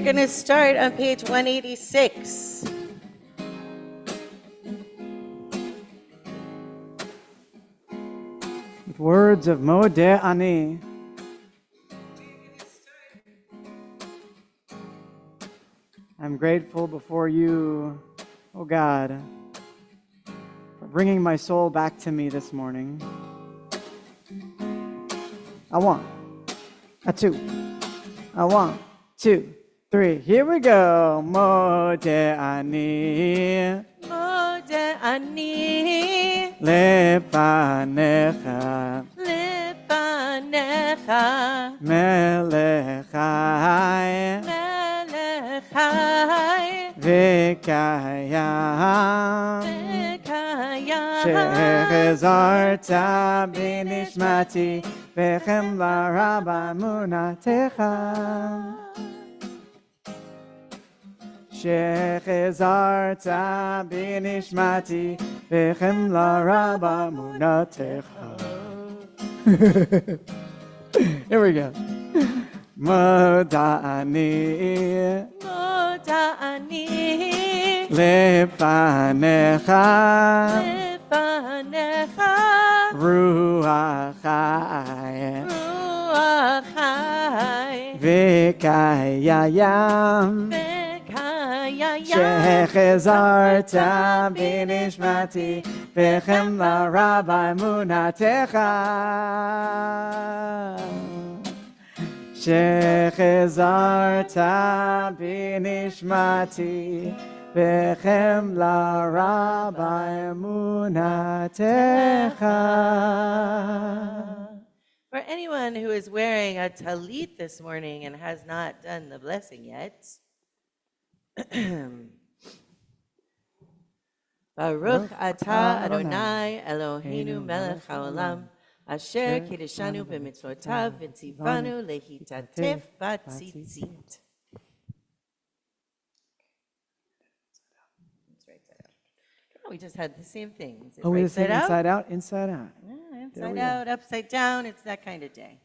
going to start on page 186. With words of Modeh Ani. I'm grateful before you, oh God, for bringing my soul back to me this morning. A one, a two, a 1, 2, 3. Here we go. Modeh Ani. Modeh Ani. Lefanecha. Lefanecha. Melech Chai. Melech Chai. V'kayam. V'kayam. Shechazarta b'nishmati v'chemla rabba munatecha. Shechazarta b'nishmati v'chemla rabba munatecha. Here we go. Modeh Ani. Modeh Ani. Lefanecha. Lefanecha. Ruach Chai. Ruach Chai. V'kayam. V'kayam. Shechazarta b'nishmati v'chemla rabba munatecha. Shechazarta b'nishmati v'chemla rabba munatecha. For anyone who is wearing a talit this morning and has not done the blessing yet, Baruch atah Adonai Eloheinu melech haolam asher kiddushanu b'mitzvotav v'tzivanu lehitatef b'tzitzit. Oh, we just had the same thing. Is it Oh, we right just said inside out, inside out. Yeah, inside out, upside down. It's that kind of day.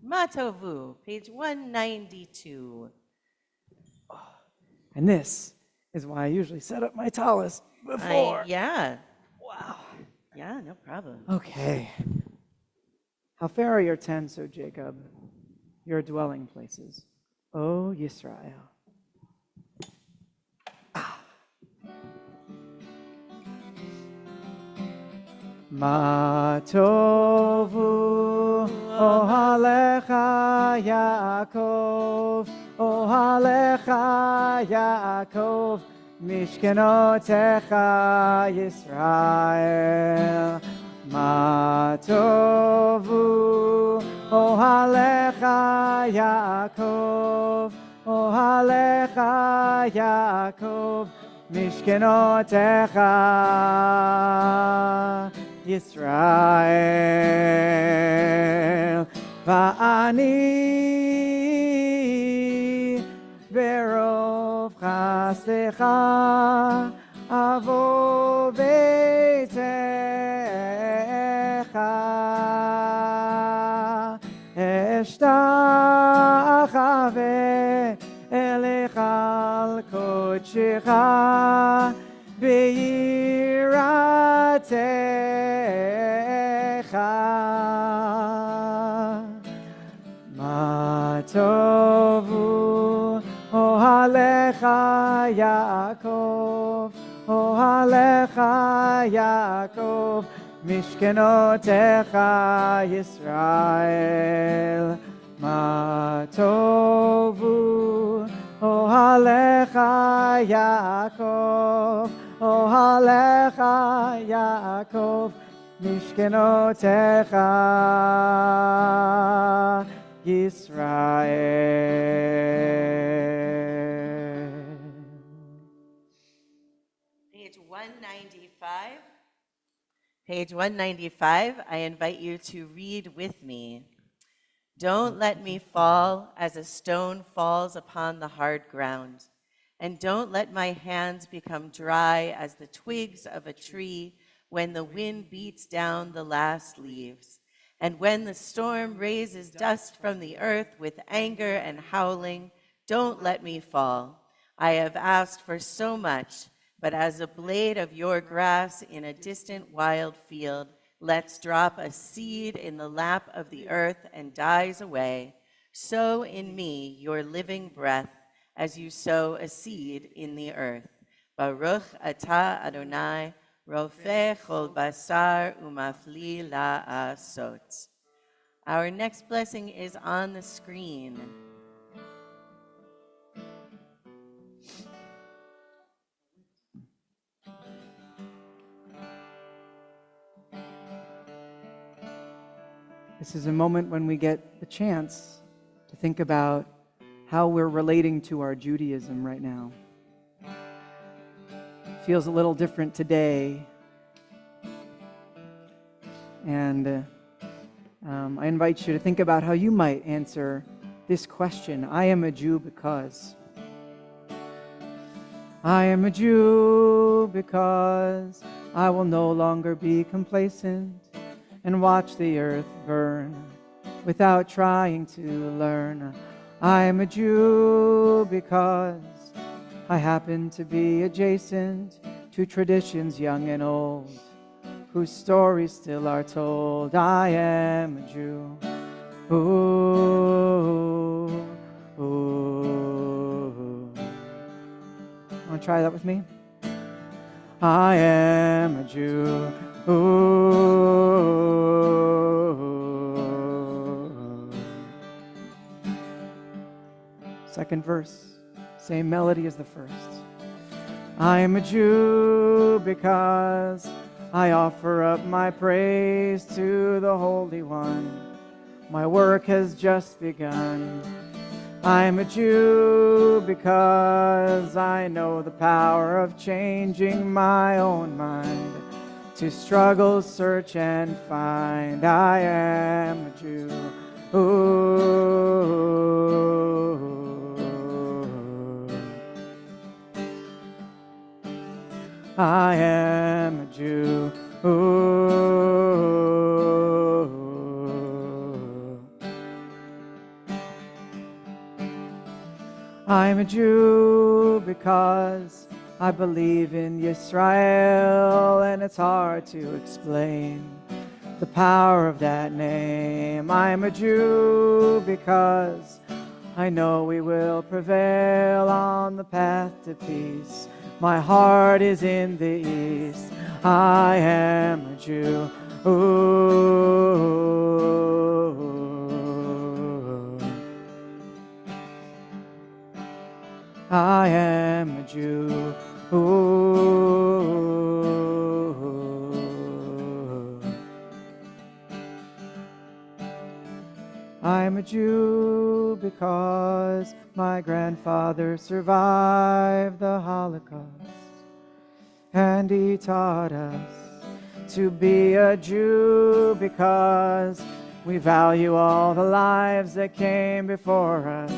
Matovu, page 192. And this is why I usually set up my tallis before. Yeah. Wow. Yeah, no problem. Okay. How fair are your tents, O Jacob, your dwelling places, O Yisrael. Matovu ohalecha Yaakov, ohalecha Yaakov, mishkenotecha Yisrael. Matovu ohalecha Yaakov, ohalecha Yaakov, mishkenotecha Yisrael. Va'ani berov chastecha avo beitecha eshtachave elecha al kodshecha be'yiratecha. Matovu ohalecha Yaakov, ohalecha Yaakov, mishkenotecha Yisrael. Matovu ohalecha Yaakov, ohalecha Yaakov, mishkenotecha Yisrael. Page 195. Page 195, I invite you to read with me. Don't let me fall as a stone falls upon the hard ground, and don't let my hands become dry as the twigs of a tree when the wind beats down the last leaves. And when the storm raises dust from the earth with anger and howling, don't let me fall. I have asked for so much, but as a blade of your grass in a distant wild field, let's drop a seed in the lap of the earth and dies away. Sow in me your living breath as you sow a seed in the earth. Baruch atah Adonai, rofeh chol basar umafli la'asot. Our next blessing is on the screen. This is a moment when we get the chance to think about how we're relating to our Judaism right now. It feels a little different today. And I invite you to think about how you might answer this question. I am a Jew because. I am a Jew because I will no longer be complacent and watch the earth burn without trying to learn. I am a Jew because I happen to be adjacent to traditions young and old, whose stories still are told. I am a Jew. Ooh, ooh. Want to try that with me? I am a Jew. Ooh. Second verse, same melody as the first. I am a Jew because I offer up my praise to the Holy One. My work has just begun. I am a Jew because I know the power of changing my own mind. To struggle, search, and find. I am a Jew. Ooh. I am a Jew. Ooh. I'm a Jew because I believe in Yisrael, and it's hard to explain the power of that name. I'm a Jew because I know we will prevail on the path to peace. My heart is in the east. I am a Jew. Ooh. I am a Jew. Ooh. I'm a Jew because my grandfather survived the Holocaust, and he taught us to be a Jew because we value all the lives that came before us.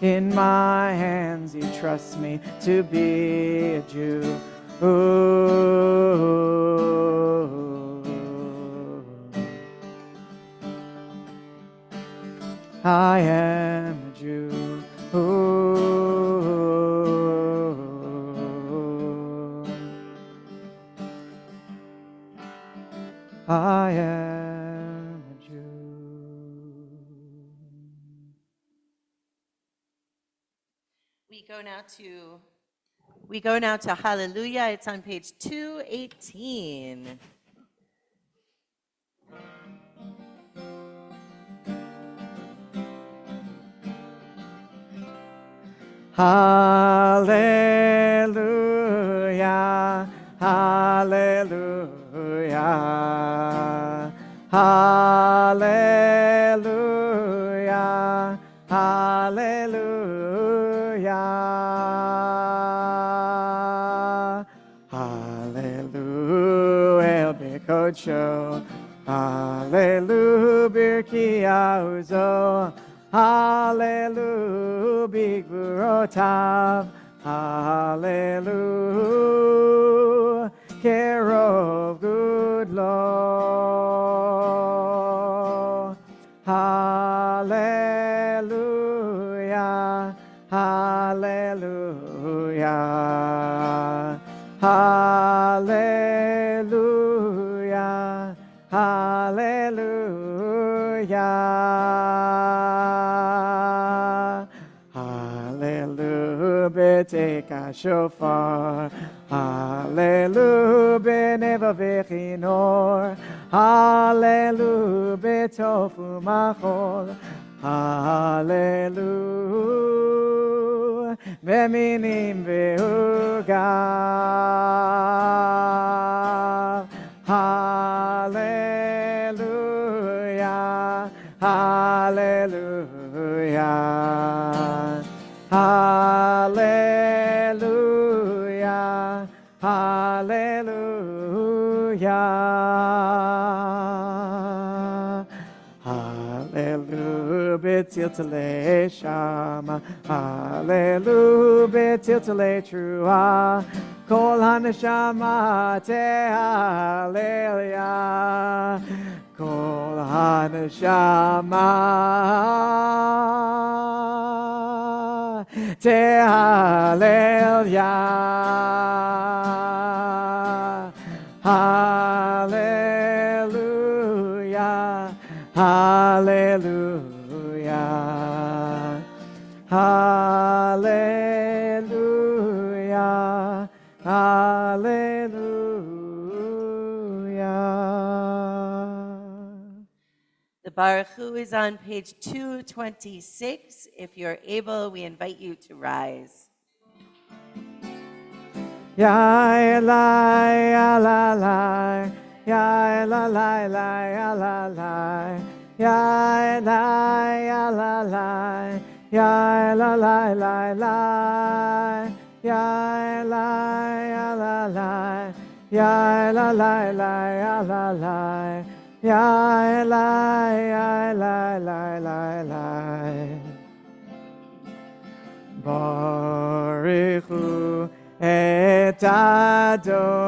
In my hands he trusts me to be a Jew. Ooh. I am a Jew. Ooh. I am a Jew. We go now to Hallelujah. It's on page 218. Hallelujah, hallelujah, hallelujah, hallelujah, hallelujah, Bekocho, hallelujah, Birkia Uzo. Hallelujah, big Gurotav. Hallelujah, care of good Lord. Hallelujah, hallelujah, hallelujah, hallelujah. Hallelujah, beteka shofar. Hallelujah, beneva vechinor. Hallelujah, betofu machol. Hallelujah, beminim veugav. Hallelujah, hallelujah, hallelujah, hallelujah. Hallelujah, betiltale shama. Hallelujah, betiltale trua. Kol haneshama te hallelujah. Kol haneshama te hallelujah. Hallelujah. Hallelujah. Hallelujah. Hallelujah. The Baruch Hu is on page 226. If you're able, we invite you to rise. Ya Elai, ya la la, ya la la la, ya la la, ya Elai, ya la la, ya la la la la, ya Elai, ya la la, ya la la la, ya la la, ya Elai, ya la la la la. Baruch Hu et Adonai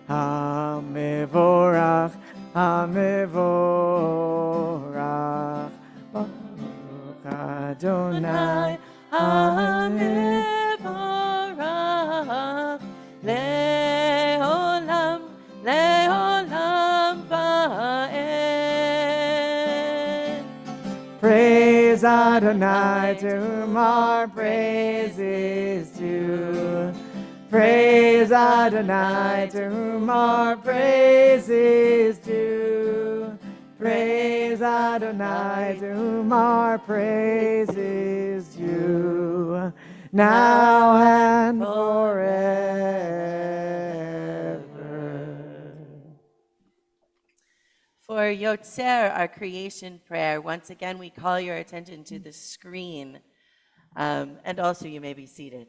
HaMevorach HaMevorach Baruch Adonai HaMevorach Leolam Leolam Va'ed. Praise Adonai, to whom our praise is due. Praise Adonai, to whom our praise is due. Praise Adonai, to whom our praise is due. Now and forever. For Yotzer, our creation prayer, once again, we call your attention to the screen. And also, you may be seated.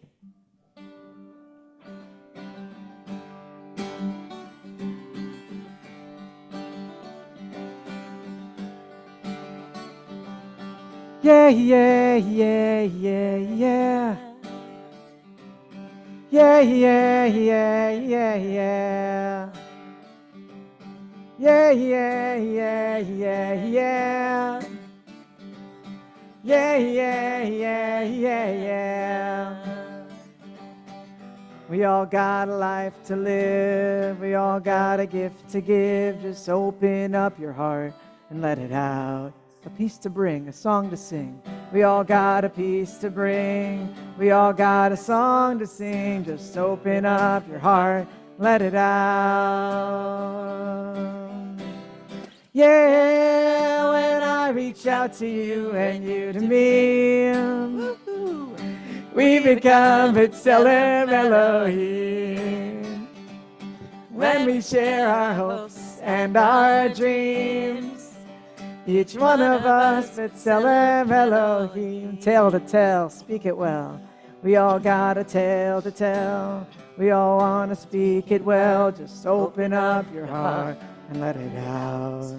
Yeah, yeah, yeah, yeah, yeah. Yeah, yeah, yeah, yeah, yeah. Yeah, yeah, yeah, yeah, yeah. Yeah, yeah, yeah, yeah, yeah. We all got a life to live. We all got a gift to give. Just open up your heart and let it out. A piece to bring, a song to sing. We all got a piece to bring. We all got a song to sing. Just open up your heart, let it out. Yeah, when I reach out to you and you to me, we become B'Tselem Elohim. When we share our hopes and our dreams, each one of us B'Tselem Elohim. Tale to tell, speak it well. We all got a tale to tell. We all want to speak it well. Just open up your heart and let it out.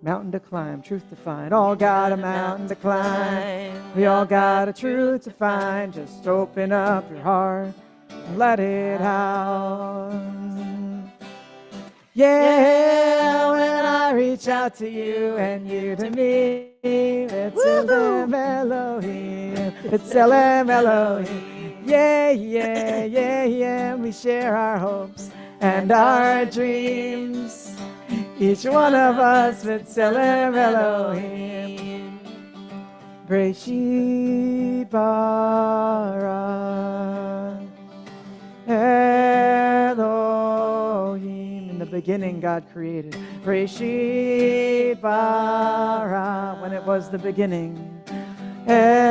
Mountain to climb, truth to find. All got a mountain to climb. We all got a truth to find. Just open up your heart and let it out. Yeah, when I reach out to you and you to me. B'Tselem Elohim, B'Tselem Elohim. Yeah, yeah, yeah, yeah. We share our hopes and our dreams. Each one of us, B'Tselem Elohim. Breshit bara Elohim. In the beginning, God created. Breshit bara, when it was the beginning. Elohim.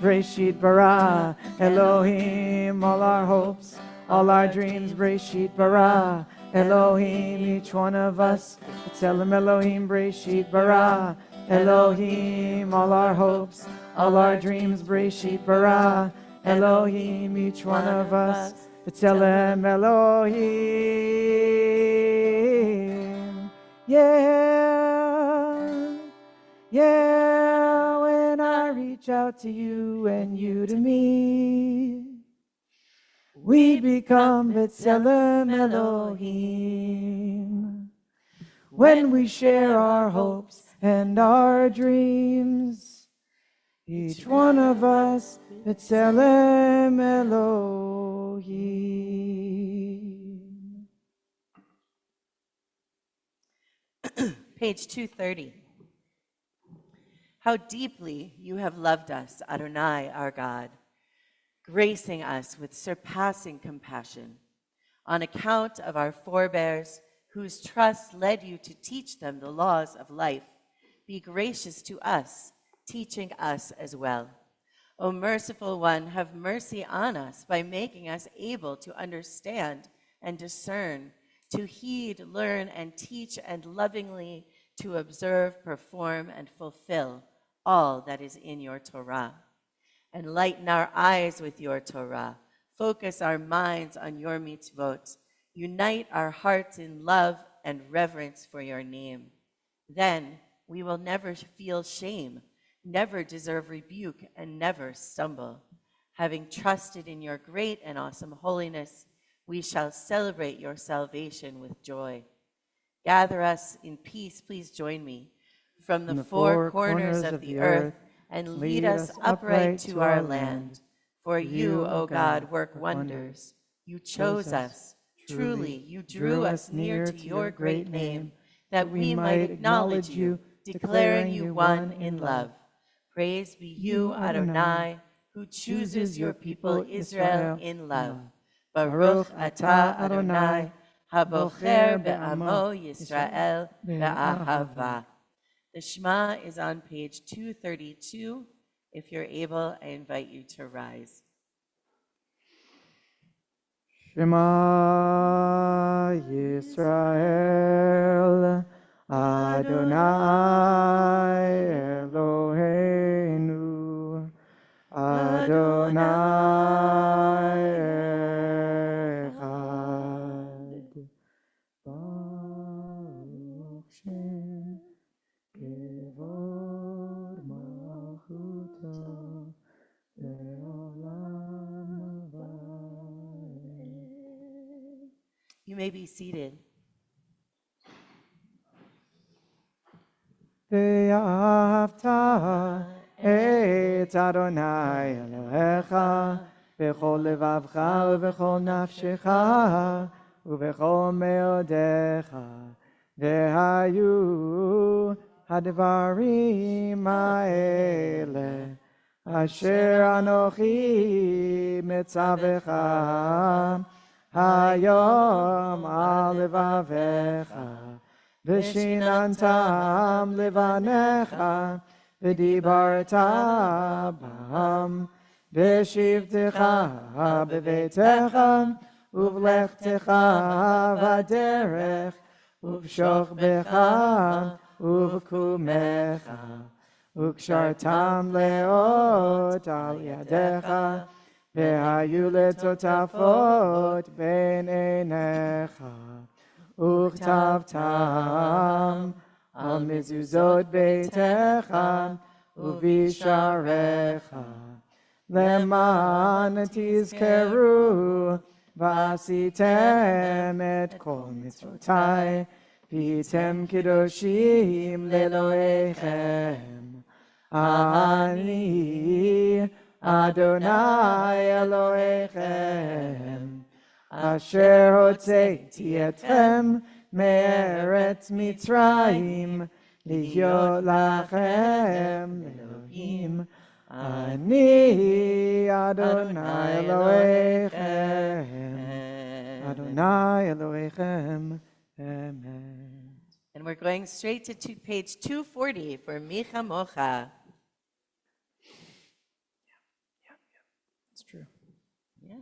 Breshit bara Elohim. All our hopes, all our dreams. Breshit bara Elohim. Each one of us. B'Tselem Elohim. Breshit bara Elohim. All our hopes, all our dreams. Breshit bara Elohim. Each one of us. B'Tselem Elohim. Yeah, yeah, when I reach out to you and you to me, we become B'Tselem Elohim. When we share our hopes and our dreams, each one of us B'Tselem Elohim. Page 230. How deeply you have loved us, Adonai, our God, gracing us with surpassing compassion, on account of our forebears, whose trust led you to teach them the laws of life. Be gracious to us, teaching us as well. O merciful one, have mercy on us by making us able to understand and discern, to heed, learn, and teach, and lovingly to observe, perform, and fulfill all that is in your Torah. Enlighten our eyes with your Torah. Focus our minds on your mitzvot. Unite our hearts in love and reverence for your name. Then we will never feel shame, never deserve rebuke, and never stumble. Having trusted in your great and awesome holiness, we shall celebrate your salvation with joy. Gather us in peace, please join me, from the four corners of the earth, and lead us upright to our land. For you, O God, work wonders. You chose us. Truly, you drew us near to your great name, that we might acknowledge you, declaring you one in love. Praise be you, Adonai, who chooses your people Israel in love. Baruch atah Adonai, habocher be'amo Yisrael be'ahava. The Shema is on page 232. If you're able, I invite you to rise. Shema Yisrael, Adonai Eloheinu, Adonai Echad. Baruch Shem Kevod Malchuto Le'olam Va'ed. You may be seated. ואהבת את אדוני אלוהיך בכל לבבך ובכל נפשך ובכל מאודיך. והיו הדברים האלה אשר אנוכי מצווך היום על לבביך. ושיננתם לבניך, ודיברת בם, בשבתך בביתך, ובלכתך בדרך, ובשוכבך ובקומך, וקשרתם לאות על ידיך, והיו לטוטפות בין עיניך. וכתבתם על מזוזות ביתך ובשעריך, למען תזכרו ועשיתם את כל מצוותיי, והייתם קדושים לאלוהיכם. אני אדוני אלוהיכם, אשר הוצאתי אתכם מארץ מצרים, להיות לכם אלוהים. אני אדוני אלוהיכם, אדוני אלוהיכם, אמן. And we're going straight to page 240 for Micha Mocha. It's true. Yeah.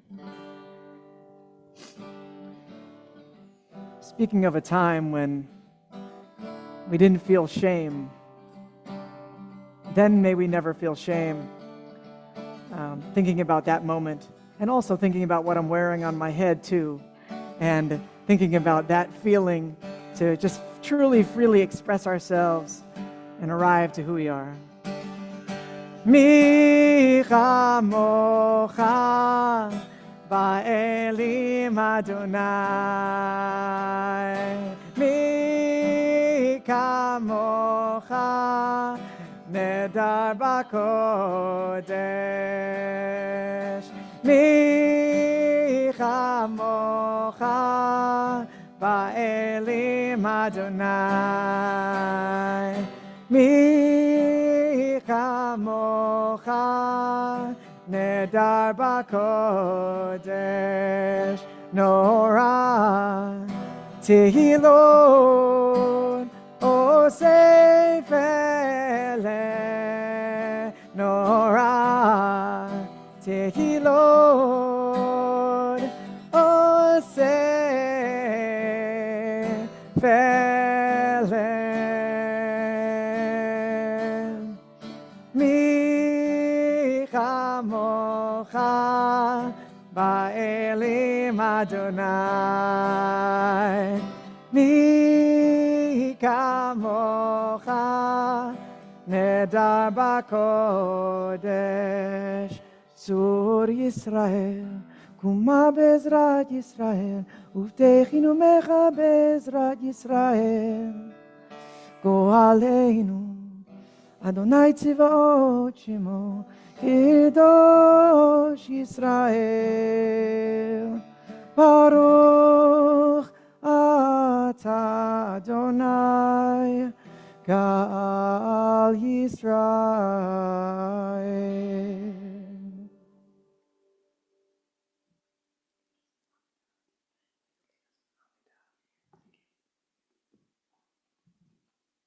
Speaking of a time when we didn't feel shame, then may we never feel shame. Thinking about that moment, and also thinking about what I'm wearing on my head too, and thinking about that feeling to just truly freely express ourselves and arrive to who we are. Mi chamocha ba'elim Adonai, mi kamocha nedar b'kodesh, mi chamocha ba'elim Adonai, mi kamocha nedar b'kodesh. Norah tehilot osef eleh, Norah tehilot osef eleh. Mi chamocha ba'elim Adonai, mi kamocha nedar b'kodesh. Tzur Yisrael, kuma bezrat Yisrael, uvtechinu mecha bezrat Yisrael. Go aleinu, Adonai tziva'ot shemo, Kadosh Yisrael. Baruch atah Adonai, Gal Yisrael.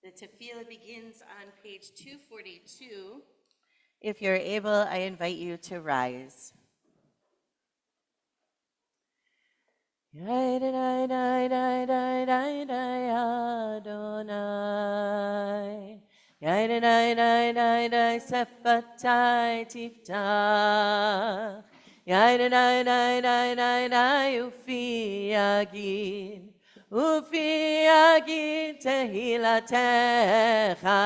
The tefillah begins on page 242. If you're able, I invite you to rise. Adonai, Sefatai tiftach, Ufi yagid, Ufi yagid tehilatecha,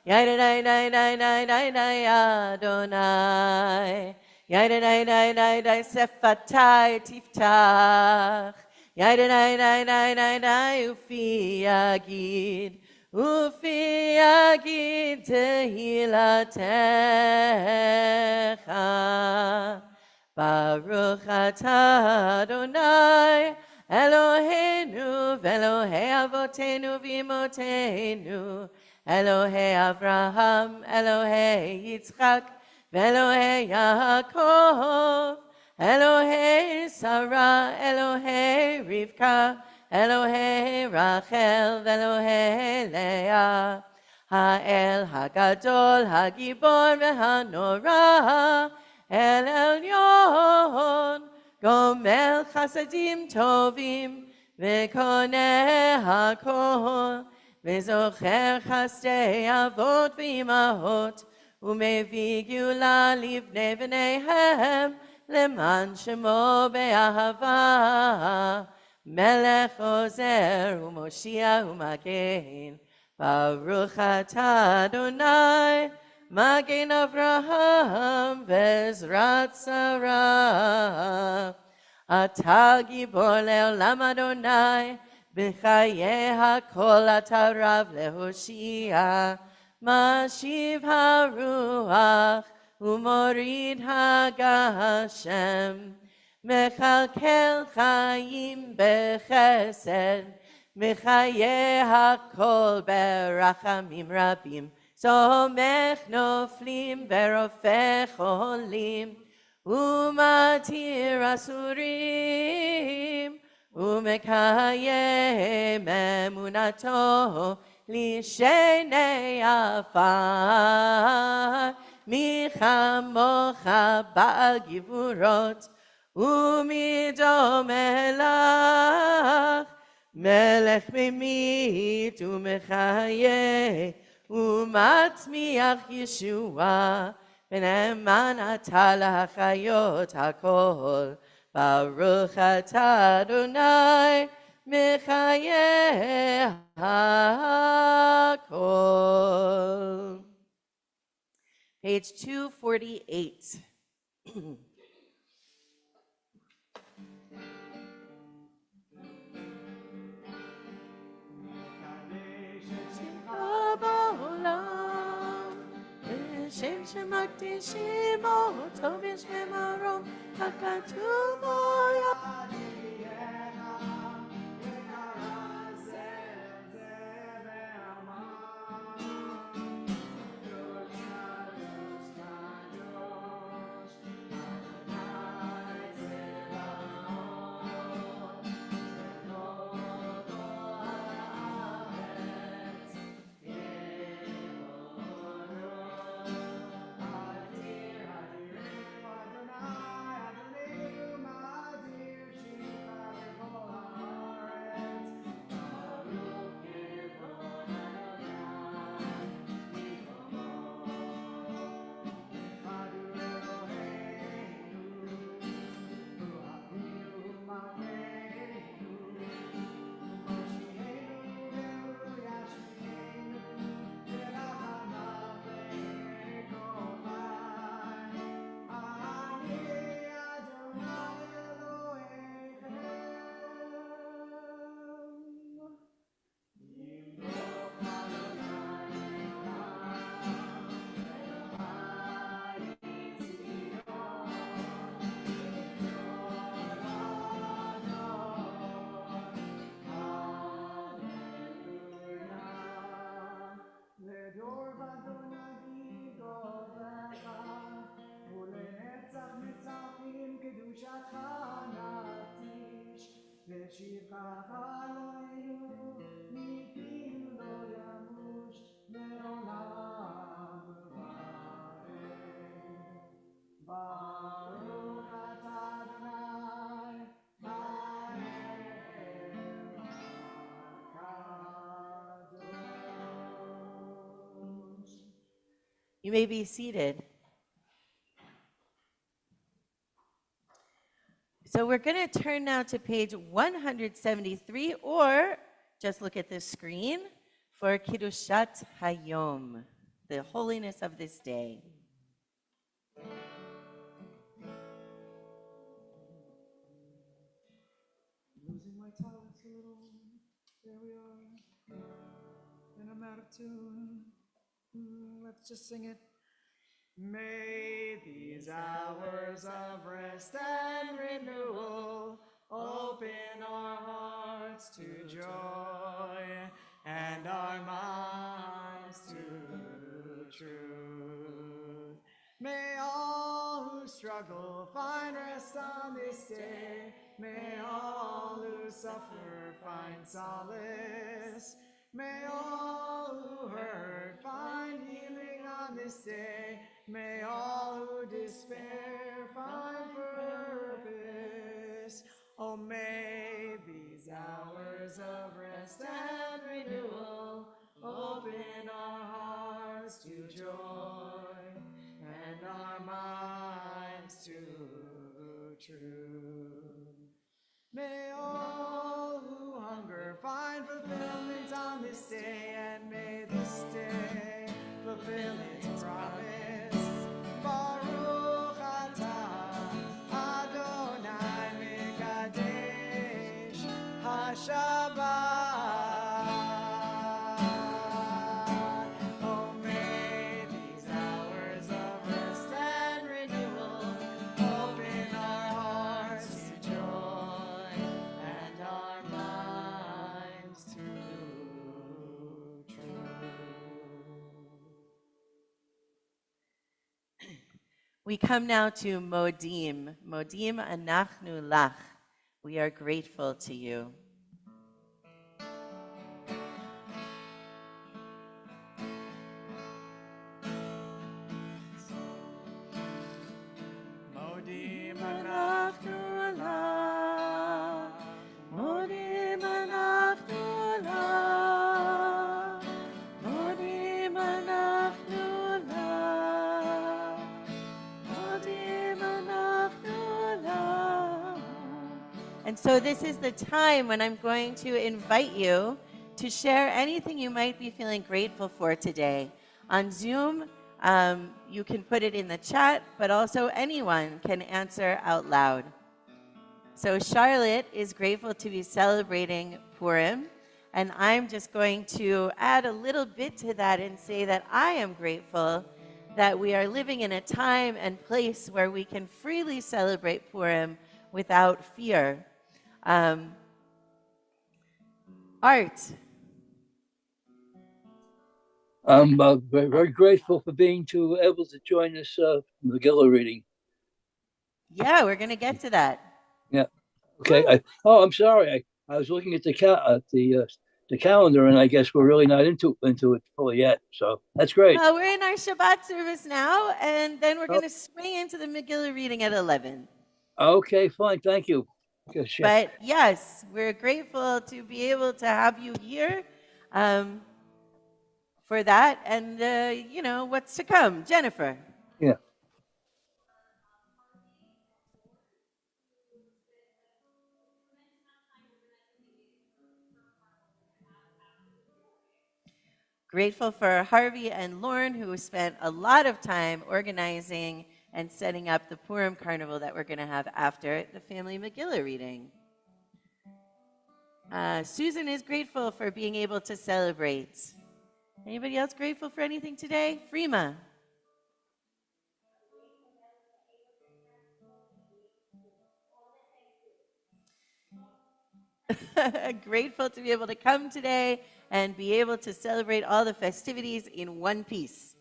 Adonai, Sefatai tiftach, Ufi yagid, Ufi yagid tehilatecha. Baruch atah Adonai, Eloheinu v'Elohei avotenu v'imotenu, Elohei Avraham, Elohei Yitzchak, v'Elohei Yaakov, Elohei Sarah, Elohei Rivka, Elohei Rachel, v'Elohei Leah, Ha'el Hagadol, Hagibor v'Hanora, El Elyon, Gomel Chasadim Tovim, V'Koneh HaKol, V'Zocher Chasdei Avot V'Imahot, U'Mevi Geulah Livnei V'neihem, Leman Shemo Be'ahava, Melech Ozer U'Moshiach U'Magen, Baruch atah Adonai, Magen Avraham Vezrat Sarah, אתה גיבור לעולם אדוני, בחיי הכל אתה רב להושיע, משיב הרוח ומוריד הגשם, מכלכל חיים בחסד, מחיי הכל ברחמים רבים, סומך נופלים ורופא חולים, ומתיר אסורים, ומקיים אמונתו לשני עפר, מי כמוך בעל גבורות, ומי דומה לך, מלך ממית ומחיה, ומצמיח ישועה, ונאמן אתה להחיות הכל, ברוך אתה אדוני מחיי הכל. Page 248. שם שמקדישים אותו בשם הרום הכתוב ושבחך אלוהינו מפינו לא ימוש לעולם ועד. ברוך אתה אדוני האל הקדוש. You may be seated. So we're going to turn now to page 173, or just look at the screen for Kiddushat Hayom, the holiness of this day. Losing my talents a little. There we are. And I'm out of tune. Let's just sing it. May these hours of rest and renewal open our hearts to joy and our minds to truth. May all who struggle find rest on this day. May all who suffer find solace. May all who hurt find healing on this day. May all who despair find purpose. Oh, may these hours of rest and renewal open our hearts to joy and our minds to truth. May all who hunger find fulfillment on this day, and may this day fulfill its promise. Baruch atah Adonai We come now to Modim. Modim anachnu lach. We are grateful to you. Modim anachnu lach, Modim anachnu lach, Modim anachnu lach, Modim anachnu lach. And so this is the time when I'm going to invite you to share anything you might be feeling grateful for today. On Zoom, you can put it in the chat, but also anyone can answer out loud. So Charlotte is grateful to be celebrating Purim, and I'm just going to add a little bit to that and say that I am grateful that we are living in a time and place where we can freely celebrate Purim without fear. Art. I'm very, very grateful for being able to join this Megillah reading. Yeah, we're going to get to that. Yeah. Okay. I'm sorry. I was looking at the calendar, and I guess we're really not into it fully yet. So that's great. We're in our Shabbat service now, and then we're going to swing into the Megillah reading at 11. Okay, fine. Thank you. But yes, we're grateful to be able to have you here for that, and what's to come. Jennifer. Yeah. Grateful for Harvey and Lauren, who spent a lot of time organizing and setting up the Purim Carnival that we're going to have after the family Megillah reading. Susan is grateful for being able to celebrate. Anybody else grateful for anything today? Freema. Grateful to be able to come today and be able to celebrate all the festivities in one piece.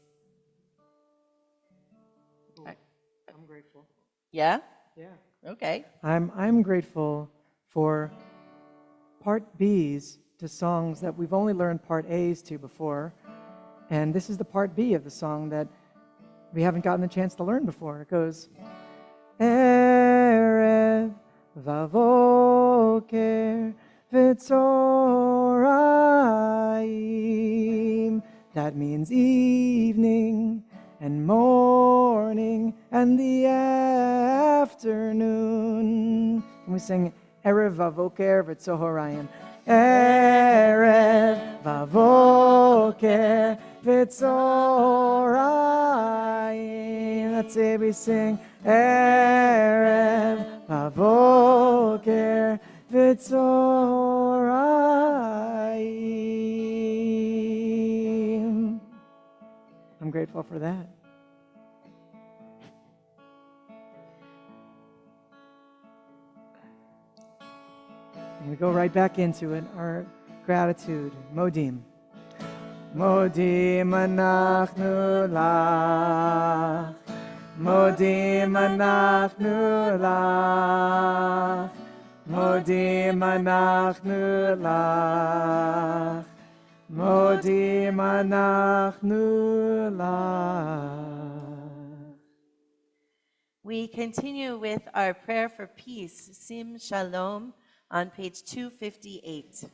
I'm grateful. Yeah? Yeah. Okay. I'm grateful for part B's to songs that we've only learned part A's to before. And this is the part B of the song that we haven't gotten the chance to learn before. It goes, Erev vavoker v'tzoraim. That means evening and morning and the afternoon. And we sing Erev vavoker v'tzoraim. Erev vavoker v'tzoraim. That's it, we sing Erev vavoker v'tzoraim. I'm grateful for that. And we go right back into it, our gratitude. Modim. Modim anachnu lach. Modim anachnu lach. Modim anachnu lach. Modim anachnu lach. We continue with our prayer for peace, Sim Shalom, on page 258.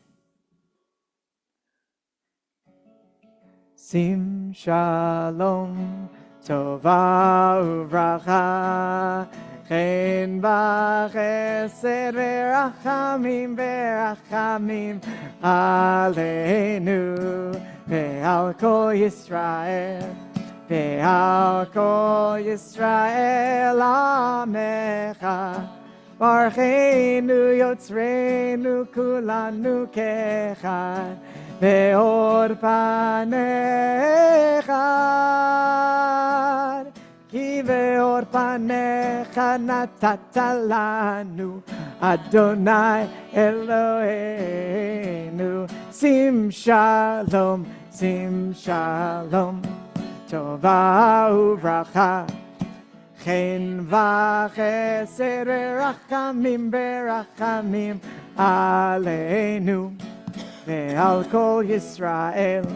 Sim shalom, tova uvracha, chen v'chesed v'rachamim v'rachamim aleinu ve'al kol Yisrael, ve'al kol Yisrael amecha. Barcheinu yotzreinu kulanu kechad ve'or panechad ki ve'or panechad natata lanu Adonai Eloheinu. Sim shalom, sim shalom, tova uvracha, Chen v'chesed v'rachamim v'rachamim aleinu ve'al kol Yisrael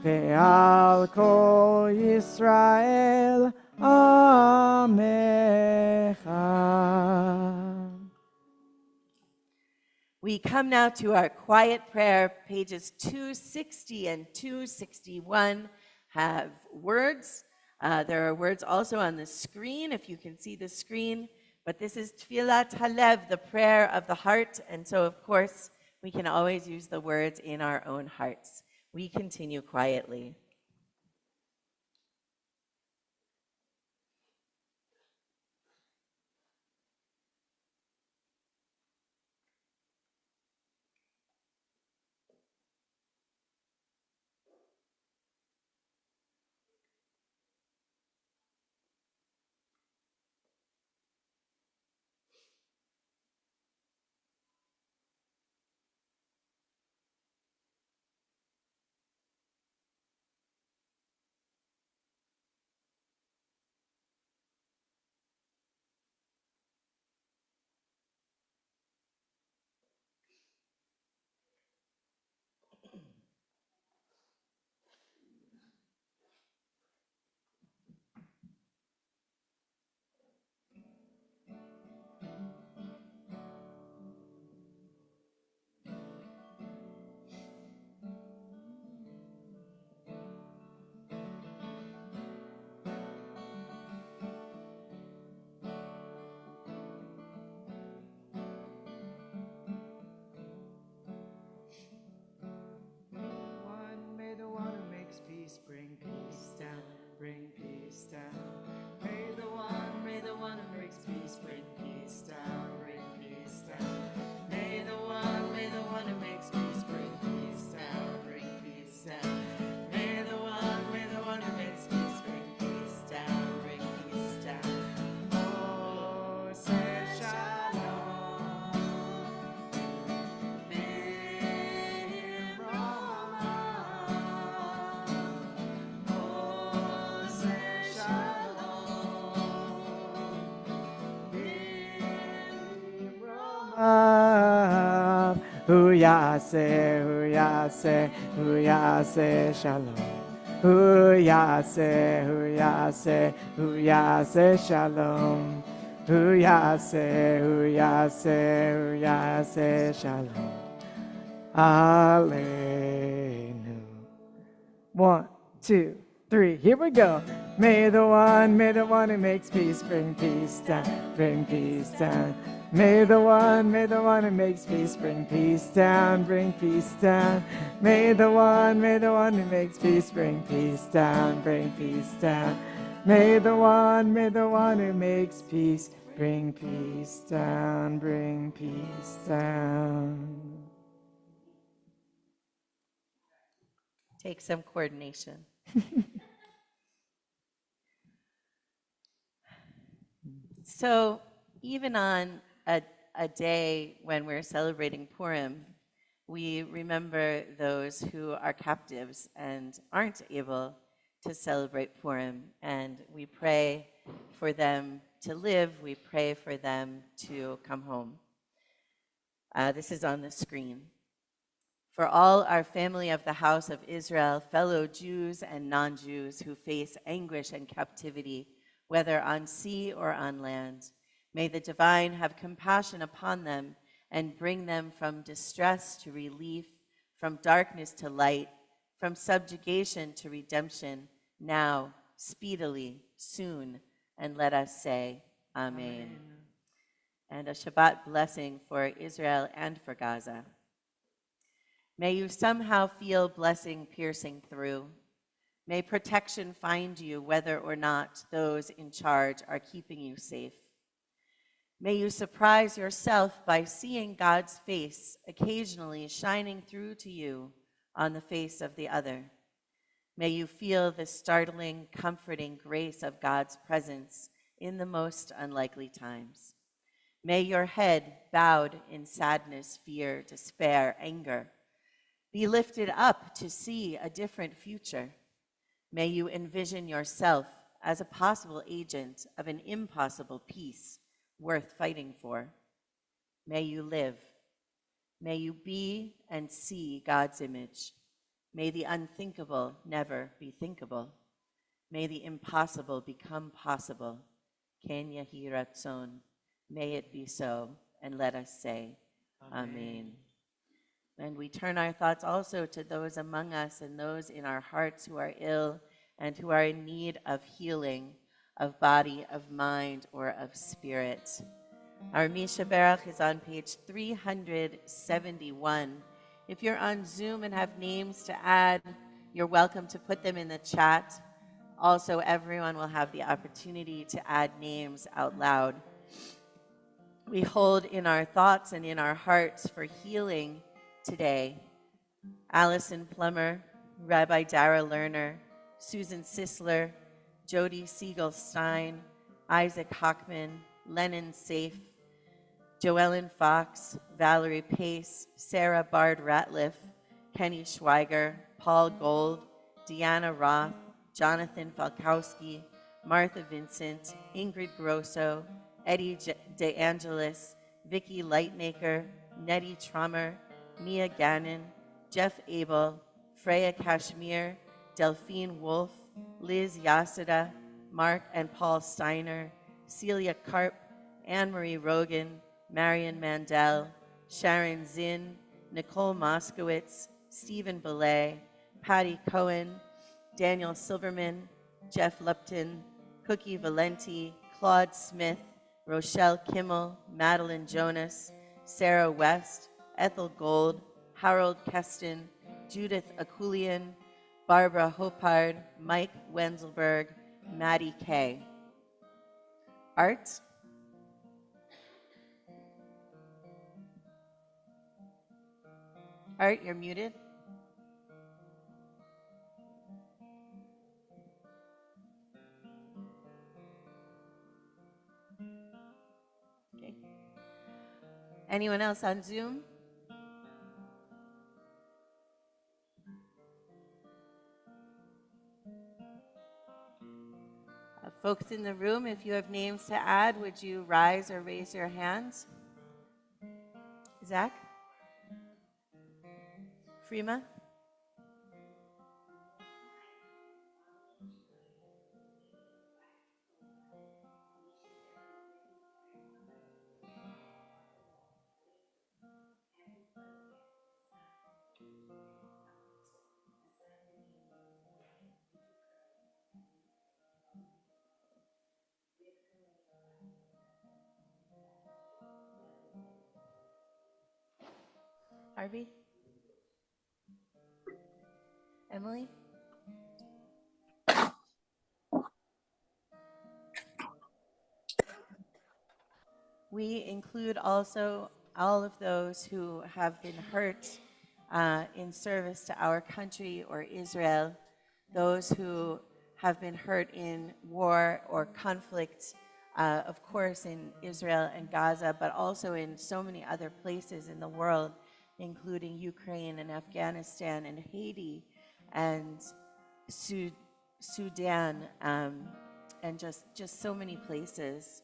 ve'al kol Yisrael Amecha. We come now to our quiet prayer. Pages 260 and 261 have words. There are words also on the screen, if you can see the screen. But this is Tfilat Halev, the prayer of the heart. And so, of course, we can always use the words in our own hearts. We continue quietly. May the one who makes peace bring peace down, bring peace down. May the one who makes peace bring peace down, bring peace down. May the one who makes peace bring peace down, bring peace down. May the one who makes peace bring peace down, bring peace down. Oh, say shalom. Huyase, huyase, huyase, shalom. Huyase, huyase, huyase, shalom. Huyase, huyase, huyase, shalom. Alleluia. 1, 2, 3, here we go. May the one who makes peace bring peace down, bring peace down. May the one who makes peace bring peace down, bring peace down. May the one who makes peace bring peace down, bring peace down. May the one who makes peace bring peace down, bring peace down. Take some coordination. So even on a day when we're celebrating Purim, we remember those who are captives and aren't able to celebrate Purim. And we pray for them to live. We pray for them to come home. This is on the screen. For all our family of the house of Israel, fellow Jews and non-Jews who face anguish and captivity, whether on sea or on land, may the divine have compassion upon them and bring them from distress to relief, from darkness to light, from subjugation to redemption, now, speedily, soon, and let us say, Amen. And a Shabbat blessing for Israel and for Gaza. May you somehow feel blessing piercing through. May protection find you whether or not those in charge are keeping you safe. May you surprise yourself by seeing God's face occasionally shining through to you on the face of the other. May you feel the startling, comforting grace of God's presence in the most unlikely times. May your head, bowed in sadness, fear, despair, anger, be lifted up to see a different future. May you envision yourself as a possible agent of an impossible peace worth fighting for. May you live. May you be and see God's image. May the unthinkable never be thinkable. May the impossible become possible. Ken yehi ratzon. May it be so, and let us say, Amen. And we turn our thoughts also to those among us and those in our hearts who are ill and who are in need of healing, of body, of mind, or of spirit. Our Misha Berach is on page 371. If you're on Zoom and have names to add, you're welcome to put them in the chat. Also, everyone will have the opportunity to add names out loud. We hold in our thoughts and in our hearts for healing today Allison Plummer, Rabbi Dara Lerner, Susan Sisler, Jody Siegelstein, Isaac Hockman, Lennon Safe, Joellen Fox, Valerie Pace, Sarah Bard Ratliff, Kenny Schweiger, Paul Gold, Deanna Roth, Jonathan Falkowski, Martha Vincent, Ingrid Grosso, Eddie De Angelis, Vicky Lightmaker, Nettie Trummer, Mia Gannon, Jeff Abel, Freya Kashmir, Delphine Wolf, Liz Yasada, Mark and Paul Steiner, Celia Karp, Anne-Marie Rogan, Marion Mandel, Sharon Zinn, Nicole Moskowitz, Stephen Belay, Patty Cohen, Daniel Silverman, Jeff Lupton, Cookie Valenti, Claude Smith, Rochelle Kimmel, Madeline Jonas, Sarah West, Ethel Gold, Harold Keston, Judith Akulian, Barbara Hopard, Mike Wenzelberg, Maddie Kay. Art? Art, you're muted. Okay. Anyone else on Zoom? Folks in the room, if you have names to add, would you rise or raise your hands? Zach? Freema? Harvey? Emily? We include also all of those who have been hurt in service to our country or Israel, those who have been hurt in war or conflict, of course in Israel and Gaza, but also in so many other places in the world, including Ukraine and Afghanistan and Haiti and Sudan, and just so many places,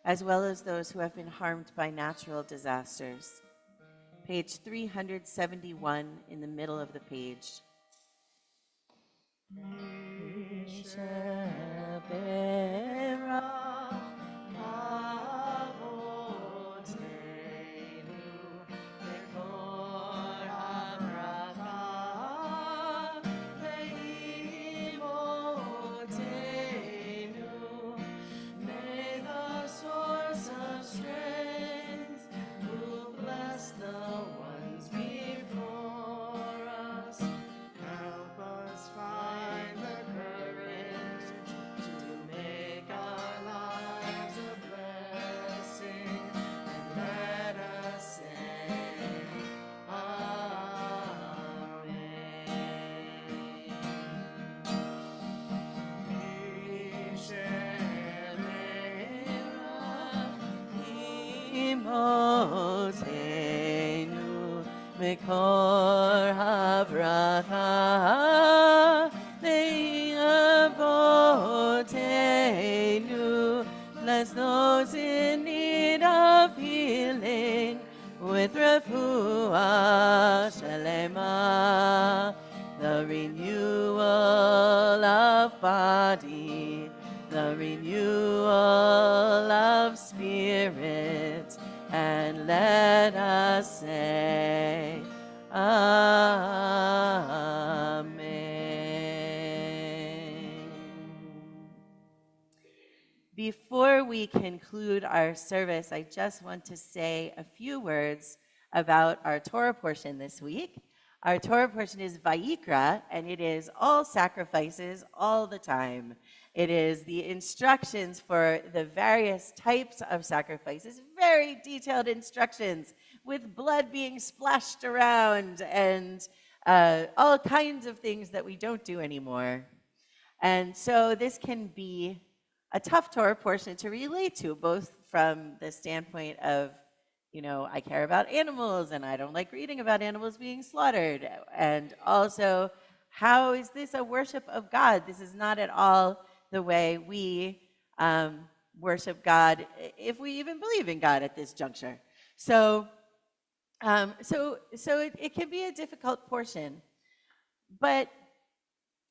as well as those who have been harmed by natural disasters. Page 371 in the middle of the page. Mekor habracha le'avotenu renewal of body, the renewal of spirit, and let us say, Amen. Before we conclude our service, I just want to say a few words about our Torah portion this week. Our Torah portion is Vayikra, and it is all sacrifices all the time. It is the instructions for the various types of sacrifices, very detailed instructions with blood being splashed around and all kinds of things that we don't do anymore. And so this can be a tough Torah portion to relate to, both from the standpoint of, I care about animals and I don't like reading about animals being slaughtered. And also, how is this a worship of God? This is not at all the way we worship God, if we even believe in God at this juncture. So it can be a difficult portion. But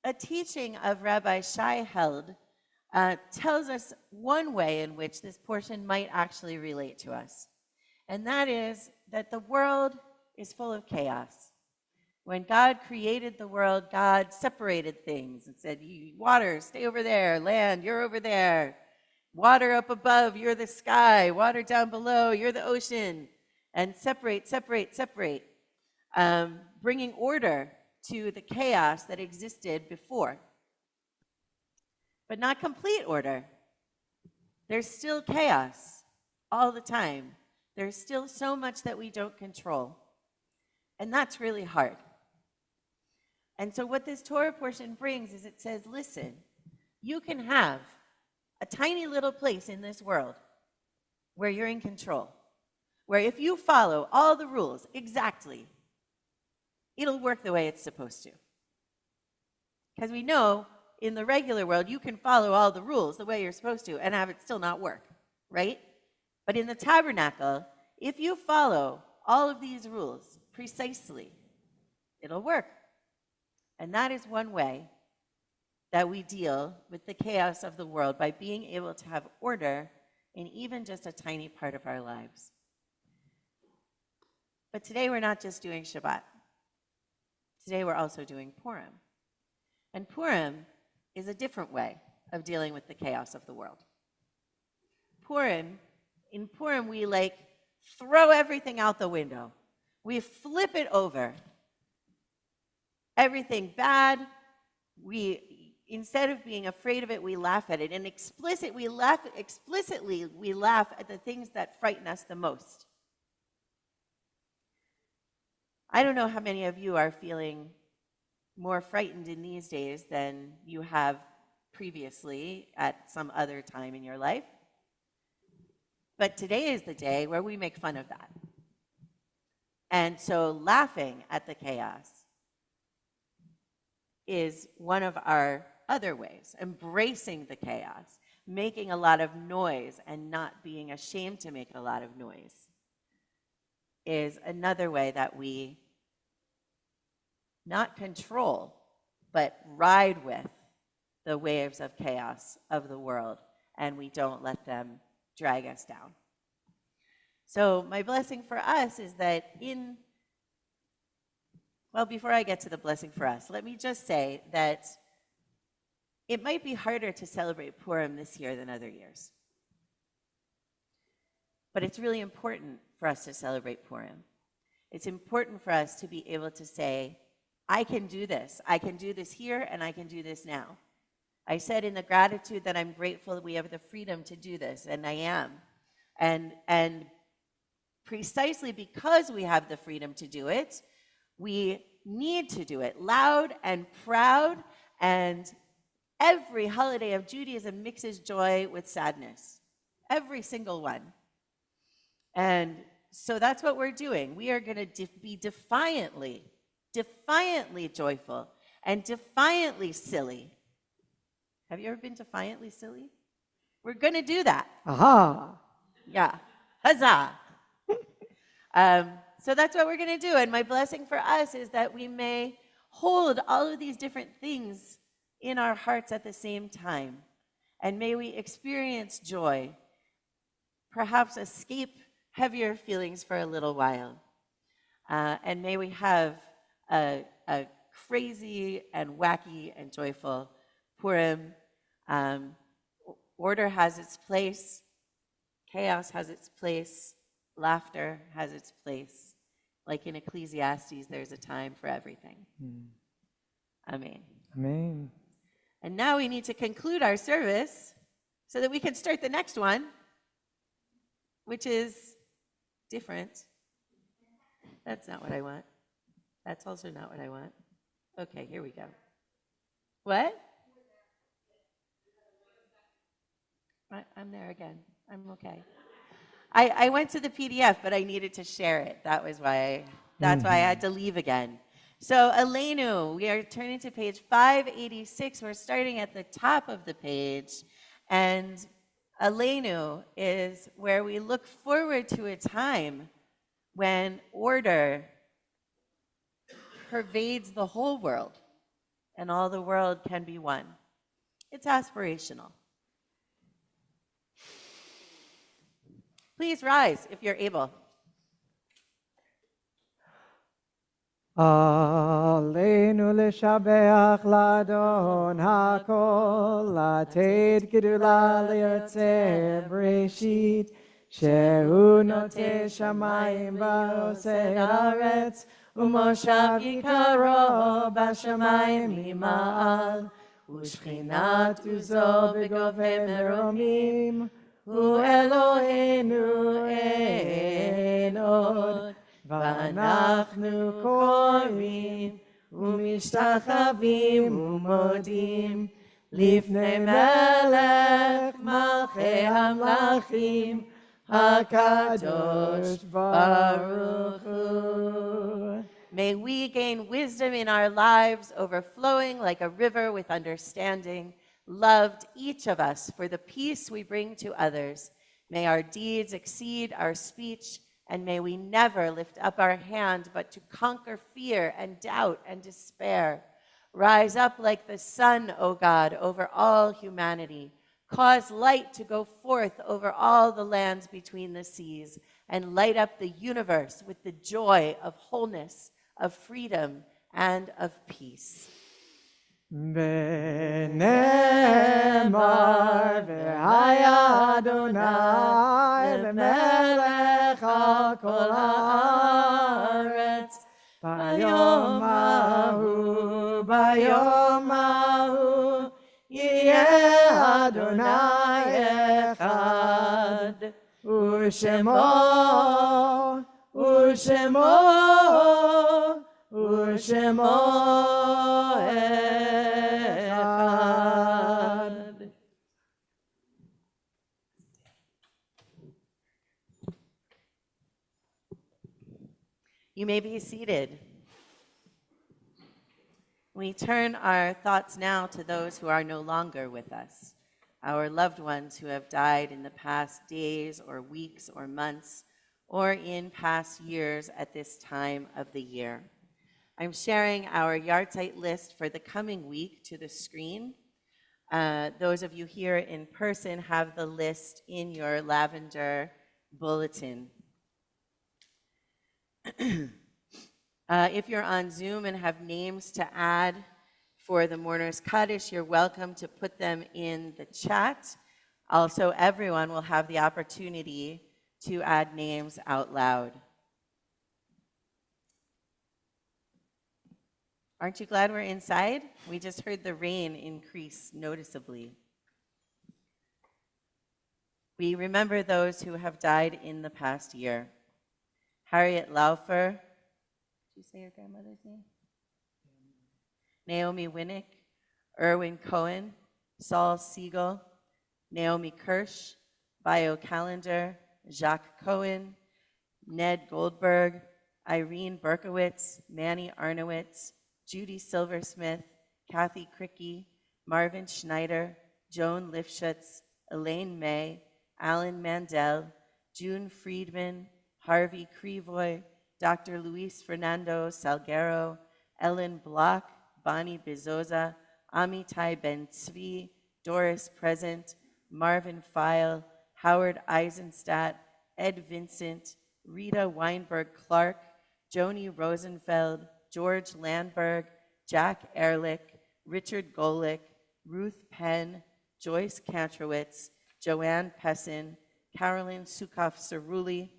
a teaching of Rabbi Shai Held tells us one way in which this portion might actually relate to us. And that is that the world is full of chaos. When God created the world, God separated things and said, water, stay over there. Land, you're over there. Water up above, you're the sky. Water down below, you're the ocean. And separate, bringing order to the chaos that existed before. But not complete order. There's still chaos all the time. There's still so much that we don't control. And that's really hard. And so what this Torah portion brings is it says, listen, you can have a tiny little place in this world where you're in control, where if you follow all the rules exactly, it'll work the way it's supposed to. Because we know in the regular world, you can follow all the rules the way you're supposed to and have it still not work, right? But in the tabernacle, if you follow all of these rules precisely, it'll work. And that is one way that we deal with the chaos of the world, by being able to have order in even just a tiny part of our lives. But today we're not just doing Shabbat. Today we're also doing Purim. And Purim is a different way of dealing with the chaos of the world. In Purim, we throw everything out the window. We flip it over. Everything bad, instead of being afraid of it, we laugh at it. And explicitly, we laugh at the things that frighten us the most. I don't know how many of you are feeling more frightened in these days than you have previously at some other time in your life. But today is the day where we make fun of that. And so laughing at the chaos is one of our other ways. Embracing the chaos, making a lot of noise and not being ashamed to make a lot of noise, is another way that we not control, but ride with the waves of chaos of the world, and we don't let them drag us down. So my blessing for us is that before I get to the blessing for us, let me just say that it might be harder to celebrate Purim this year than other years. But it's really important for us to celebrate Purim. It's important for us to be able to say, I can do this. I can do this here, and I can do this now. I said in the gratitude that I'm grateful that we have the freedom to do this, and I am. And precisely because we have the freedom to do it, we need to do it loud and proud, and every holiday of Judaism mixes joy with sadness. Every single one. And so that's what we're doing. We are going to be defiantly joyful and defiantly silly. Have you ever been defiantly silly? We're going to do that. Aha! Yeah. Huzzah! So that's what we're going to do. And my blessing for us is that we may hold all of these different things in our hearts at the same time. And may we experience joy, perhaps escape heavier feelings for a little while. And may we have a crazy and wacky and joyful Purim. Order has its place, chaos has its place, laughter has its place. Like in Ecclesiastes, there's a time for everything. Amen. Amen. And now we need to conclude our service so that we can start the next one, which is different. That's not what I want. That's also not what I want. Okay, here we go. What? I'm there again. I'm okay. I went to the PDF, but I needed to share it. That's why I had to leave again. So, Elenu, we are turning to page 586. We're starting at the top of the page. And Elenu is where we look forward to a time when order pervades the whole world and all the world can be one. It's aspirational. Please rise if you're able. עלינו לשבח לאדון הכל, לתת גדולה ליוצא בראשית, שהוא נוטה שמיים ועושה ארץ, ומושב יקרו בשמיים ממעל, ושכינת עוזו בגובה מרומים, הוא אלוהינו אין עוד. ואנחנו קוראים ומשתחווים ומודים לפני מלך מלכי המלכים הקדוש ברוך הוא. May we gain wisdom in our lives, overflowing like a river with understanding, loved each of us for the peace we bring to others. May our deeds exceed our speech, and may we never lift up our hand but to conquer fear and doubt and despair. Rise up like the sun, O God, over all humanity. Cause light to go forth over all the lands between the seas, and light up the universe with the joy of wholeness, of freedom, and of peace. ונאמר והיה אדוני למלך על כל הארץ ביום ההוא יהיה אדוני אחד ושמו אחד. You may be seated. We turn our thoughts now to those who are no longer with us, our loved ones who have died in the past days or weeks or months, or in past years at this time of the year. I'm sharing our yahrzeit list for the coming week to the screen. Those of you here in person have the list in your lavender bulletin. If you're on Zoom and have names to add for the Mourner's Kaddish, you're welcome to put them in the chat. Also, everyone will have the opportunity to add names out loud. Aren't you glad we're inside? We just heard the rain increase noticeably. We remember those who have died in the past year. Harriet Laufer. Did you say your grandmother's name? Naomi Winnick, Erwin Cohen, Saul Siegel, Naomi Kirsch, Bio Callender, Jacques Cohen, Ned Goldberg, Irene Berkowitz, Manny Arnowitz, Judy Silversmith, Kathy Cricky, Marvin Schneider, Joan Lifshutz, Elaine May, Alan Mandel, June Friedman, Harvey Crevoy, Dr. Luis Fernando Salguero, Ellen Block, Bonnie Bezoza, Amitai Ben Tzvi, Doris Present, Marvin File, Howard Eisenstadt, Ed Vincent, Rita Weinberg Clark, Joni Rosenfeld, George Landberg, Jack Ehrlich, Richard Golick, Ruth Penn, Joyce Kantrowitz, Joanne Pessin, Carolyn Sukoff-Cerulli,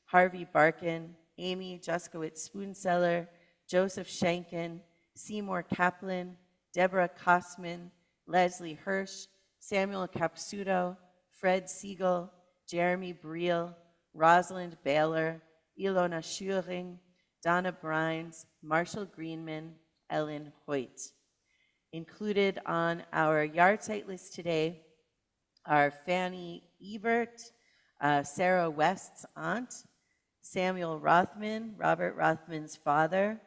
Harvey Barkin, Amy Juskowitz Spoonseller, Joseph Shankin, Seymour Kaplan, Deborah Kosman, Leslie Hirsch, Samuel Capsuto, Fred Siegel, Jeremy Briel, Rosalind Baylor, Ilona Schuring, Donna Brines, Marshall Greenman, Ellen Hoyt. Included on our yard site list today are Fanny Ebert, Sarah West's aunt, Samuel Rothman, Robert Rothman's father,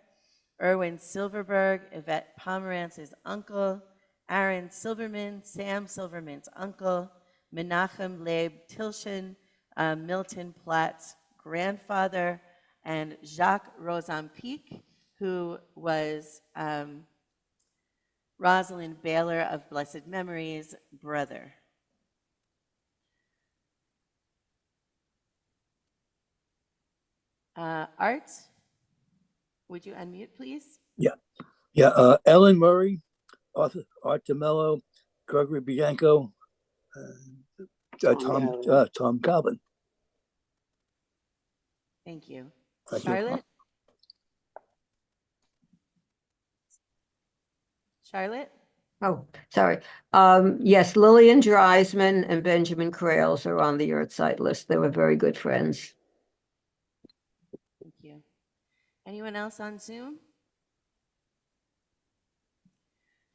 Erwin Silverberg, Yvette Pomerantz's uncle, Aaron Silverman, Sam Silverman's uncle, Menachem Leib Tilschen, Milton Platt's grandfather, and Jacques Rosampique, who was Rosalind Baylor of blessed memory's brother. Art, would you unmute, please? Yeah. Ellen Murray, Arthur Art DeMello, Gregory Bianco, Tom Calvin. Thank you. Thank you. Charlotte? Charlotte? Oh, sorry. Yes, Lillian Dreisman and Benjamin Krales are on the yard site list. They were very good friends. Thank you. Anyone else on Zoom?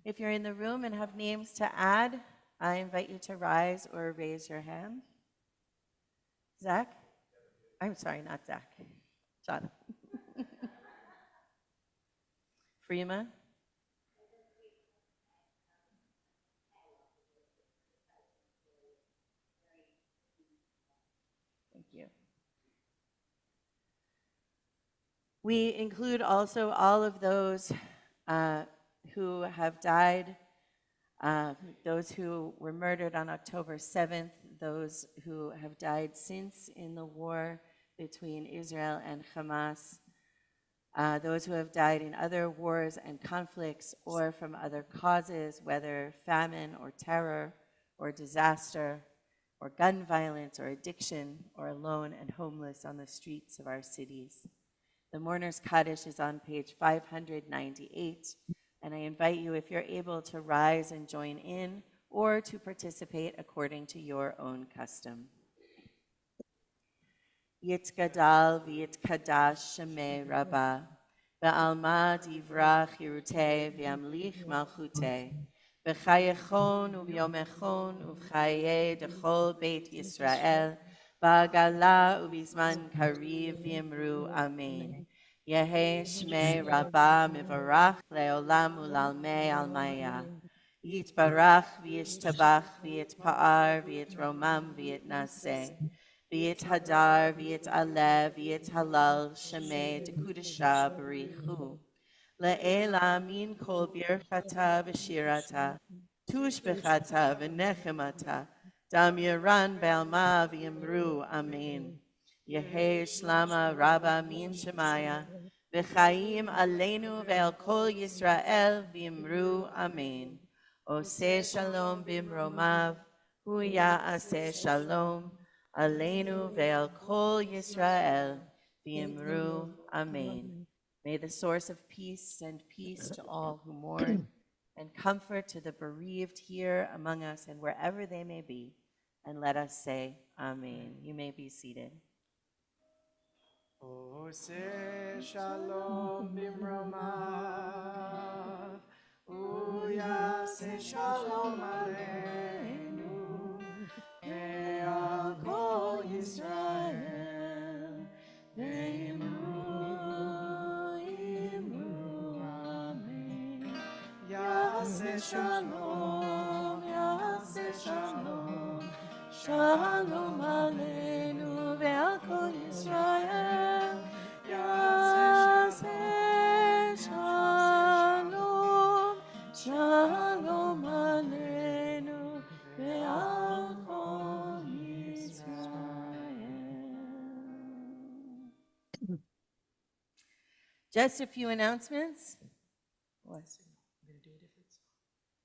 If you're in the room and have names to add, I invite you to rise or raise your hand. Zach? I'm sorry, not Zach. John. Freema? Thank you. We include also all of those who have died, those who were murdered on October 7th, those who have died since in the war between Israel and Hamas, those who have died in other wars and conflicts or from other causes, whether famine or terror or disaster or gun violence or addiction or alone and homeless on the streets of our cities. The Mourner's Kaddish is on page 598, and I invite you, if you're able, to rise and join in or to participate according to your own custom. Yitkadal v'yitkadash shemei Rabbah, ve'alma divrach yirutei v'yamlich malchutei, v'chayechon u'v'yomechon u'v'chayei dechol beit Yisrael, ba'gala u'bizman kariv v'yimru amen. Yehe shmei Rabbah mivarach le'olam u'lalmei almaya. Yitbarach v'yishtabach v'yitpa'ar v'yitromam v'yitnaseh. V'yit hadar, v'yit alev, v'yit halal, shemei dekudesha b'richu. Le'ela min kol birchata v'shirata, tushbechata v'nechemata, dam yiran be'alma v'yimru, amen. Yehe shlama rabba min shemaya, v'chaim aleinu ve'al kol Yisrael v'yimru, amen. Oseh shalom bimromav, hu ya'aseh shalom, Aleinu ve'al kol Yisrael v'yimru amen. May the source of peace send peace to all who mourn and comfort to the bereaved here among us and wherever they may be. And let us say amen. You may be seated. Oseh shalom bimromav, uyaseh shalom aleinu, ve'al kol Yisrael, ve'imru, amen. Yaseh shalom, shalom aleinu ve'al kol Yisrael. Yaseh shalom. Just a few announcements. What?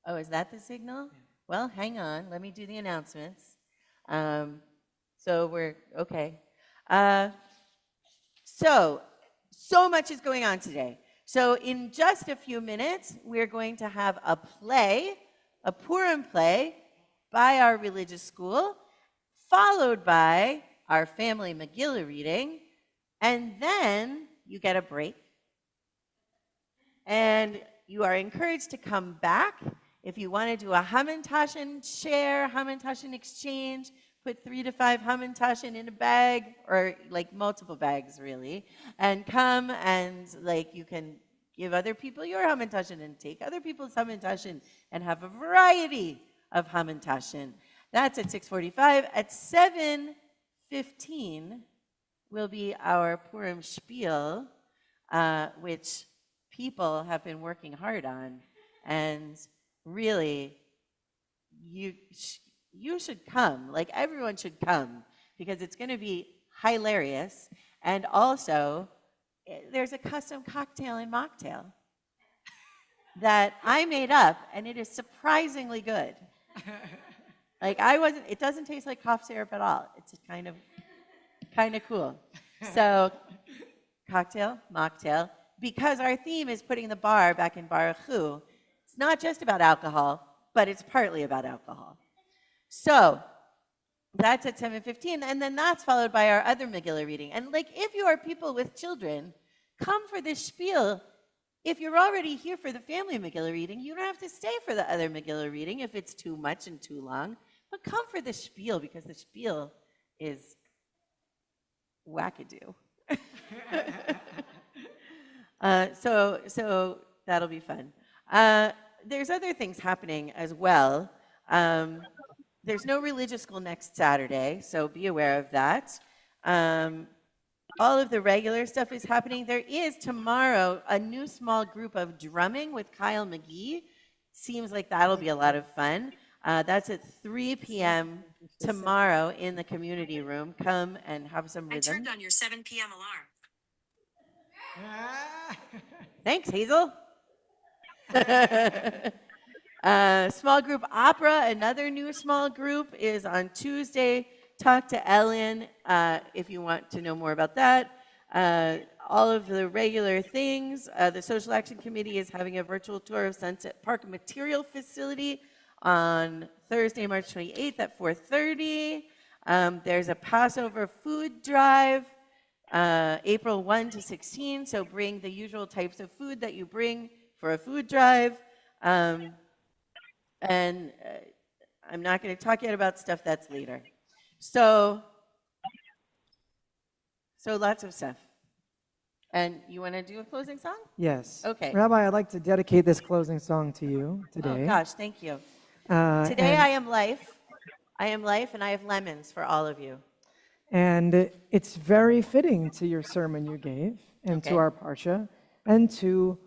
Oh, is that the signal? Well, hang on. Let me do the announcements. So we're okay. So much is going on today. So in just a few minutes, we're going to have a play, a Purim play by our religious school, followed by our family Megillah reading, and then you get a break. And you are encouraged to come back. If you want to do a Hamantaschen share, Hamantaschen exchange, put 3 to 5 Hamantaschen in a bag, or like multiple bags really, and come and like you can give other people your Hamantaschen and take other people's Hamantaschen and have a variety of Hamantaschen. That's at 6:45. At 7:15 will be our Purim spiel, which people have been working hard on, and really, you should come. Like everyone should come because it's going to be hilarious, and also there's a custom cocktail and mocktail that I made up, and it is surprisingly good. Like it doesn't taste like cough syrup at all. It's kind of cool. So, cocktail, mocktail, because our theme is putting the bar back in Baruch Hu. It's not just about alcohol, but it's partly about alcohol. So, that's at 7:15, and then that's followed by our other Megillah reading. And like, if you are people with children, come for this spiel. If you're already here for the family Megillah reading, you don't have to stay for the other Megillah reading if it's too much and too long. But come for the spiel, because the spiel is wackadoo. So that'll be fun. There's other things happening as well. There's no religious school next Saturday, so be aware of that. All of the regular stuff is happening. There is tomorrow a new small group of drumming with Kyle McGee. Seems like that'll be a lot of fun. That's at 3 p.m. tomorrow in the community room. Come and have some rhythm. I turned on your 7 p.m. alarm. Thanks, Hazel. Small group opera, another new small group, is on Tuesday. Talk to Ellen if you want to know more about that. All of the regular things. The Social Action Committee is having a virtual tour of Sunset Park Material Facility on Thursday, March 28th at 4:30. There's a Passover food drive, April 1 to 16. So bring the usual types of food that you bring for a food drive. And I'm not going to talk yet about stuff that's later. So lots of stuff. And you want to do a closing song? Yes. Okay. Rabbi, I'd like to dedicate this closing song to you today. Oh, gosh, thank you. Today and, I am life. I am life, and I have lemons for all of you. And it's very fitting to your sermon you gave, and Okay. to our Parsha, and to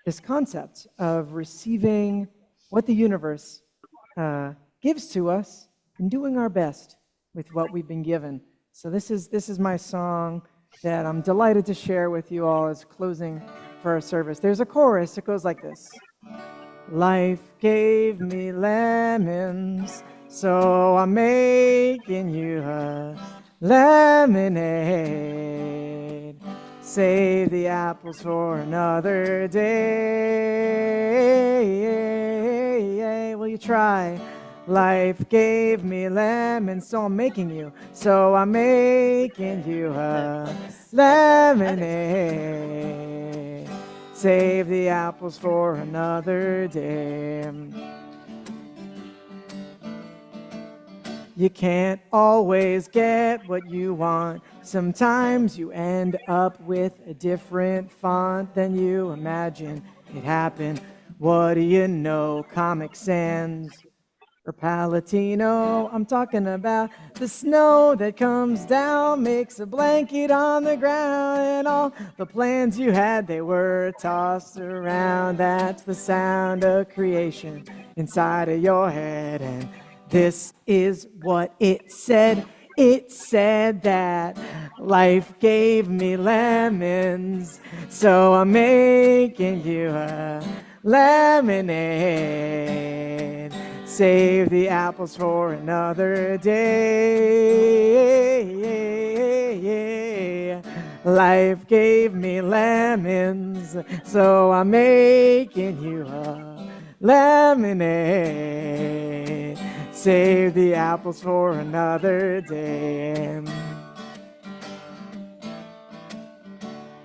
this concept of receiving what the universe gives to us and doing our best with what we've been given. So this is my song that I'm delighted to share with you all as closing for our service. There's a chorus. It goes like this. Life gave me lemons, so I'm making you a lemonade. Save the apples for another day. Will you try? Life gave me lemons, so I'm making you. So I'm making you a lemonade. Save the apples for another day. You can't always get what you want. Sometimes you end up with a different font than you imagine. It happened. What do you know? Comic Sans or Palatino? I'm talking about the snow that comes down, makes a blanket on the ground, and all the plans you had, they were tossed around. That's the sound of creation inside of your head. And this is what it said. It said that life gave me lemons, so I'm making you a lemonade. Save the apples for another day. Life gave me lemons, so I'm making you a lemonade. Save the apples for another day.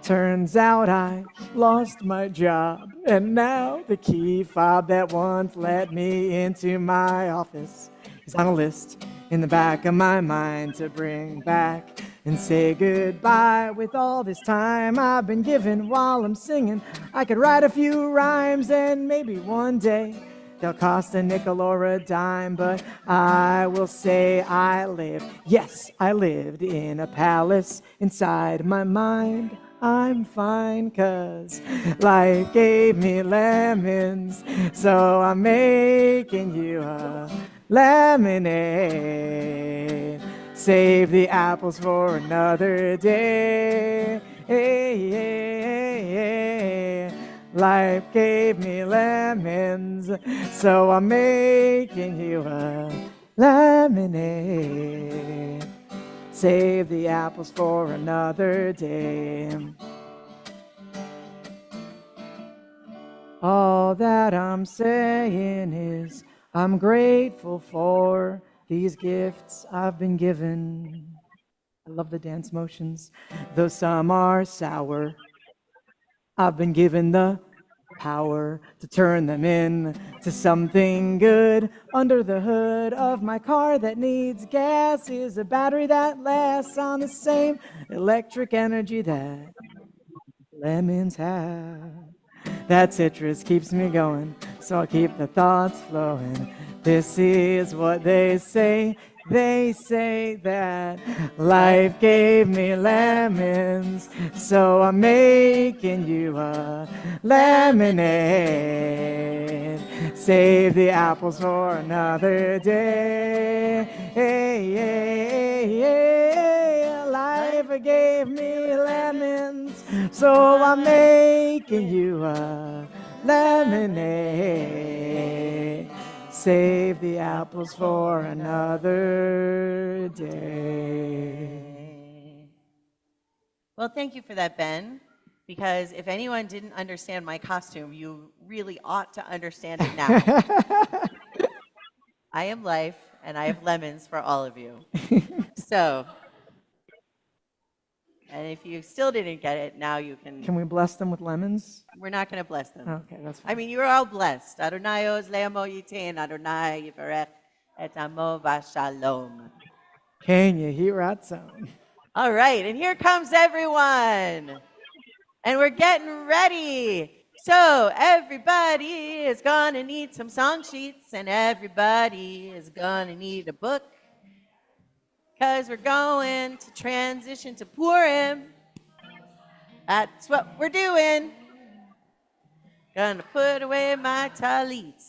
Turns out I lost my job, and now the key fob that once let me into my office is on a list in the back of my mind to bring back and say goodbye. With all this time I've been given while I'm singing, I could write a few rhymes and maybe one day they'll cost a nickel or a dime, but I will say I lived, yes, I lived in a palace inside my mind. I'm fine, 'cause life gave me lemons, so I'm making you a lemonade. Save the apples for another day. Life gave me lemons, so I'm making you a lemonade. Save the apples for another day. All that I'm saying is I'm grateful for these gifts I've been given. I love the dance motions, though some are sour. I've been given the power to turn them in to something good. Under the hood of my car that needs gas is a battery that lasts on the same electric energy that lemons have. That citrus keeps me going, so I'll keep the thoughts flowing. This is what they say. They say that life gave me lemons, so I'm making you a lemonade. Save the apples for another day. Life gave me lemons, so I'm making you a lemonade. Save the apples for another day. Well, thank you for that, Ben, because if anyone didn't understand my costume, you really ought to understand it now. I am life, and I have lemons for all of you. So, and if you still didn't get it, now you can. Can we bless them with lemons? We're not going to bless them. Okay, that's fine. I mean, you're all blessed. Adonai oz le'amo yitin, Adonai yivarech et amo v'shalom. Can you hear that sound? All right, and here comes everyone. And we're getting ready. So everybody is going to need some song sheets, and everybody is going to need a book, because we're going to transition to Purim. That's what we're doing. Gonna put away my talit.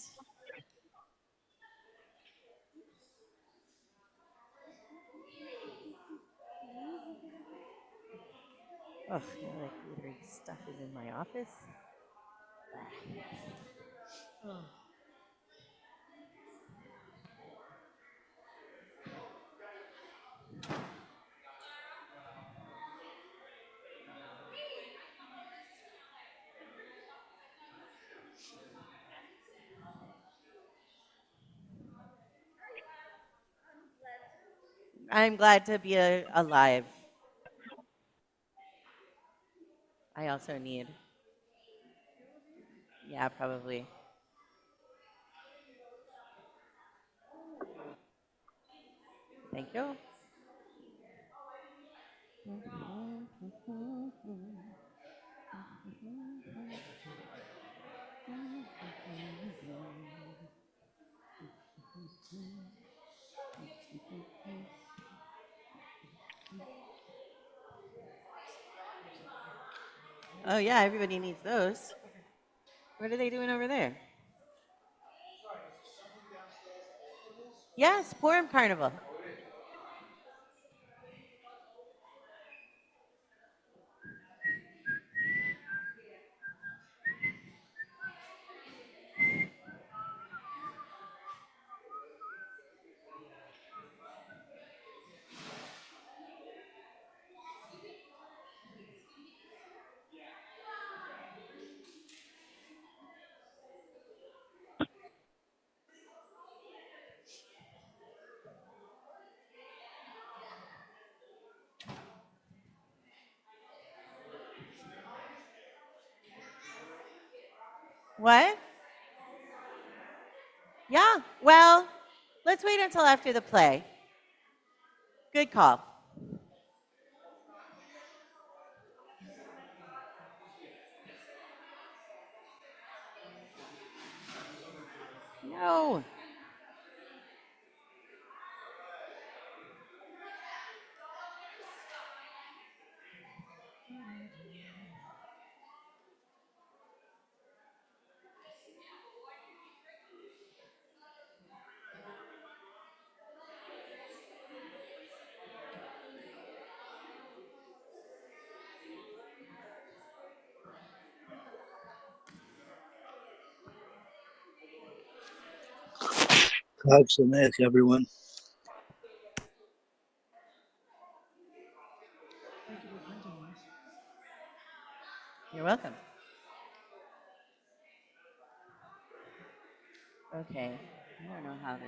Ugh, like glittery stuff is in my office. I'm glad to be alive. I also need. Yeah, probably. Thank you. Oh, yeah, everybody needs those. What are they doing over there? Yes, Purim Carnival. What? Yeah, well, let's wait until after the play. Good call. No. God's the mask, everyone. You're welcome. Okay. I don't know how this.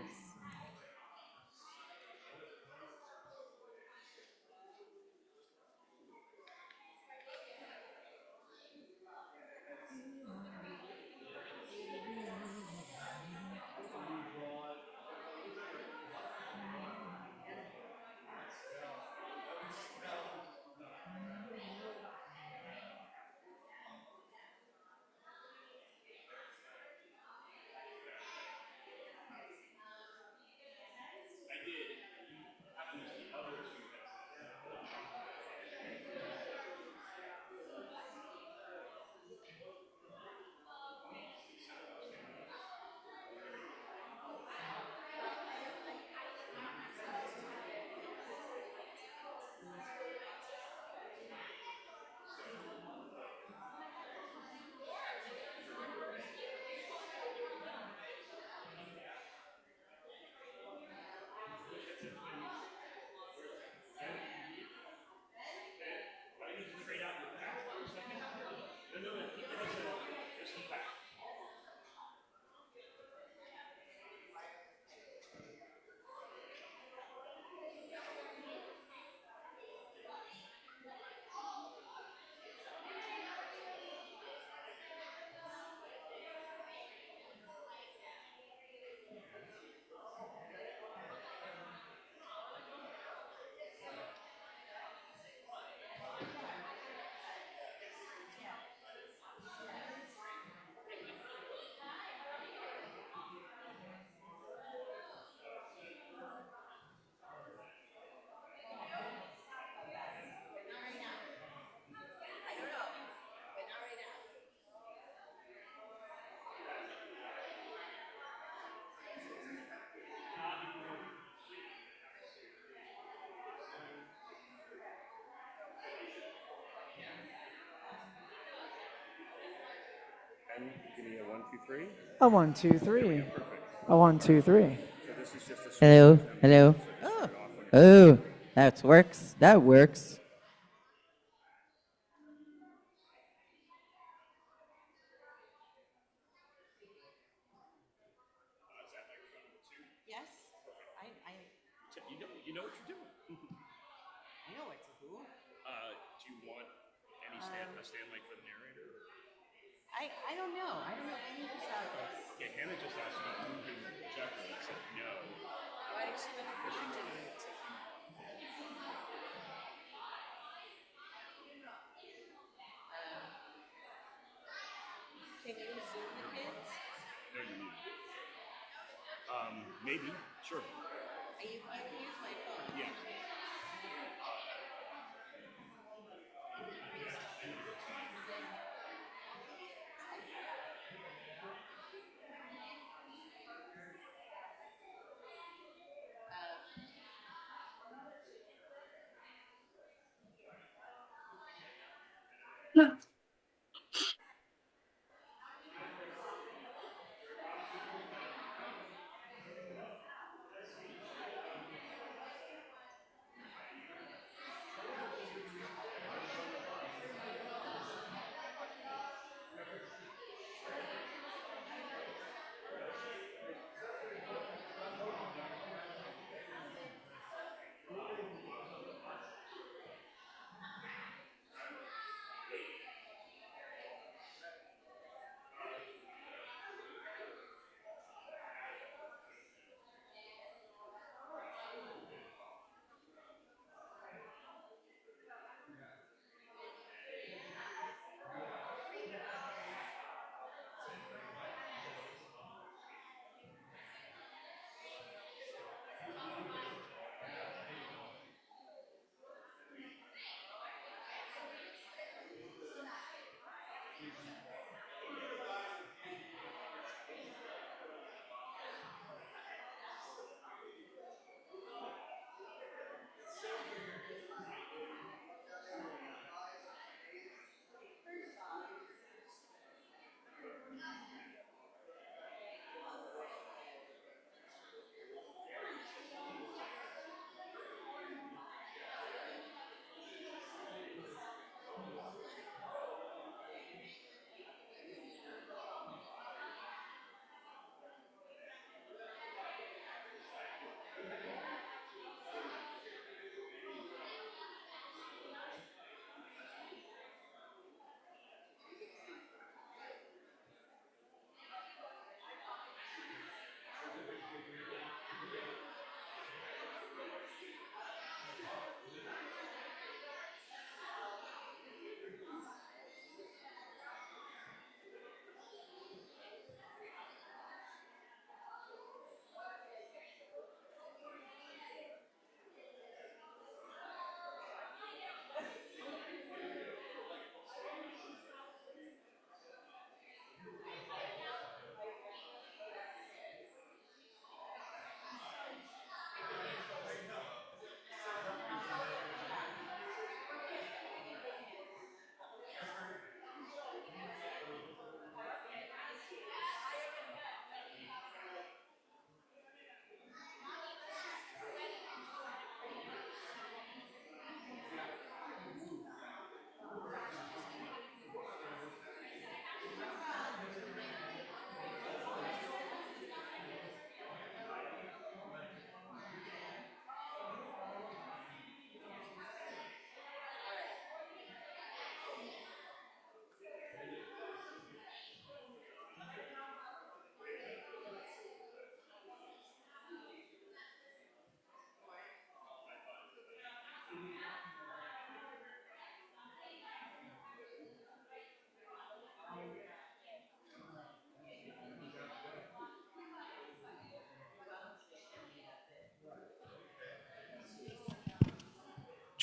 And give me a 1, 2, 3. A 1, 2, 3. A 1, 2, 3. So this is just a Hello. switch. Hello. So just Oh. turn it off when Oh. That works. That works. Yes. you know what you're doing. I know what to do. Do you want any a stand mic for the narrator? I don't know. I don't know any of this out of this. Yeah, Hannah just asked about moving Jeffrey. I said no. Why did she recommend it? Can you zoom the kids? No, you need. Maybe. Sure. You can use my phone. Yeah.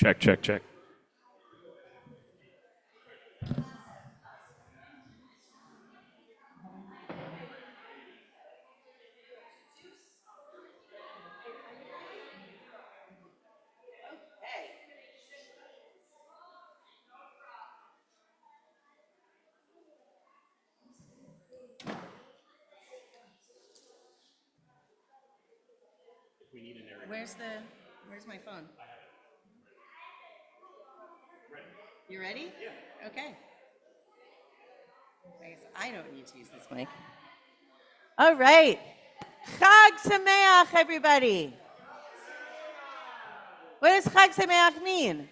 Check, check, check. Where's my phone? You ready? Yeah. Okay. I guess I don't need to use this mic. All right. Chag Sameach, everybody. What does Chag Sameach mean?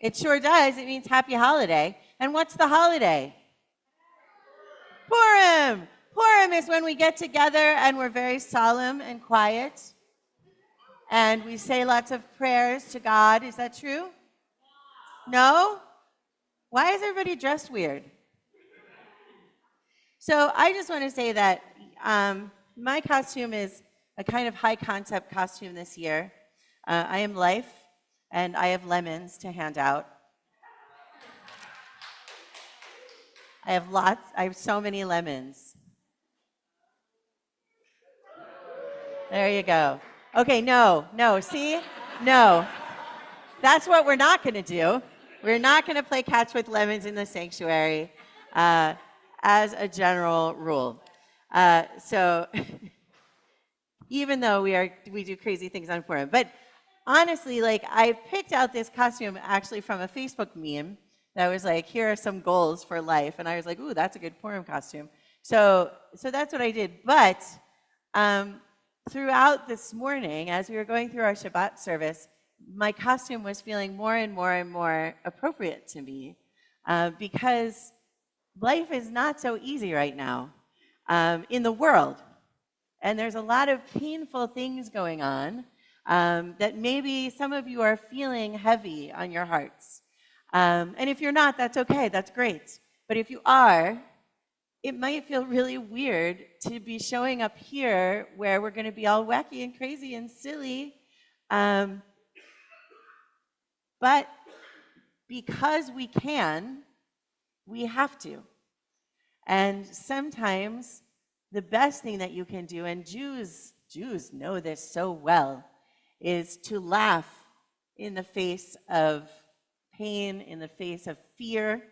It sure does. It means happy holiday. And what's the holiday? Purim. Purim is when we get together and we're very solemn and quiet. And we say lots of prayers to God. Is that true? No? Why is everybody dressed weird? So I just want to say that my costume is a kind of high concept costume this year. I am life, and I have lemons to hand out. I have so many lemons. There you go. Okay, no, see? No. That's what we're not going to do. We're not going to play catch with lemons in the sanctuary as a general rule. So even though we do crazy things on Purim. But honestly, like, I picked out this costume actually from a Facebook meme that was like, here are some goals for life. And I was like, ooh, that's a good Purim costume. So that's what I did. But throughout this morning, as we were going through our Shabbat service, my costume was feeling more and more and more appropriate to me because life is not so easy right now in the world. And there's a lot of painful things going on that maybe some of you are feeling heavy on your hearts. And if you're not, that's okay, that's great. But if you are, it might feel really weird to be showing up here where we're going to be all wacky and crazy and silly. But because we can, we have to. And sometimes the best thing that you can do, and Jews know this so well, is to laugh in the face of pain, in the face of fear.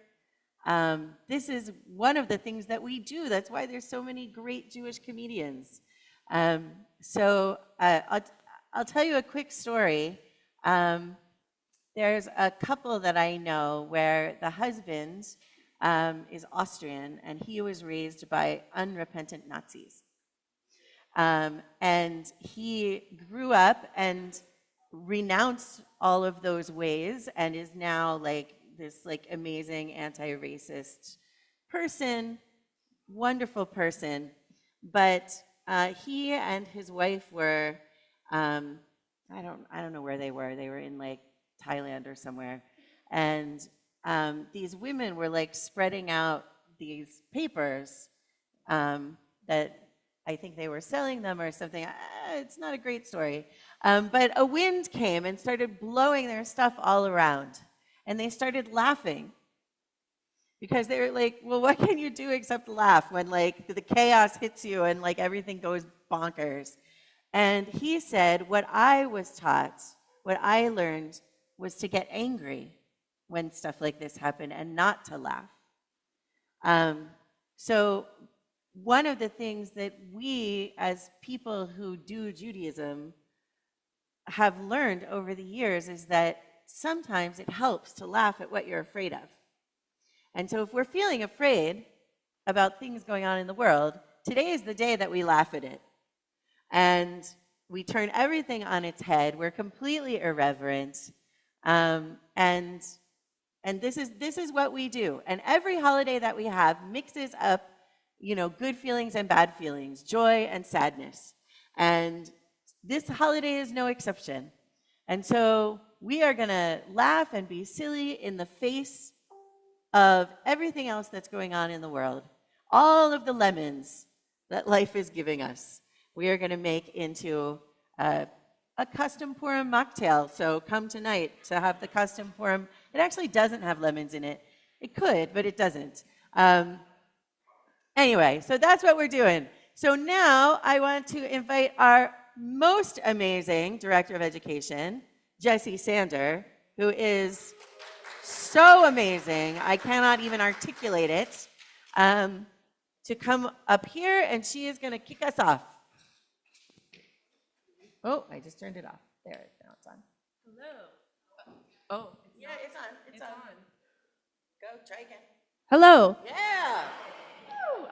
This is one of the things that we do. That's why there's so many great Jewish comedians. So I'll tell you a quick story. There's a couple that I know where the husband is Austrian, and he was raised by unrepentant Nazis. And he grew up and renounced all of those ways and is now like this like amazing anti-racist person, wonderful person. But he and his wife were, I don't know where they were. They were in like Thailand or somewhere. And these women were like spreading out these papers that I think they were selling them or something. It's not a great story. But a wind came and started blowing their stuff all around. And they started laughing. Because they were like, well, what can you do except laugh when like the chaos hits you and like everything goes bonkers? And he said, what I was taught, what I learned was to get angry when stuff like this happened and not to laugh. So one of the things that we as people who do Judaism have learned over the years is that sometimes it helps to laugh at what you're afraid of. And so if we're feeling afraid about things going on in the world, today is the day that we laugh at it. And we turn everything on its head. We're completely irreverent. And this is what we do. And every holiday that we have mixes up, good feelings and bad feelings, joy and sadness. And this holiday is no exception. And so we are going to laugh and be silly in the face of everything else that's going on in the world. All of the lemons that life is giving us, we are going to make into a custom Purim mocktail. So come tonight to have the custom Purim. It actually doesn't have lemons in it. It could, but it doesn't. Anyway, so that's what we're doing. So now I want to invite our most amazing Director of Education, Jessie Sander, who is so amazing, I cannot even articulate it, to come up here, and she is going to kick us off. Oh, I just turned it off. There, now it's on. Hello. Oh, Yeah, it's on. It's on. Go, try again. Hello. Yeah.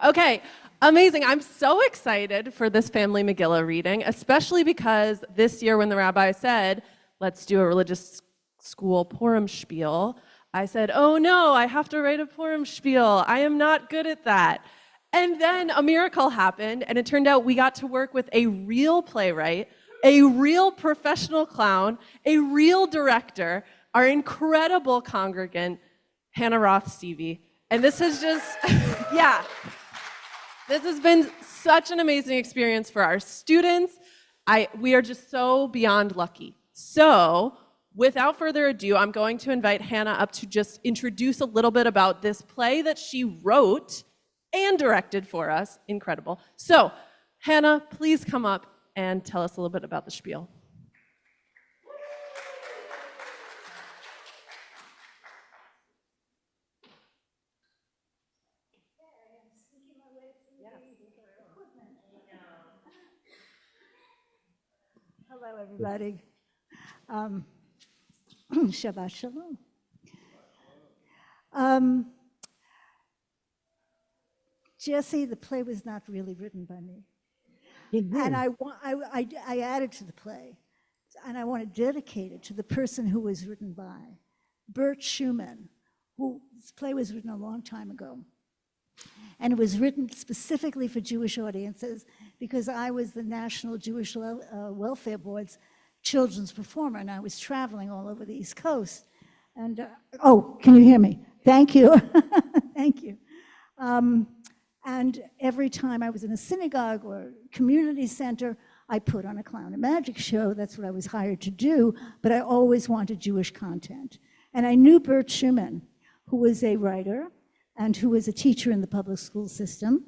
Okay, amazing. I'm so excited for this family Megillah reading, especially because this year when the rabbi said, let's do a religious school Purim spiel, I said, oh no, I have to write a Purim spiel. I am not good at that. And then a miracle happened, and it turned out we got to work with a real playwright, a real professional clown, a real director, our incredible congregant, Hannah Roth-Stevie. And this has just, yeah, this has been such an amazing experience for our students. We are just so beyond lucky. So, without further ado, I'm going to invite Hannah up to just introduce a little bit about this play that she wrote and directed for us. Incredible. So, Hannah, please come up and tell us a little bit about the spiel. Hello, everybody. Shabbat shalom. Jesse, the play was not really written by me. And I added to the play, and I want to dedicate it to the person who was written by, Bert Schumann, this play was written a long time ago. And it was written specifically for Jewish audiences because I was the National Jewish Welfare Board's children's performer, and I was traveling all over the East Coast. And, oh, can you hear me? Thank you. Thank you. And every time I was in a synagogue or community center, I put on a clown and magic show. That's what I was hired to do, but I always wanted Jewish content. And I knew Bert Schumann, who was a writer and who was a teacher in the public school system.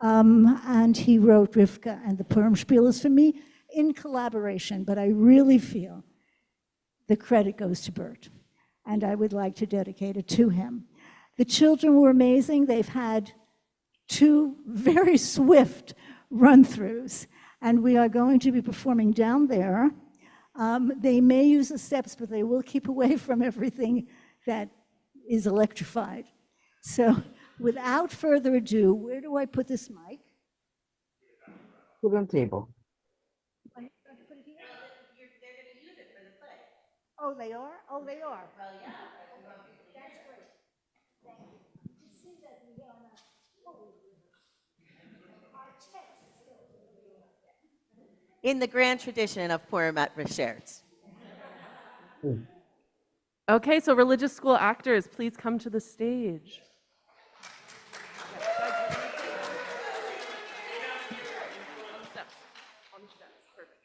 And he wrote Rivka and the Purim Spiel is for me in collaboration, but I really feel the credit goes to Bert. And I would like to dedicate it to him. The children were amazing. They've had 2 very swift run-throughs, and we are going to be performing down there. They may use the steps, but they will keep away from everything that is electrified. So without further ado, where do I put this mic? Put it on the table. I have to put it here? They're going to use it for the play. Oh, they are? Oh, they are. Well, yeah. That's great. Thank you. You see that we are not fully our text. In the grand tradition of Purim at Rishert. Okay, so religious school actors, please come to the stage. On the steps, perfect.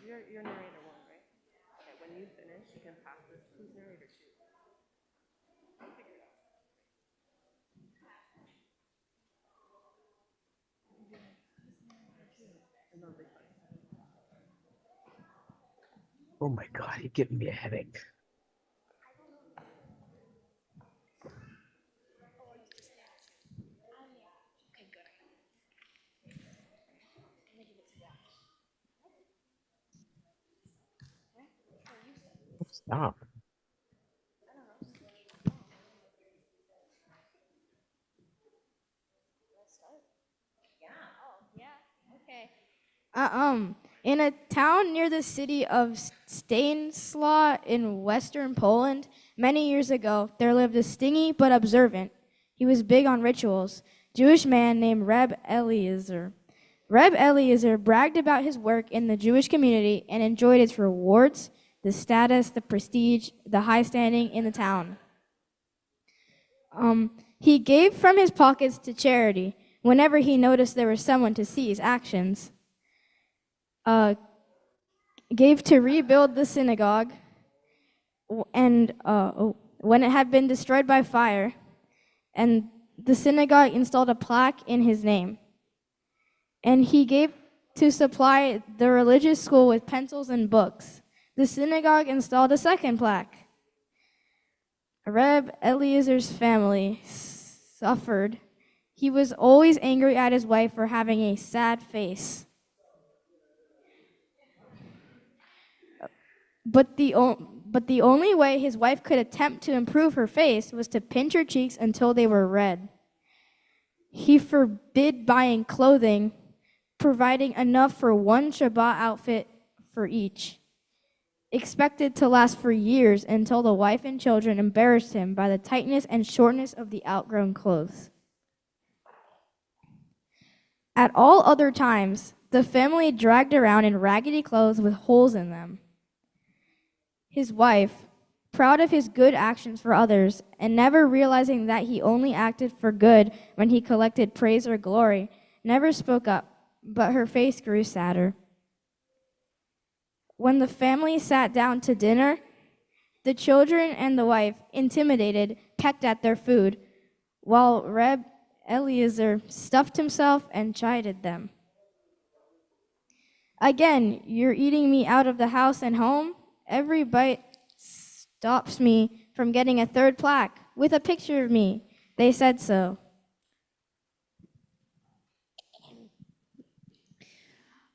Your narrator won, right? Okay, when you finish, you can pass this. Who's narrator 2? Oh my God, you're giving me a headache. Stop. In a town near the city of Stanislaw in western Poland, many years ago, there lived a stingy but observant. He was big on rituals. Jewish man named Reb Eliezer. Reb Eliezer bragged about his work in the Jewish community and enjoyed its rewards, the status, the prestige, the high standing in the town. He gave from his pockets to charity whenever he noticed there was someone to see his actions. Gave to rebuild the synagogue, and when it had been destroyed by fire, and the synagogue installed a plaque in his name. And he gave to supply the religious school with pencils and books. The synagogue installed a second plaque. Reb Eliezer's family suffered. He was always angry at his wife for having a sad face. But the only way his wife could attempt to improve her face was to pinch her cheeks until they were red. He forbid buying clothing, providing enough for one Shabbat outfit for each. Expected to last for years until the wife and children embarrassed him by the tightness and shortness of the outgrown clothes. At all other times, the family dragged around in raggedy clothes with holes in them. His wife, proud of his good actions for others and never realizing that he only acted for good when he collected praise or glory, never spoke up, but her face grew sadder. When the family sat down to dinner, the children and the wife, intimidated, pecked at their food, while Reb Eliezer stuffed himself and chided them. Again, you're eating me out of the house and home? Every bite stops me from getting a third plaque with a picture of me. They said so.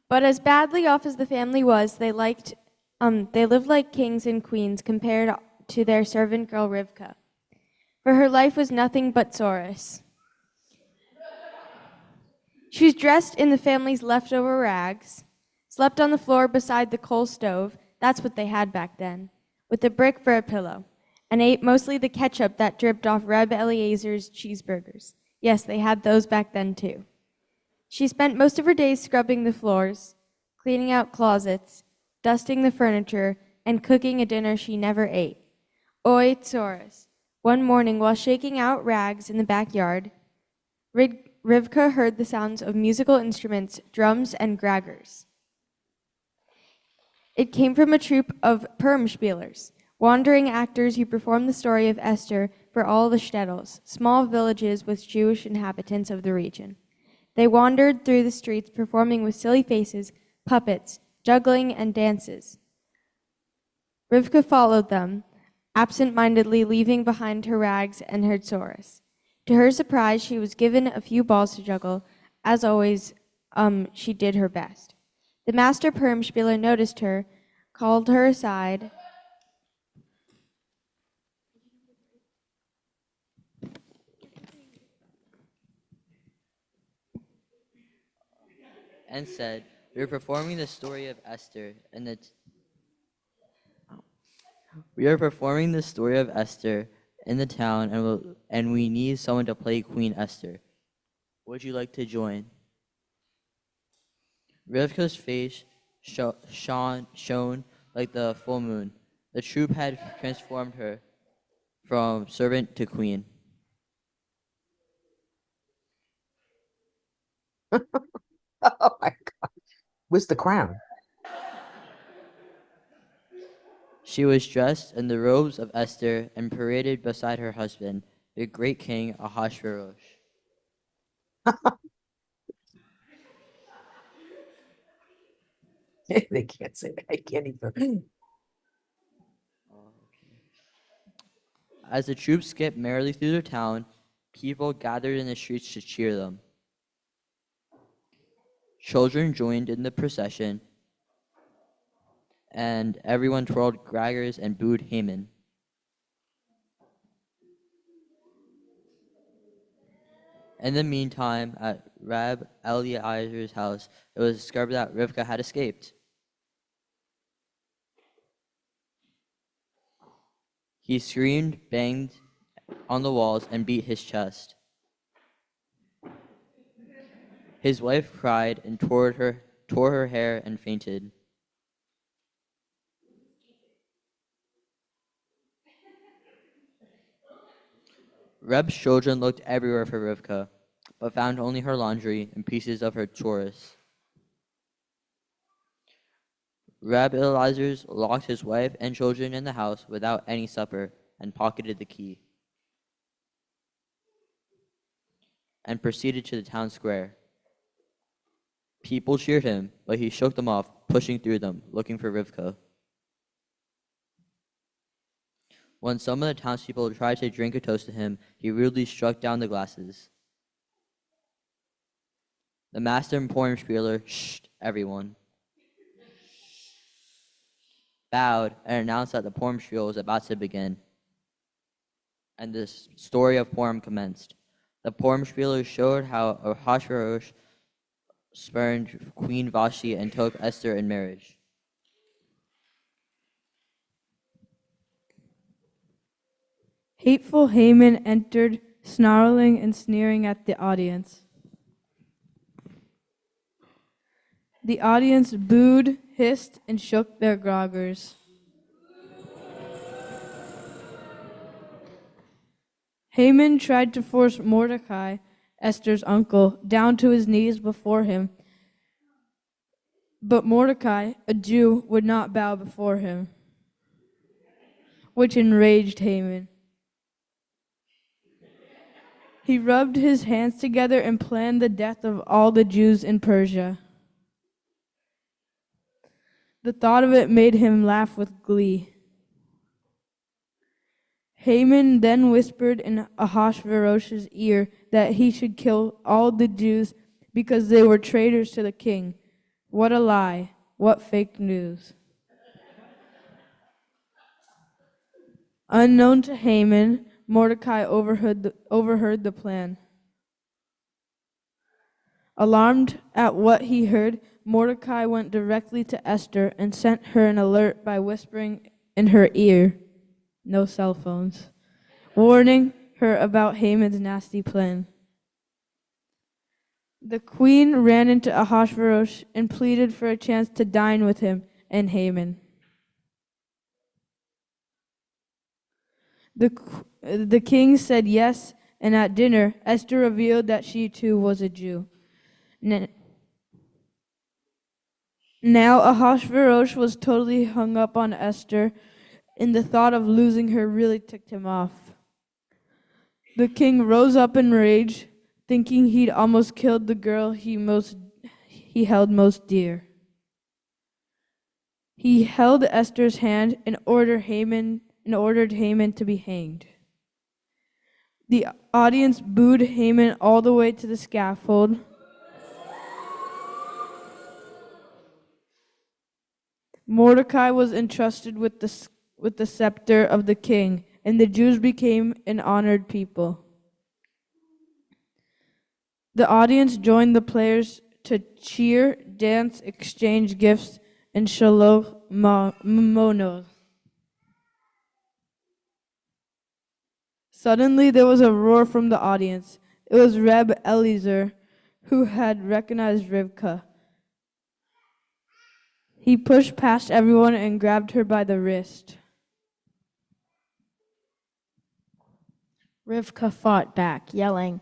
But as badly off as the family was, they lived like kings and queens compared to their servant girl Rivka. For her life was nothing but sorrows. She was dressed in the family's leftover rags, slept on the floor beside the coal stove, that's what they had back then, with a brick for a pillow, and ate mostly the ketchup that dripped off Reb Eliezer's cheeseburgers. Yes, they had those back then too. She spent most of her days scrubbing the floors, cleaning out closets, dusting the furniture, and cooking a dinner she never ate. Oi Tsoros. One morning, while shaking out rags in the backyard, Rivka heard the sounds of musical instruments, drums, and graggers. It came from a troupe of Purimspielers, wandering actors who performed the story of Esther for all the shtetls, small villages with Jewish inhabitants of the region. They wandered through the streets performing with silly faces, puppets, juggling, and dances. Rivka followed them, absent-mindedly leaving behind her rags and her tzoros. To her surprise, she was given a few balls to juggle. As always, she did her best. The master Purimspieler noticed her, called her aside, and said, "We are performing the story of Esther in the town, and we need someone to play Queen Esther. Would you like to join?" Rivka's face shone like the full moon. The troupe had transformed her from servant to queen. Oh my God. Where's the crown? She was dressed in the robes of Esther and paraded beside her husband, the great king Ahasuerus. They can't say that. I can't even. As the troops skipped merrily through the town, people gathered in the streets to cheer them. Children joined in the procession, and everyone twirled graggers and booed Haman. In the meantime, at Rab Eliezer's house, it was discovered that Rivka had escaped. He screamed, banged on the walls, and beat his chest. His wife cried and tore her hair and fainted. Reb's children looked everywhere for Rivka, but found only her laundry and pieces of her chorus. Reb Eliezer locked his wife and children in the house without any supper and pocketed the key, and proceeded to the town square. People cheered him, but he shook them off, pushing through them, looking for Rivka. When some of the townspeople tried to drink a toast to him, he rudely struck down the glasses. The master and Pornspieler shushed everyone, bowed, and announced that the Pormspiel was about to begin. And the story of Purim commenced. The Pormspieler showed how Ahasuerus spurned Queen Vashti and took Esther in marriage. Hateful Haman entered, snarling and sneering at the audience. The audience booed, hissed, and shook their groggers. Haman tried to force Mordecai, Esther's uncle, down to his knees before him, but Mordecai, a Jew, would not bow before him, which enraged Haman. He rubbed his hands together and planned the death of all the Jews in Persia. The thought of it made him laugh with glee. Haman then whispered in Ahasuerus' ear that he should kill all the Jews because they were traitors to the king. What a lie! What fake news! Unknown to Haman, Mordecai overheard the plan. Alarmed at what he heard, Mordecai went directly to Esther and sent her an alert by whispering in her ear, no cell phones, warning her about Haman's nasty plan. The queen ran into Ahasuerus and pleaded for a chance to dine with him and Haman. The king said yes, and at dinner, Esther revealed that she too was a Jew. Now Ahasuerus was totally hung up on Esther, and the thought of losing her really ticked him off. The king rose up in rage, thinking he'd almost killed the girl he held most dear. He held Esther's hand and ordered Haman to be hanged. The audience booed Haman all the way to the scaffold. Mordecai was entrusted with the scepter of the king, and the Jews became an honored people. The audience joined the players to cheer, dance, exchange gifts, and shalom mamonot. Suddenly, there was a roar from the audience. It was Reb Eliezer, who had recognized Rivka. He pushed past everyone and grabbed her by the wrist. Rivka fought back, yelling,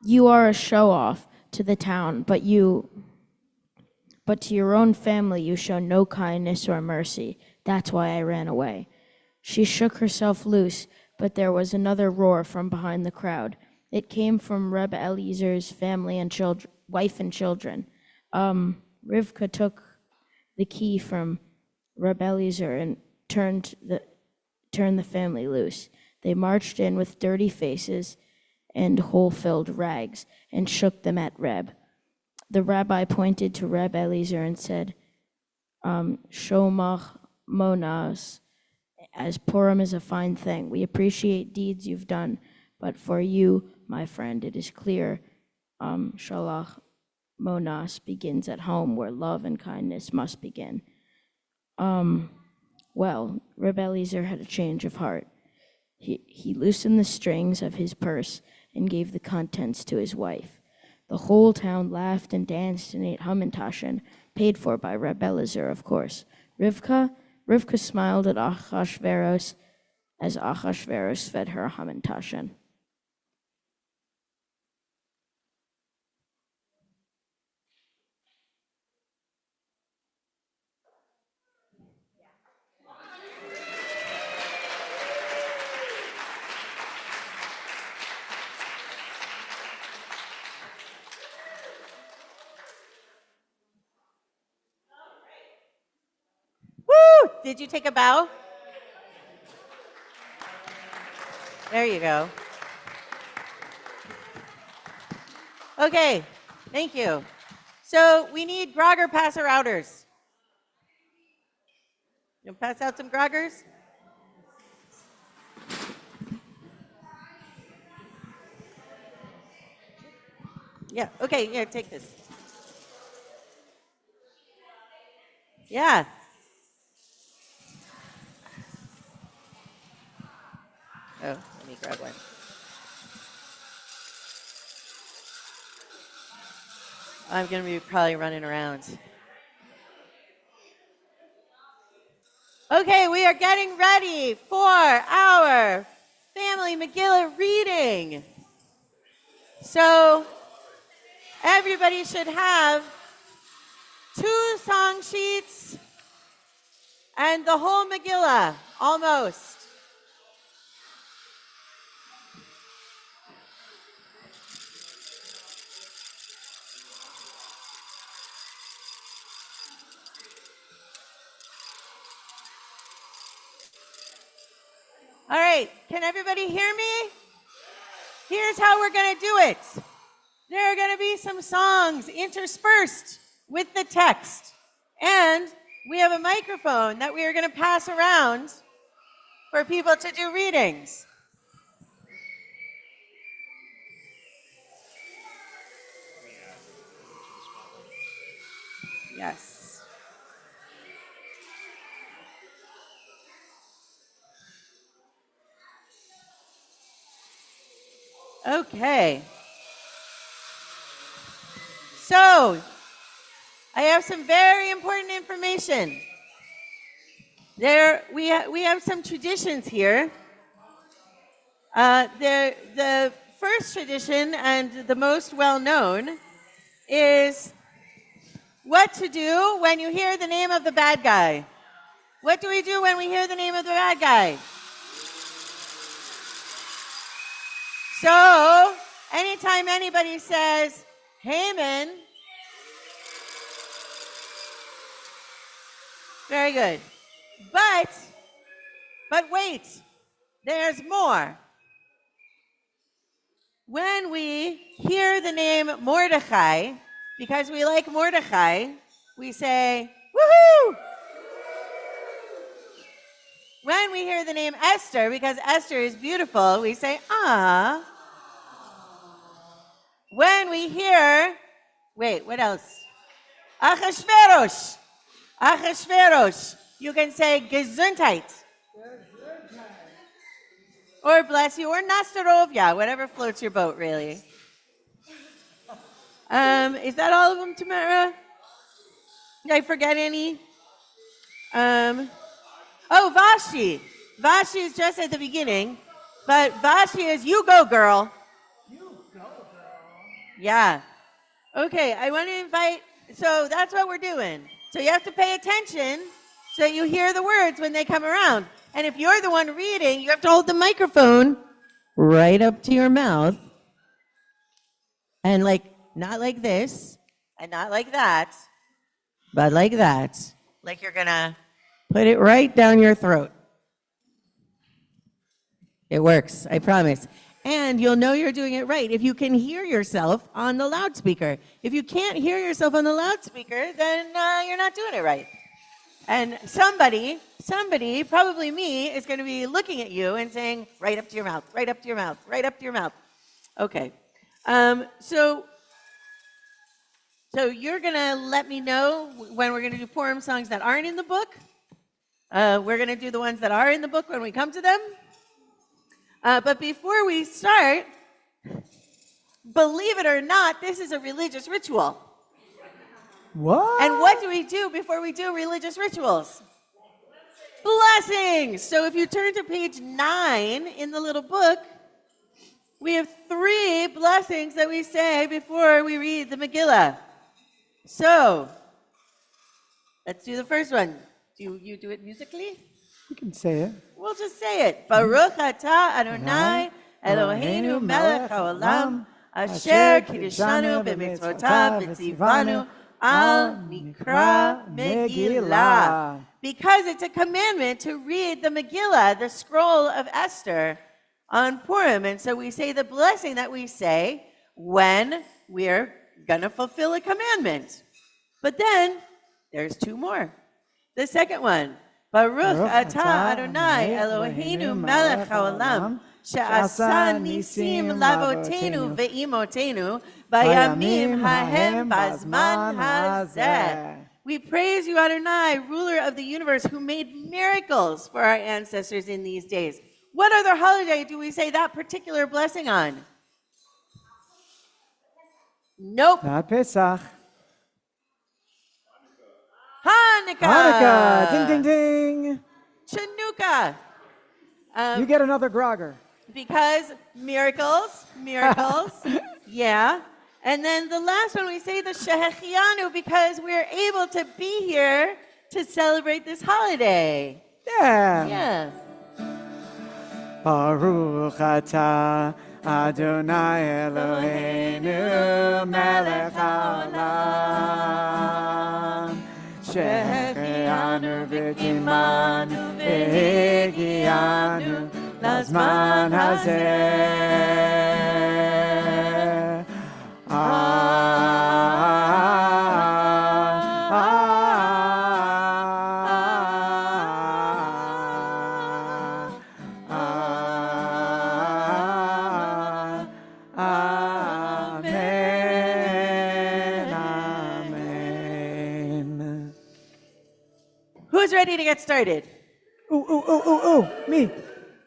"You are a show-off to the town, but to your own family you show no kindness or mercy. That's why I ran away." She shook herself loose, but there was another roar from behind the crowd. It came from Reb Eliezer's family and wife and children. Rivka took the key from Reb Eliezer and turned the family loose. They marched in with dirty faces and hole-filled rags and shook them at Reb. The rabbi pointed to Reb Eliezer and said, "Shomach monas, as Purim is a fine thing. We appreciate deeds you've done, but for you, my friend, it is clear Shalach Monas begins at home, where love and kindness must begin." Well, Reb Eliezer had a change of heart. He loosened the strings of his purse and gave the contents to his wife. The whole town laughed and danced and ate hamantashen, paid for by Reb Eliezer, of course. Rivka smiled at Ahasuerus as Ahasuerus fed her hamantashen. did you take a bow? There you go. Okay, thank you. So we need grogger passer outers. You pass out some groggers? Yeah, okay, yeah, take this. Yeah. Oh, let me grab one. I'm going to be probably running around. Okay, we are getting ready for our Family Megillah reading. So everybody should have 2 song sheets and the whole Megillah, almost. All right, can everybody hear me? Here's how we're going to do it. There are going to be some songs interspersed with the text. And we have a microphone that we are going to pass around for people to do readings. Yes. Okay. So, I have some very important information. We have some traditions here. The first tradition and the most well-known is what to do when you hear the name of the bad guy. What do we do when we hear the name of the bad guy? So, anytime anybody says, Haman, very good. But wait, there's more. When we hear the name Mordechai, because we like Mordechai, we say, woohoo! When we hear the name Esther, because Esther is beautiful, we say, ah. When we hear, wait, what else? Achashverosh. Achashverosh. You can say Gesundheit. Or bless you, or Nastarovya, whatever floats your boat, really. Is that all of them, Tamara? Did I forget any? Vashti. Vashti is just at the beginning, but Vashti is you go, girl. You go, girl. Yeah. Okay, I want to invite, so that's what we're doing. So you have to pay attention so you hear the words when they come around. And if you're the one reading, you have to hold the microphone right up to your mouth. And not like this, and not like that, but like that. Like you're going to put it right down your throat. It works, I promise. And you'll know you're doing it right if you can hear yourself on the loudspeaker. If you can't hear yourself on the loudspeaker, then you're not doing it right. And somebody, probably me, is going to be looking at you and saying, right up to your mouth, right up to your mouth, right up to your mouth. Okay. So you're going to let me know when we're going to do Purim songs that aren't in the book. We're going to do the ones that are in the book when we come to them. But before we start, believe it or not, this is a religious ritual. What? And what do we do before we do religious rituals? Blessings! So if you turn to page 9 in the little book, we have 3 blessings that we say before we read the Megillah. So, let's do the first one. Do you do it musically? You can say it. We'll just say it. Baruch atah Adonai Eloheinu melech haolam asher kiddushanu b'mitzvotav v'tzivanu al Mikra Megillah. Because it's a commandment to read the Megillah, the scroll of Esther, on Purim. And so we say the blessing that we say when we're going to fulfill a commandment. But then there's two more. The second one, Baruch atah Adonai Eloheinu melech haolam, she'asa nisim lavotenu ve'imotenu, bayamim hahem bazman hazeh. We praise you, Adonai, ruler of the universe, who made miracles for our ancestors in these days. What other holiday do we say that particular blessing on? Nope. Not Pesach. Hanukkah. Hanukkah. Ding, ding, ding. Chanukah. You get another grogger. Because miracles. Yeah. And then the last one, we say the Shehechianu because we're able to be here to celebrate this holiday. Yeah. Yeah. Baruch atah Adonai Eloheinu melech haolam, shehechianu v'kimanu v'higianu lazman hazeh. Who's ready to get started? Ooh, me.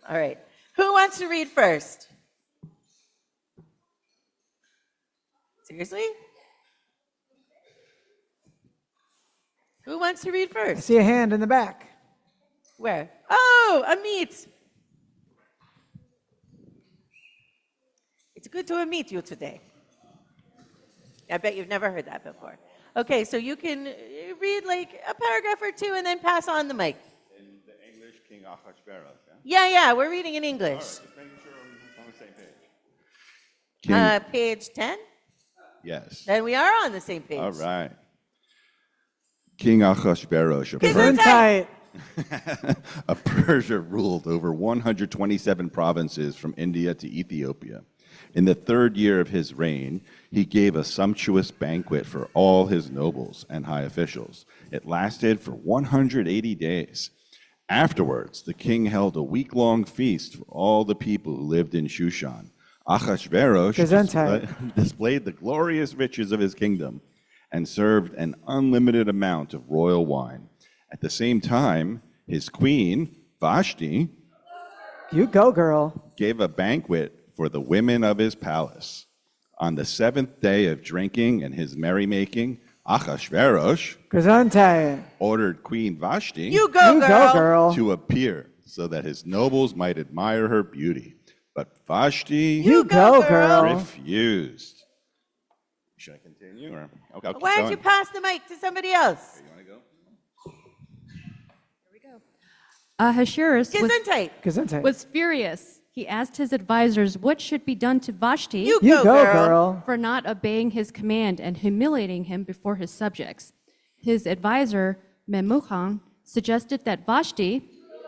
All right. Who wants to read first? Seriously? Who wants to read I first? see a hand in the back. Where? Oh, Amit. It's good to meet you today. I bet you've never heard that before. Okay, so you can read like a paragraph or two and then pass on the mic. In the English, King Ahasuerus, yeah? Yeah, we're reading in English. All right, just making sure I'm on the same page. Page 10? Yes. Then we are on the same page. All right. King Ahasuerus of Gesundheit. of Persia ruled over 127 provinces from India to Ethiopia. In the third year of his reign, he gave a sumptuous banquet for all his nobles and high officials. It lasted for 180 days. Afterwards, the king held a week-long feast for all the people who lived in Shushan. Ahasuerus displayed the glorious riches of his kingdom and served an unlimited amount of royal wine. At the same time, his queen, Vashti, You go, girl. gave a banquet for the women of his palace. On the seventh day of drinking and his merrymaking, Ahasuerus Gesundheit. ordered Queen Vashti You go, girl. to appear so that his nobles might admire her beauty. But Vashti You go, girl. refused. Should I continue? Or? Okay, I'll keep Why don't going. you pass the mic to somebody else? You want to go? Ahasuerus Gesundheit. Gesundheit. was furious. He asked his advisors what should be done to Vashti You You go, go, girl. girl. for not obeying his command and humiliating him before his subjects. His advisor, Memucan, suggested that Vashti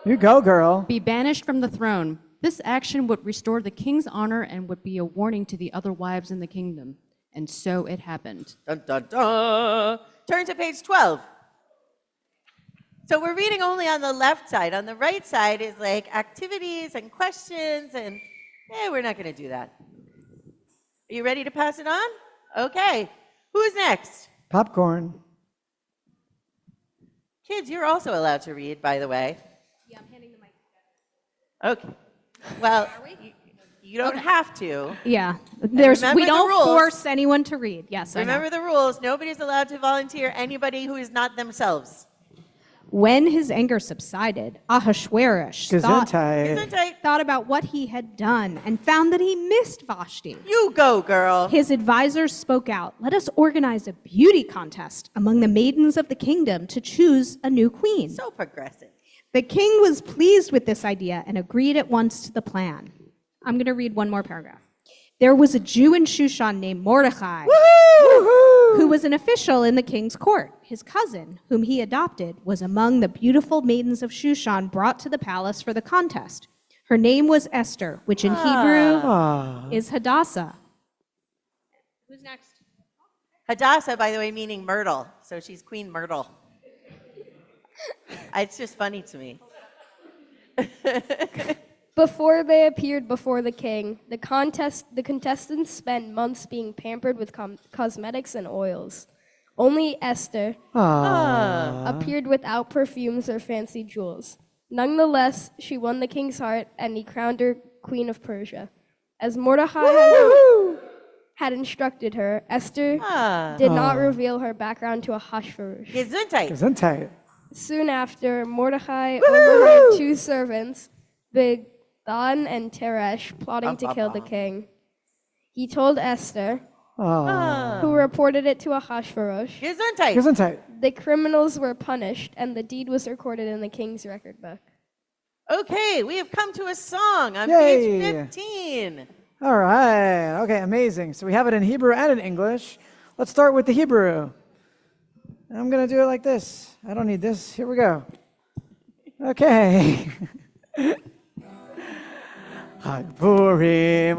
You go, girl. be banished from the throne. This action would restore the king's honor and would be a warning to the other wives in the kingdom. And so it happened. Dun, dun, dun. Turn to page 12. So we're reading only on the left side. On the right side is like activities and questions, and we're not going to do that. Are you ready to pass it on? Okay. Who's next? Popcorn. Kids, you're also allowed to read, by the way. Yeah, I'm handing the mic. Okay. Well, you don't have to. Yeah, remember we the don't rules. force anyone to read. Yes, I know. Remember the rules. Nobody's allowed to volunteer anybody who is not themselves. When his anger subsided, Ahasuerus Gesundheit. thought about what he had done and found that he missed Vashti. You go, girl. His advisors spoke out, "Let us organize a beauty contest among the maidens of the kingdom to choose a new queen." So progressive. The king was pleased with this idea and agreed at once to the plan. I'm going to read one more paragraph. There was a Jew in Shushan named Mordecai. Woohoo! who was an official in the king's court. His cousin, whom he adopted, was among the beautiful maidens of Shushan brought to the palace for the contest. Her name was Esther, which in Hebrew is Hadassah. Who's next? Hadassah, by the way, meaning myrtle. So she's Queen Myrtle. It's just funny to me. Before they appeared before the king, the contestants spent months being pampered with cosmetics and oils. Only Esther appeared without perfumes or fancy jewels. Nonetheless, she won the king's heart, and he crowned her queen of Persia. As Mordecai had instructed her, Esther did not reveal her background to Ahasuerus. Gesundheit. Soon after, Mordecai overheard two servants, Bigthan and Teresh, plotting to kill the king. He told Esther, who reported it to Ahasuerus. Gesundheit. The criminals were punished, and the deed was recorded in the king's record book. Okay, we have come to a song on Yay. page 15. All right. Okay, amazing. So we have it in Hebrew and in English. Let's start with the Hebrew. I'm going to do it like this. I don't need this. Here we go. Okay. Chag Purim,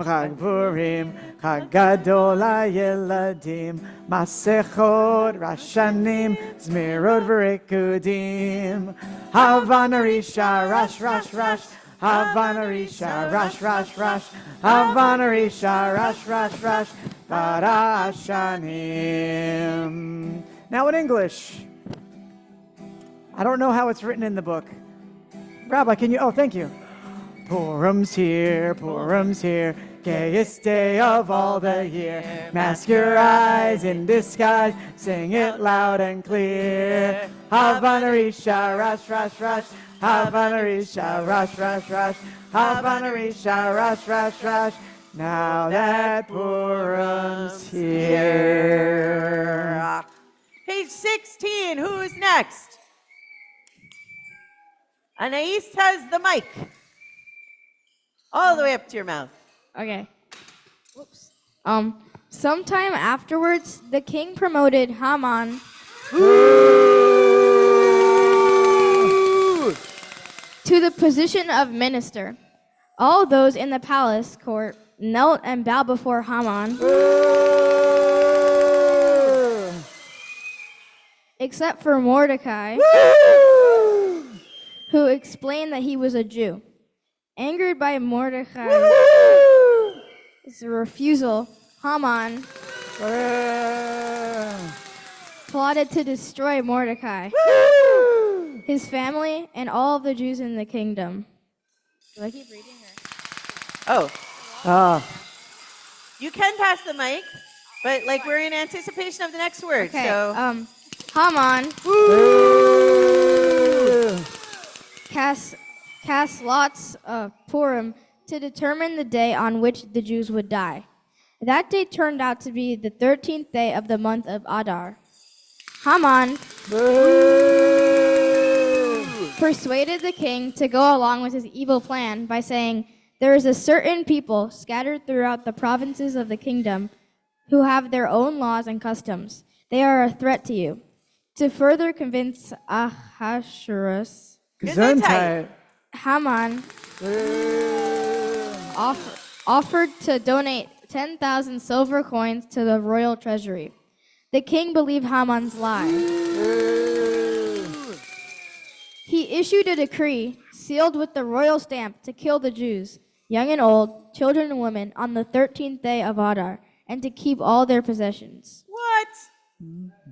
Chag Gadol HaYeladim, Masechot, Rashanim, Zmirot V'Rikudim, Havana Risha, Rash, Rash, Rash, Havana Risha, Rash, Rash, Rash, Havana Risha, Rash, Rash, Rash, Parashanim. Now in English. I don't know how it's written in the book. Rabbi, can you? Oh, thank you. Purim's here, gayest day of all the year. Mask your eyes in disguise, sing it loud and clear. Havana Risha, Rash, Rash, Rash, Havana Risha, Rash, Rash, Rash, Havana Risha, Rash, Rash, Rash. Now that Purim's here. Page 16, who's next? Anais has the mic. All the way up to your mouth. Okay. Whoops. Sometime afterwards, the king promoted Haman to the position of minister. All those in the palace court knelt and bowed before Haman, except for Mordecai, who explained that he was a Jew. Angered by Mordecai's refusal, Haman plotted to destroy Mordecai, his family, and all of the Jews in the kingdom. Do I keep reading her? Oh. You can pass the mic, but like we're in anticipation of the next word. Okay. So Haman cast lots of Purim to determine the day on which the Jews would die. That day turned out to be the 13th day of the month of Adar. Haman persuaded the king to go along with his evil plan by saying, "There is a certain people scattered throughout the provinces of the kingdom who have their own laws and customs. They are a threat to you." To further convince Ahasuerus, Haman offered to donate 10,000 silver coins to the royal treasury. The king believed Haman's lie. He issued a decree, sealed with the royal stamp, to kill the Jews, young and old, children and women, on the 13th day of Adar, and to keep all their possessions. What?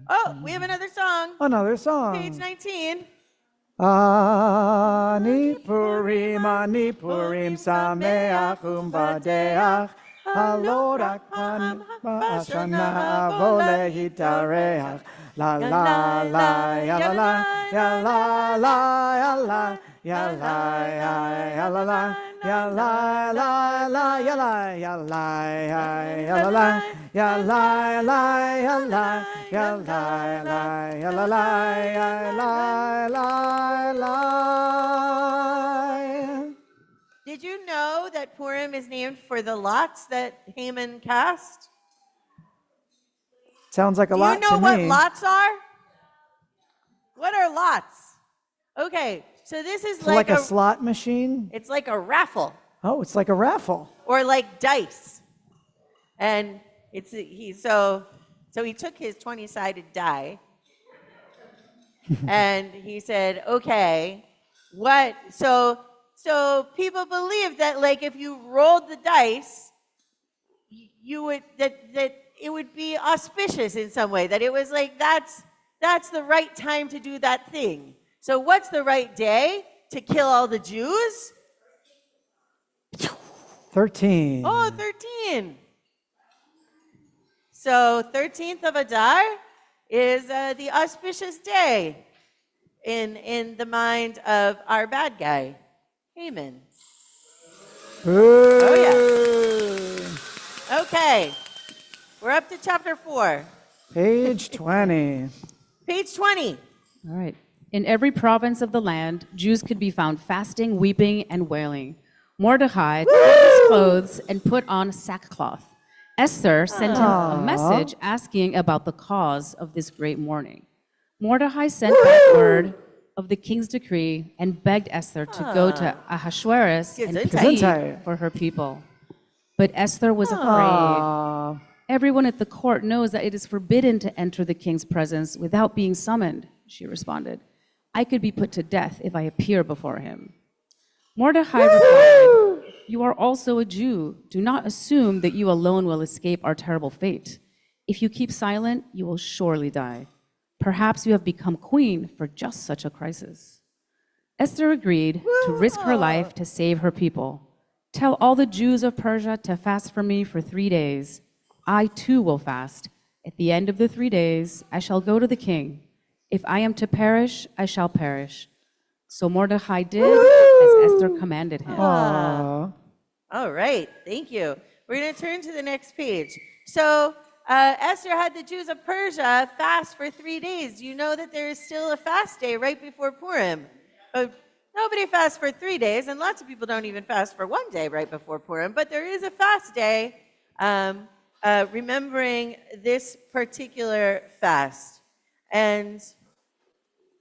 Oh, we have another song. Another song. Page 19. Ani Purim, Sameach Umbadeach, Halorak Panim Ba'ashana Avole Hitareach, La la la, ya la la, ya la la, ya la, ya la, ya la la, ya la la la, ya la, ya la, ya la la, ya la la, ya la, ya la la, ya la la, ya la la. Did you know that Purim is named for the lots that Haman cast? Sounds like a Do lot you know to what me. lots are? What are lots? Okay, so this is So like a slot machine? it's like a raffle Oh, it's like a raffle. or like dice. And so he took his 20-sided die and he said, "Okay, what so people believe that like if you rolled the dice, you would that it would be auspicious in some way, that it was like that's the right time to do that thing. So what's the right day to kill all the Jews? 13. Oh, 13. So 13th of Adar is the auspicious day in the mind of our bad guy, Haman. Oh, yeah. Okay. We're up to chapter 4. Page 20. Page 20. All right. In every province of the land, Jews could be found fasting, weeping, and wailing. Mordecai tore his clothes and put on sackcloth. Esther sent him a message asking about the cause of this great mourning. Mordecai sent back word of the king's decree and begged Esther to go to Ahasuerus and plead for her people. But Esther was afraid. Everyone at the court knows that it is forbidden to enter the king's presence without being summoned, she responded. I could be put to death if I appear before him. Mordecai replied, you are also a Jew. Do not assume that you alone will escape our terrible fate. If you keep silent, you will surely die. Perhaps you have become queen for just such a crisis. Esther agreed to risk her life to save her people. Tell all the Jews of Persia to fast for me for 3 days. I too will fast. At the end of the 3 days, I shall go to the king. If I am to perish, I shall perish. So Mordecai did as Esther commanded him. All right, thank you. We're going to turn to the next page. So Esther had the Jews of Persia fast for 3 days. You know that there is still a fast day right before Purim. Nobody fasts for 3 days, and lots of people don't even fast for 1 day right before Purim, but there is a fast day remembering this particular fast. And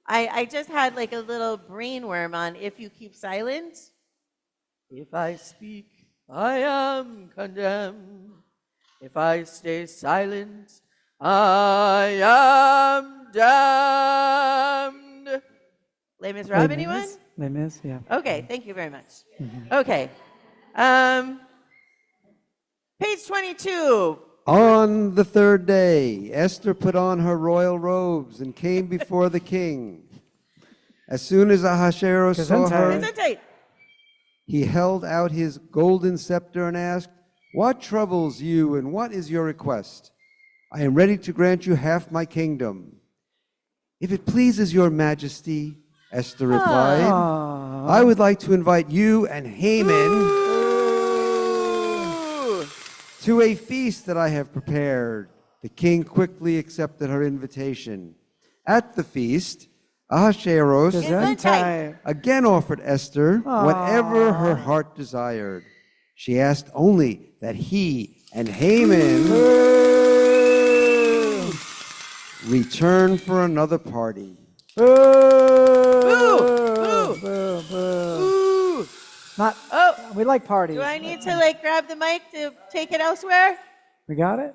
I just had like a little brainworm on if you keep silent. If I speak, I am condemned. If I stay silent, I am damned. Les Miserables, anyone? Les Mis, yeah. Okay, thank you very much. Okay. Page 22. On the third day, Esther put on her royal robes and came before the king. As soon as Ahasuerus saw her, he held out his golden scepter and asked, what troubles you and what is your request? I am ready to grant you half my kingdom. If it pleases your majesty, Esther replied, I would like to invite you and Haman to a feast that I have prepared. The king quickly accepted her invitation. At the feast, Ahasuerus again offered Esther whatever her heart desired. She asked only that he and Haman return for another party. We like parties. Do I need to like grab the mic to take it elsewhere? We got it?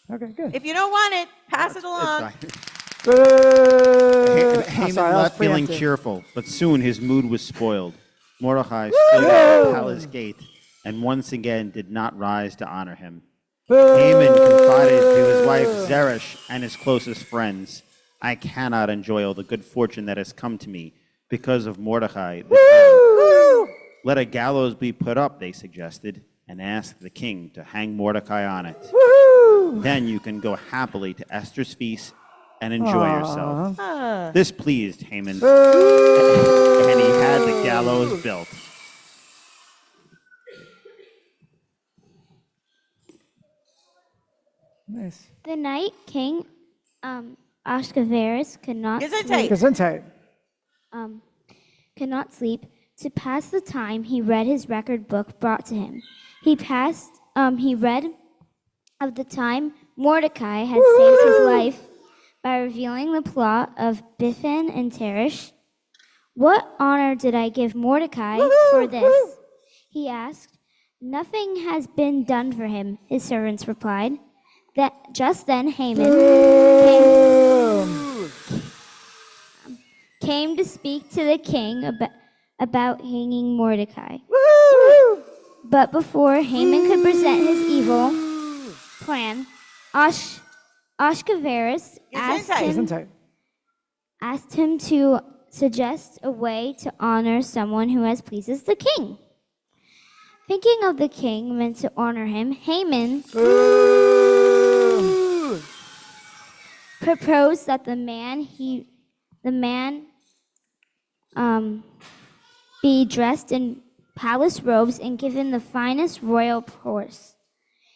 Okay, good. If you don't want it, pass it along. Haman left feeling cheerful, but soon his mood was spoiled. Mordecai stood at the palace gate and once again did not rise to honor him. Haman confided to his wife Zeresh and his closest friends, I cannot enjoy all the good fortune that has come to me because of Mordecai. Let a gallows be put up, they suggested, and asked the king to hang Mordecai on it. Then you can go happily to Esther's feast and enjoy yourself. This pleased Haman, and he had the gallows built. Nice. The night King Ahasuerus could not sleep. To pass the time, he read his record book brought to him. He read of the time Mordecai had saved his life by revealing the plot of Biffen and Teresh. What honor did I give Mordecai for this? He asked. Nothing has been done for him, his servants replied. Just then Haman came to speak to the king about hanging Mordecai. But before Haman could present his evil plan, Ashkavarus asked him to suggest a way to honor someone who has pleases the king. Thinking of the king meant to honor him, Haman proposed that the man be dressed in palace robes and given the finest royal horse.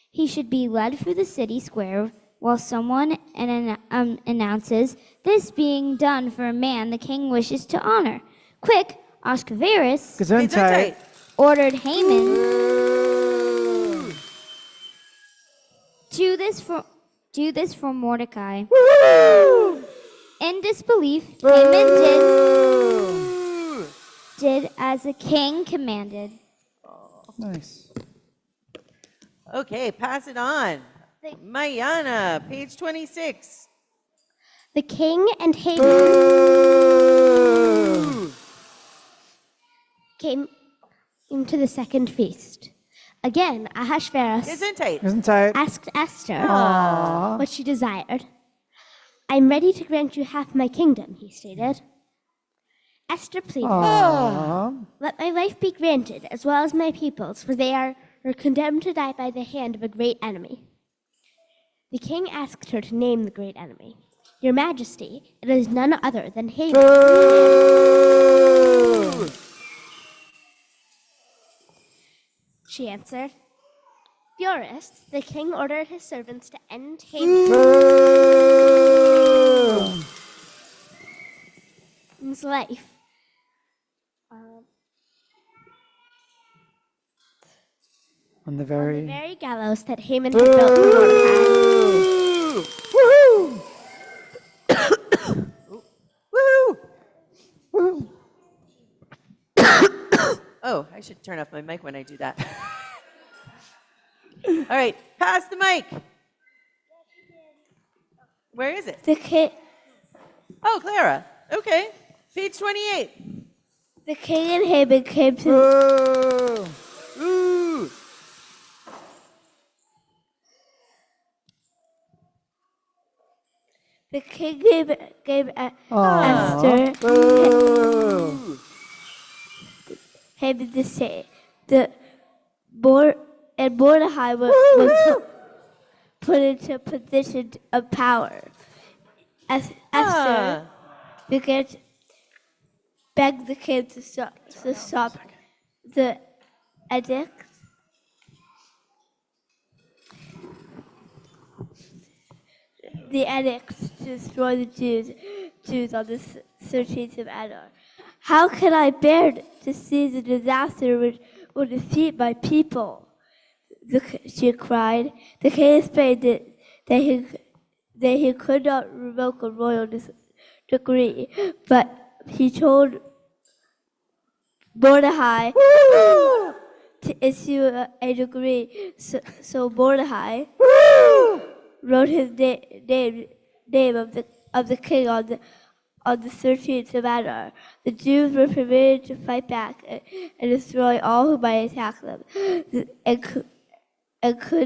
He should be led through the city square while someone announces, "This being done for a man the king wishes to honor." Quick, Ashkavarus ordered Haman, do this for Mordecai. In disbelief, Haman did as the king commanded. Nice. Okay, pass it on. Mayana, page 26. The king and Haman came to the second feast. Again, Ahasuerus asked Esther what she desired. "I'm ready to grant you half my kingdom," he stated. Esther pleaded, "Let my life be granted, as well as my people's, for they are condemned to die by the hand of a great enemy." The king asked her to name the great enemy. "Your Majesty, it is none other than Haman." She answered. Furious, the king ordered his servants to end Haman's life. On the very gallows that Haman had built for Mordecai. Woohoo! Woohoo! Oh, I should turn off my mic when I do that. All right, pass the mic. Where is it? Oh, Clara. Okay, page 28. The king and Haman came to. The king gave Esther Haman to say and Mordecai was put into a position of power. Esther began to beg the king to stop the edict. The edict to destroy the Jews on the 13th of Adar. "How can I bear to see the disaster which will defeat my people?" she cried. The king explained that he could not revoke a royal decree, but he told Mordecai to issue a decree. So Mordecai wrote his name of the king on the 13th of Adar. The Jews were permitted to fight back and destroy all who might attack them, and could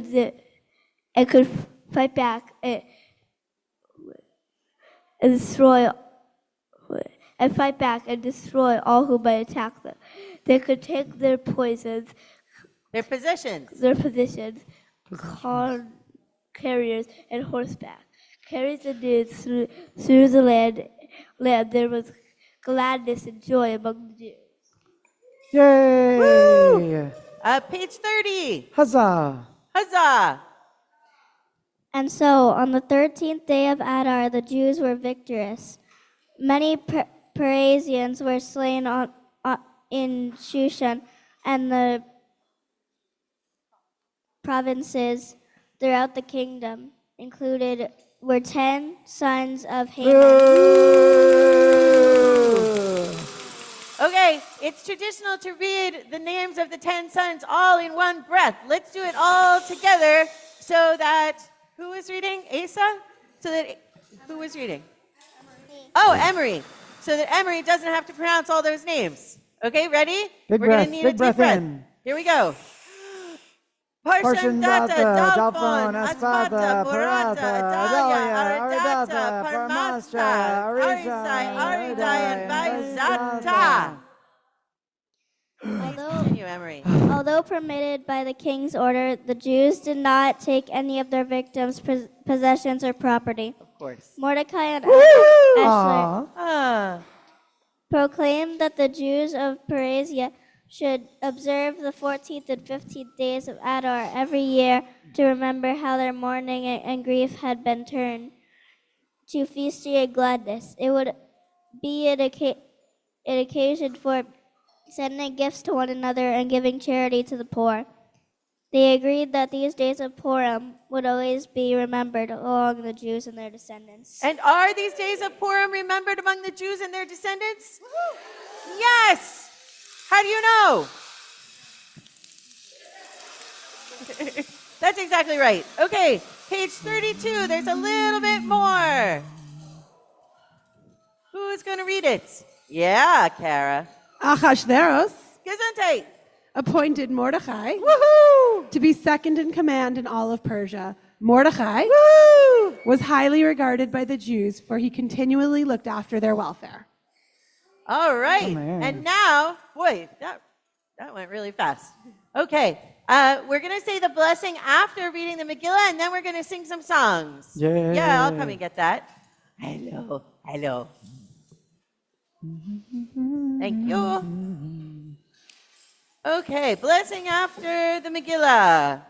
fight back and destroy all who might attack them. They could take their poisons, their positions, carriers and horseback, carried the news through the land. There was gladness and joy among the Jews. Yay! Woo! Page 30. Huzzah! Huzzah! And so, on the 13th day of Adar, the Jews were victorious. Many Parisians were slain in Shushan and the provinces throughout the kingdom. included were 10 sons of Haman. Okay, it's traditional to read the names of the 10 sons all in one breath. Let's do it all together so that, who was reading? Asa? Who was reading? Oh, Emery. So that Emery doesn't have to pronounce all those names. Okay, ready? Big We're breath, gonna need big a breath deep breath. in. Here we go. Parshan Data, Dalphon, Aspada, Parata, Adalia, Aridata, Parmastra, Arisai, Aridai, and Vaizata. Continue, Emery. Although permitted by the king's order, the Jews did not take any of their victims' possessions or property. Of course. Mordecai and Esther Ah. proclaimed that the Jews of Persia should observe the 14th and 15th days of Adar every year to remember how their mourning and grief had been turned to feasting and gladness. It would be an occasion for sending gifts to one another and giving charity to the poor. They agreed that these days of Purim would always be remembered among the Jews and their descendants. And are these days of Purim remembered among the Jews and their descendants? Yes! How do you know? That's exactly right. Okay, page 32, there's a little bit more. Who's going to read it? Yeah, Kara. Ahasuerus Gesundheit. appointed Mordecai Woohoo! to be second in command in all of Persia. Mordecai was highly regarded by the Jews, for he continually looked after their welfare. All right. Oh, man. And now, boy, that went really fast. Okay. We're going to say the blessing after reading the Megillah, and then we're going to sing some songs. Yay. Yeah, I'll come and get that. Hello. Hello. Thank you. Okay, blessing after the Megillah.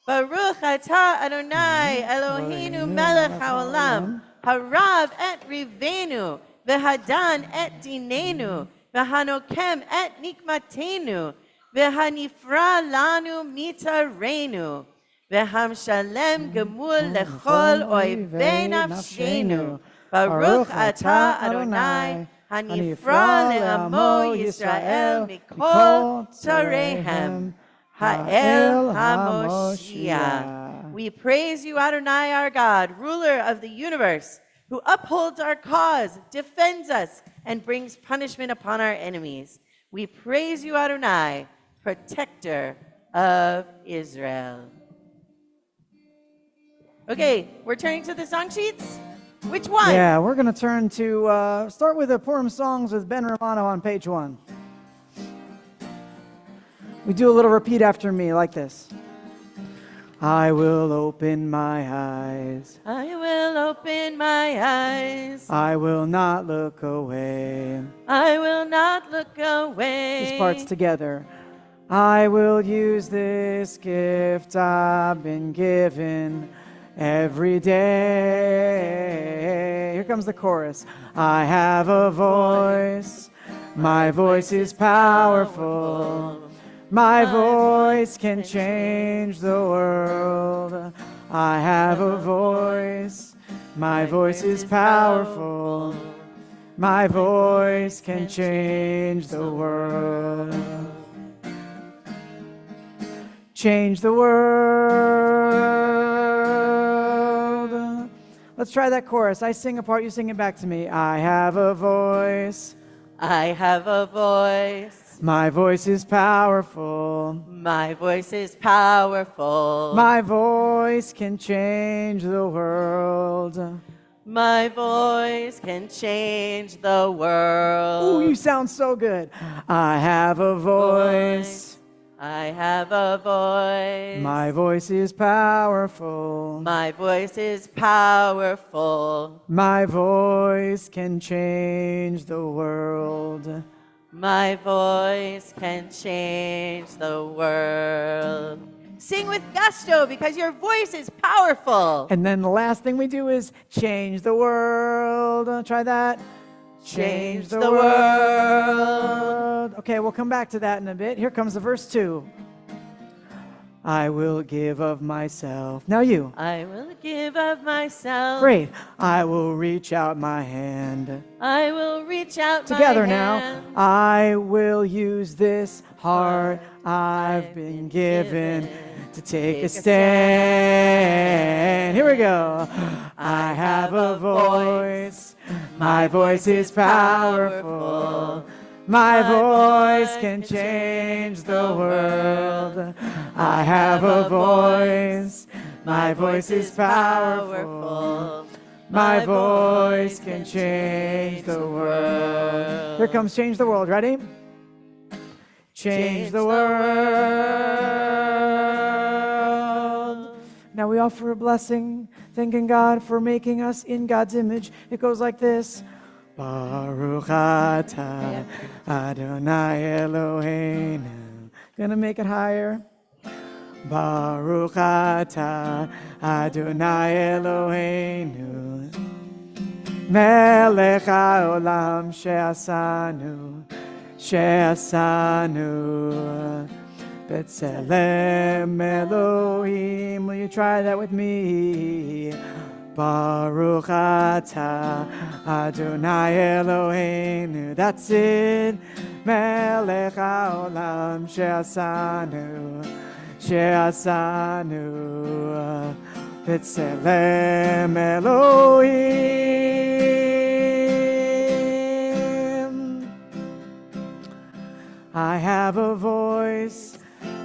Baruch atah Adonai Eloheinu melech haolam, harav et rivenu, v'hadan et dinenu, v'hanokem et nikmatenu, v'hanifra lanu mitarenu, v'hamshalem gemul lechol oivei nafshenu. Baruch atah Adonai, hanifra le'amo Yisrael mikol tzarehem, ha'el haMoshiach. We praise you, Adonai, our God, ruler of the universe, who upholds our cause, defends us, and brings punishment upon our enemies. We praise you, Adonai, protector of Israel. Okay, we're turning to the song sheets. Which one? Yeah, we're going to turn to, start with the Purim songs with Ben Romano on page 1. We do a little repeat after me like this. I will open my eyes. I will open my eyes. I will not look away. I will not look away. These parts together. I will use this gift I've been given every day. Here comes the chorus. I have a voice. My voice is powerful. My voice can change the world. I have a voice. My voice is powerful. My voice can change the world. Change the world. Let's try that chorus. I sing a part, you sing it back to me. I have a voice. I have a voice. My voice is powerful. My voice is powerful. My voice can change the world. My voice can change the world. Ooh, you sound so good. I have a voice. I have a voice. My voice is powerful. My voice is powerful. My voice can change the world. My voice can change the world. Sing with gusto because your voice is powerful. And then the last thing we do is change the world. Try that. Change the world. Okay, we'll come back to that in a bit. Here comes the verse 2. I will give of myself. Now you. I will give of myself. Great. I will reach out my hand. I will reach out Together my now. hand. I will use this heart I've been given to take a stand. Here we go. I have a voice. My voice is powerful. My voice can change the world. I have a voice. My voice is powerful. My voice can change the world. Here comes Change the World. Ready? Change the world. Now we offer a blessing, thanking God for making us in God's image. It goes like this. Baruch atah Adonai Eloheinu. Gonna make it higher. Baruch atah Adonai Eloheinu. Melech haolam she'asanu B'Tselem Elohim. Will you try that with me? Baruch atah Adonai Eloheinu. That's it. Melech haolam she'asanu B'Tselem Elohim. I have a voice.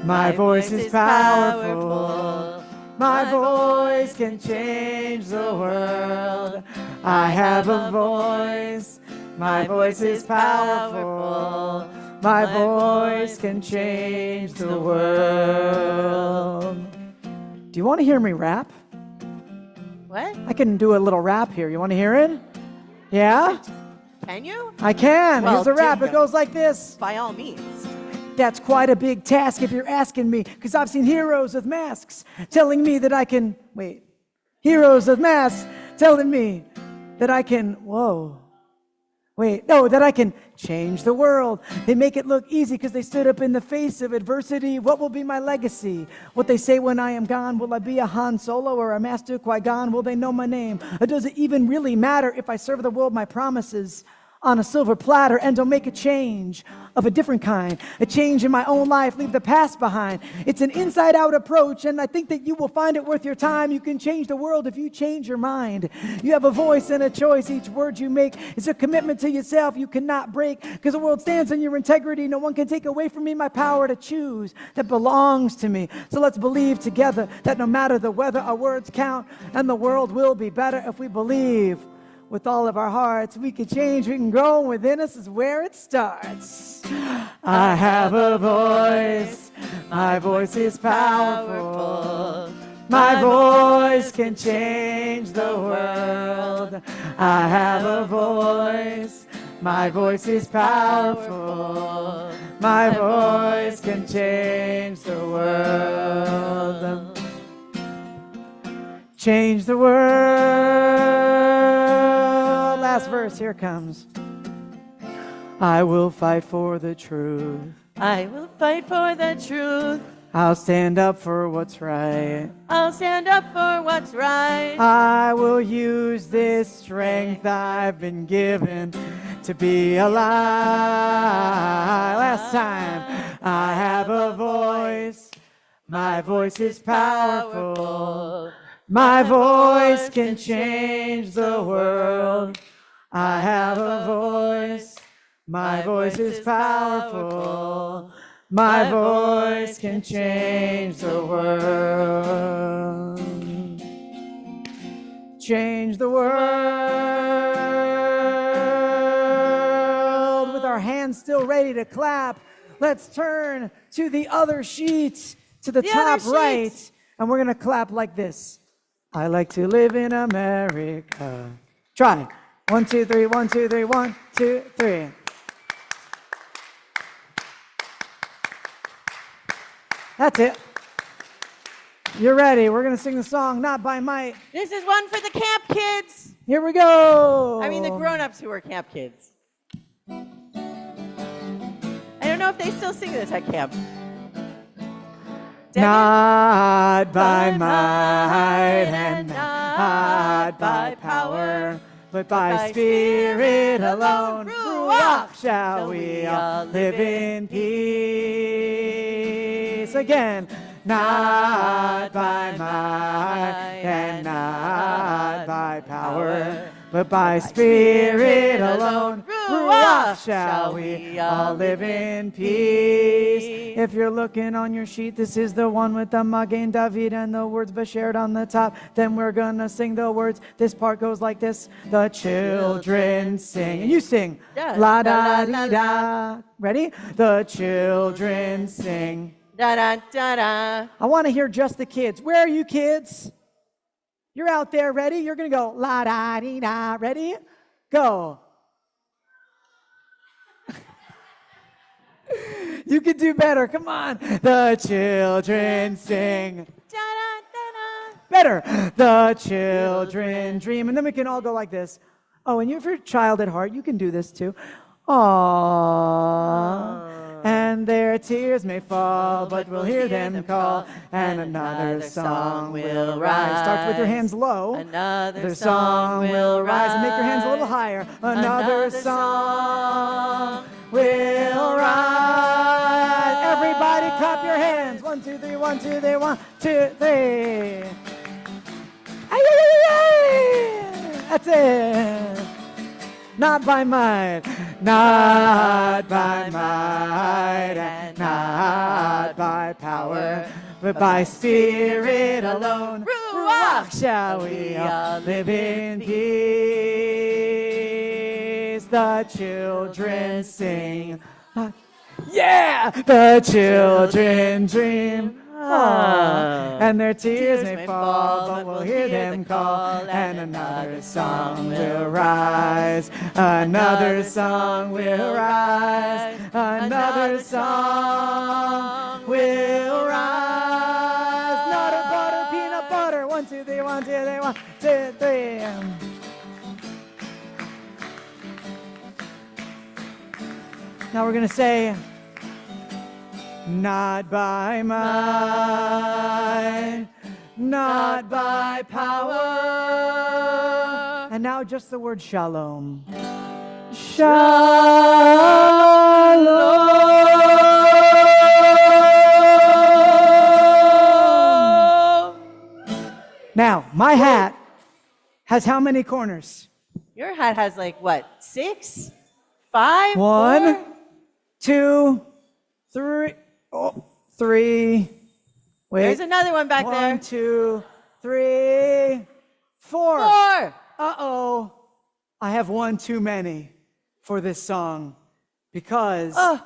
My voice is powerful. My voice can change the world. I have a voice. My voice is powerful. My voice can change the world. Do you want to hear me rap? What? I can do a little rap here. You want to hear it? Yeah? Can you? I can. Well, Here's a rap. do It goes like this. By all means. That's quite a big task if you're asking me, because I've seen heroes with masks telling me that I can, wait, heroes with masks telling me that I can, that I can change the world. They make it look easy because they stood up in the face of adversity. What will be my legacy? What they say when I am gone, will I be a Han Solo or a Master Qui-Gon? Will they know my name? Or does it even really matter if I serve the world my promises on a silver platter and don't make a change of a different kind, a change in my own life, leave the past behind? It's an inside-out approach, and I think that you will find it worth your time. You can change the world if you change your mind. You have a voice and a choice. Each word you make is a commitment to yourself you cannot break, because the world stands on your integrity. No one can take away from me my power to choose that belongs to me. So let's believe together that no matter the weather, our words count, and the world will be better if we believe with all of our hearts. We can change, we can grow, and within us is where it starts. I have a voice. My voice is powerful. My voice can change the world. I have a voice. My voice is powerful. My voice can change the world. Change the world. Last verse, here comes. I will fight for the truth. I will fight for the truth. I'll stand up for what's right. I'll stand up for what's right. I will use this strength I've been given to be alive. Last time. I have a voice. My voice is powerful. My voice can change the world. I have a voice. My voice is powerful. My voice can change the world. Change the world. With our hands still ready to clap, let's turn to the other sheet, to the top right, and we're going to clap like this. I like to live in America. Try. 1, 2, 3, 1, 2, 3, 1, 2, 3. That's it. You're ready. We're going to sing the song, Not by Might. This is one for the camp kids. Here we go. I mean, the grown-ups who are camp kids. I don't know if they still sing this at camp. Not by might and not by power, but by Spirit alone. Ruach shall we all live in peace. Again. Not by might and not by power, but by Spirit alone. Ruach shall we all live in peace. If you're looking on your sheet, this is the one with the Magen David and the words Bashared on the top. Then we're gonna sing the words. This part goes like this. The children sing. And you sing. La da dee da. Ready? The children sing. Da da da da. I want to hear just the kids. Where are you kids? You're out there. Ready? You're going to go la da dee da. Ready? Go. You can do better. Come on. The children sing. Better. The children dream. And then we can all go like this. Oh, and if you're a child at heart, you can do this too. Aww. And their tears may fall, but we'll hear them call, and another song will rise. Start with your hands low. Another song will rise, and make your hands a little higher. Another song will rise. Everybody clap your hands. 1, 2, 3, 1, 2, 3, 1, 2, 3. That's it. Not by might, not by might, and not by power, but by Spirit alone. Ruach shall we all live in peace. The children sing. Yeah! The children dream. And their tears may fall, but we'll hear them call, and another song will rise. Another song will rise. Another song will rise. Nutter butter, peanut butter. 1, 2, 3, 1, 2, 3, 1, 2, 3. Now we're gonna say, not by might, not by power. And now just the word shalom. Shalom. Now, my hat has how many corners? Your hat has like what? 6? 5? 1, 4? 2, 3. Oh, 3. Wait. There's another one back there. 1, 2, 3, 4. 4. Uh-oh. I have one too many for this song because the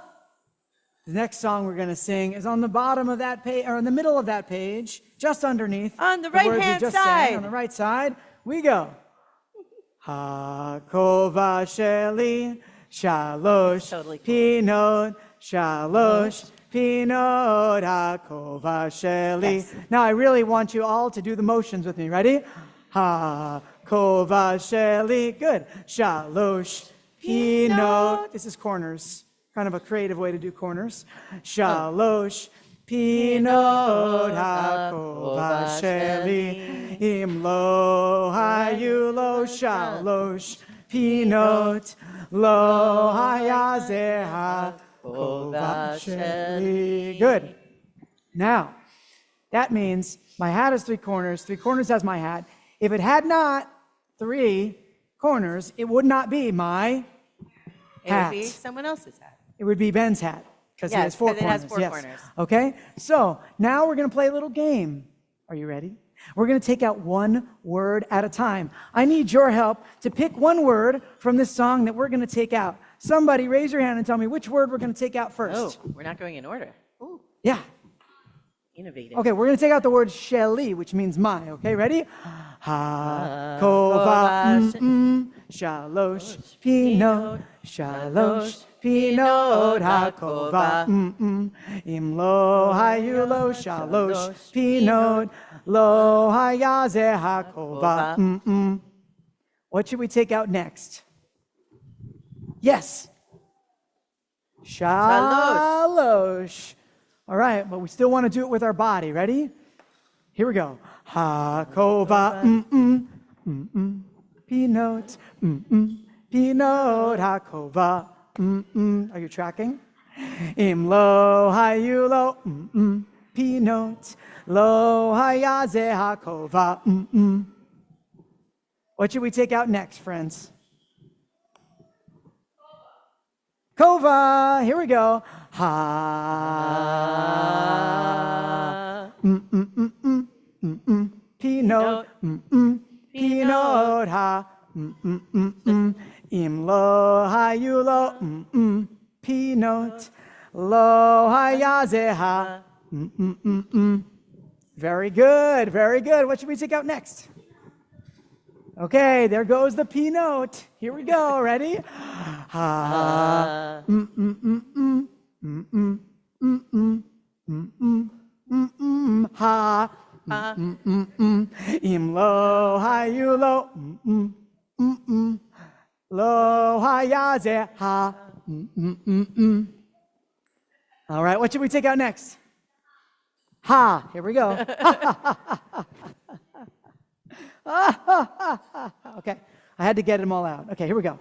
next song we're going to sing is on the bottom of that page, or in the middle of that page, just underneath. On the right-hand side. On the right side, we go. Hakova Sheli, Shalosh, Pinot, Shalosh, Pinot, Hakova Sheli. Yes. Now I really want you all to do the motions with me. Ready? Hakova Sheli. Good. Shalosh, Pinot. This is corners. Kind of a creative way to do corners. Shalosh, Pinot, Hakova Sheli. Imlo, Hayulo, Shalosh, Pinot, Lo, Hayazeha. Good. Now, that means my hat has 3 corners. 3 corners has my hat. If it had not 3 corners, it would not be my hat. It would be someone else's hat. It would be Ben's hat because he has 4 corners. It has 4 corners. Okay. So now we're going to play a little game. Are you ready? We're going to take out one word at a time. I need your help to pick one word from this song that we're going to take out. Somebody raise your hand and tell me which word we're going to take out first. Oh, we're not going in order. Ooh. Yeah. Innovative. Okay, we're going to take out the word sheli, which means my. Okay, ready? Ha, kova, shalosh, pinot, shalosh, pinot, ha, kova, imlo, hayulo, shalosh, pinot, lo, hayaze, ha, kova, What should we take out next? Yes. Shalosh. All right, but we still want to do it with our body. Ready? Here we go. Hakova, P-note, P-note, Hakova, Are you tracking? Im lo hayu lo, P-note, lo hayaze hakova, What should we take out next, friends? Kova, here we go. Ha, P-note, P-note, ha, Im lo hayu lo, P-note, lo hayaze ha, Very good, very good. What should we take out next? Okay, there goes the P-note. Here we go. Ready? Ha, ha, Im lo hayu lo, lo hayaze ha. All right, what should we take out next? Ha, here we go. Okay, I had to get them all out. Okay, here we go.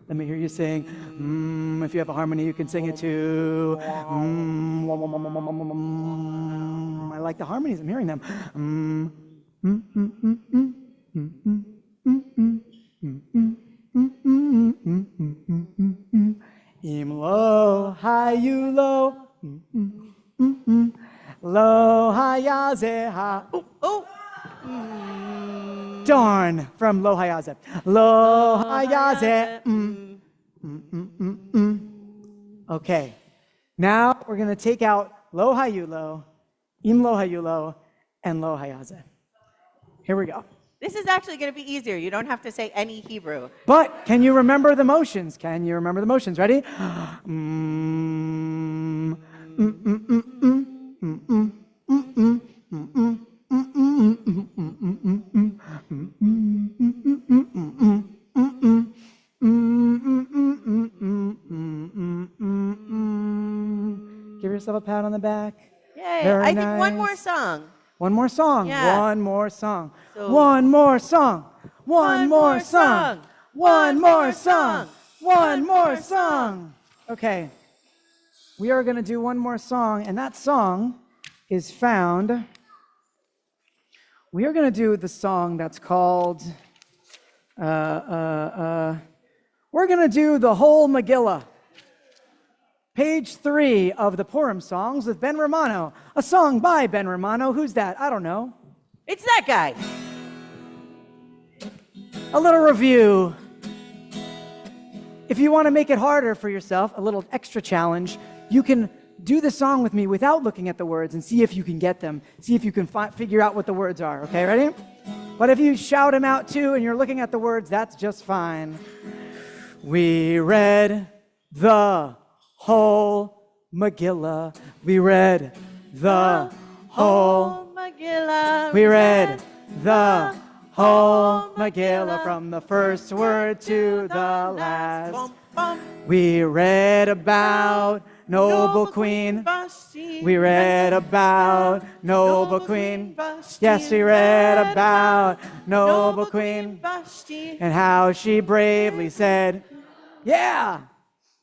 Let me hear you sing. If you have a harmony, you can sing it too. I like the harmonies, I'm hearing them. Im lo hayu lo, lo hayaze ha. Darn, from lo hayaze. Lo hayaze. Okay, now we're going to take out lo hayu lo, im lo hayu lo, and lo hayaze. Here we go. This is actually going to be easier. You don't have to say any Hebrew. But can you remember the motions? Can you remember the motions? Ready? Give yourself a pat on the back. Yay. Very I think one nice. more song. One more song. Yeah. One more song. So- One more song. One more song. One more song. One more song. Okay. We are going to do one more song, and that song is found. We are going to do the song that's called. We're going to do the whole Megillah. Page 3 of the Purim songs with Ben Romano. A song by Ben Romano. Who's that? I don't know. It's that guy. A little review. If you want to make it harder for yourself, a little extra challenge, you can do the song with me without looking at the words and see if you can get them. See if you can figure out what the words are. Okay, ready? But if you shout them out too and you're looking at the words, that's just fine. We read the whole Megillah. We read the whole Megillah. We read the whole Megillah from the first word to the last. We read about noble queen. We read about noble queen. Yes, we read about noble queen and how she bravely said, yeah.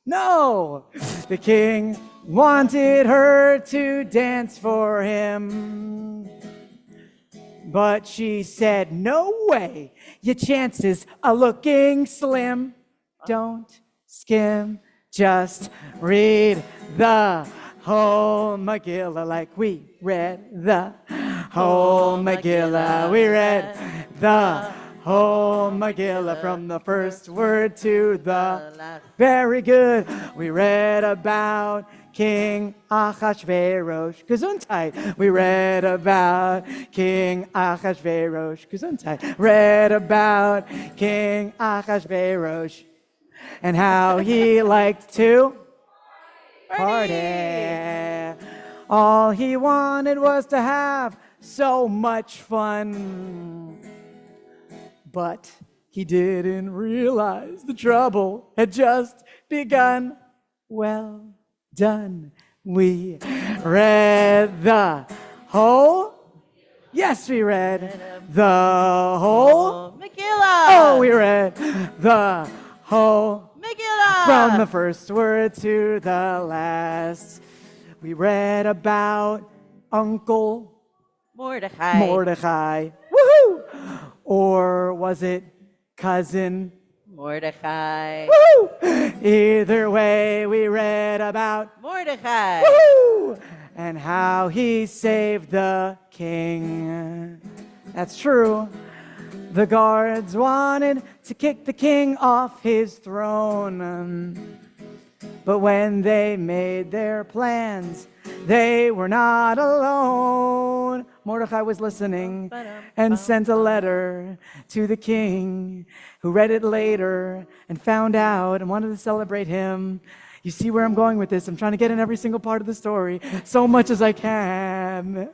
No, the king wanted her to dance for him. But she said, no way, your chances are looking slim. Don't skim, just read the whole Megillah like we read the whole Megillah. We read the whole Megillah from the first word to the last. Very good. We read about King Achashverosh. Gesundheit. We read about King Achashverosh. Gesundheit. Read about King Achashverosh and how he liked to party. All he wanted was to have so much fun. But He didn't realize the trouble had just begun. Well done. We read the whole. Yes, we read the whole Megillah. Oh, we read the whole Megillah. From the first word to the last. We read about Uncle Mordecai. Woohoo! Or was it cousin Mordecai. Woohoo! Either way, we read about Mordecai. Woohoo! And how he saved the king. That's true. The guards wanted to kick the king off his throne. But when they made their plans, they were not alone. Mordecai was listening and sent a letter to the king, who read it later and found out and wanted to celebrate him. You see where I'm going with this? I'm trying to get in every single part of the story, so much as I can.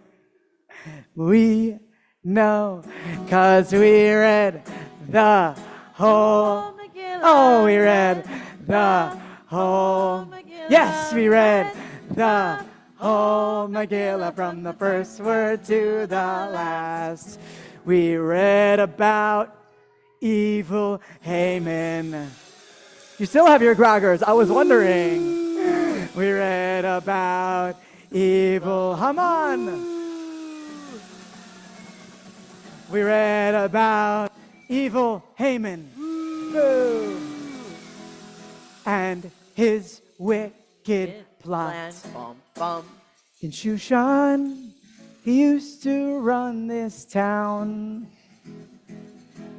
We know, 'cause we read the whole Megillah. Oh, we read the whole. Yes, we read the whole Megillah from the first word to the last. We read about evil Haman. You still have your groggers. I was wondering. We read about evil Haman. We read about evil Haman. Boo. And his wicked plot. Bum, bum. In Shushan, he used to run this town.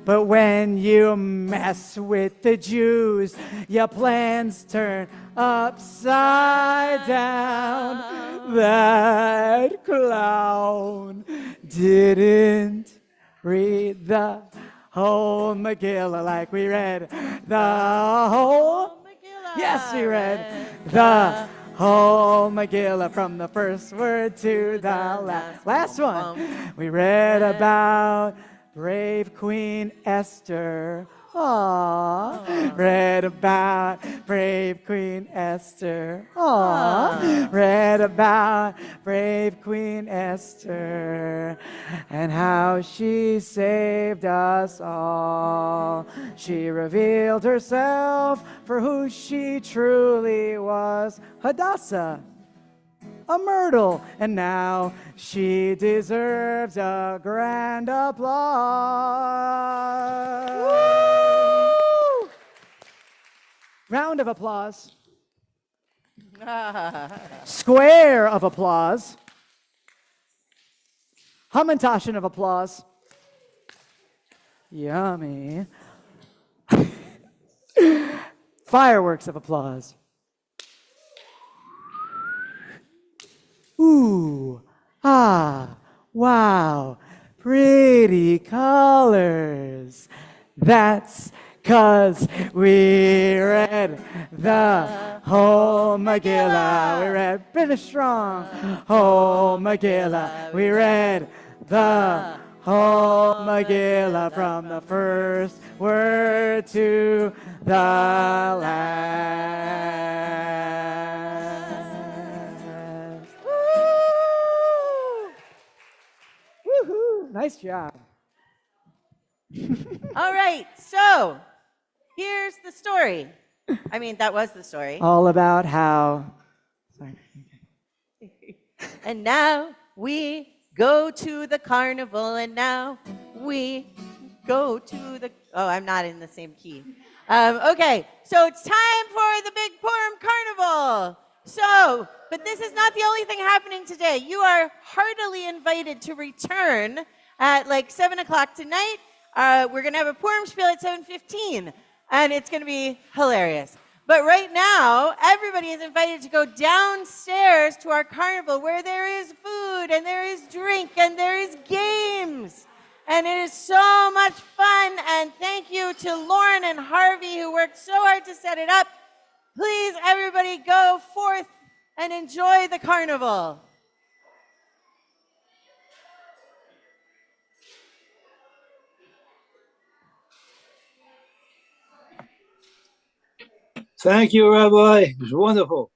But when you mess with the Jews, your plans turn upside down. That clown didn't read the whole Megillah like we read the whole Megillah. Yes, we read the whole Megillah from the first word to the last one. We read about brave Queen Esther. Aww. Read about brave Queen Esther. Aww. Read about brave Queen Esther and how she saved us all. She revealed herself for who she truly was. Hadassah, a myrtle, and now she deserves a grand applause. Woo! Round of applause. Square of applause. Hamantaschen of applause. Yummy. Fireworks of applause. Ooh, ah, wow, pretty colors. That's 'cause we read the whole Megillah. We read British Strong, whole Megillah. We read the whole Megillah from the first word to the last. Nice job. All right, so here's the story. I mean, that was the story. All about how. Sorry. And now we go to the carnival, and now we go to the. Oh, I'm not in the same key. Okay, so it's time for the Big Purim Carnival. So, but this is not the only thing happening today. You are heartily invited to return at like 7 o'clock tonight. We're going to have a Purim spiel at 7:15, and it's going to be hilarious. But right now, everybody is invited to go downstairs to our carnival where there is food, and there is drink, and there is games. And it is so much fun, and thank you to Lauren and Harvey who worked so hard to set it up. Please, everybody, go forth and enjoy the carnival. Thank you, Rabbi. It was wonderful.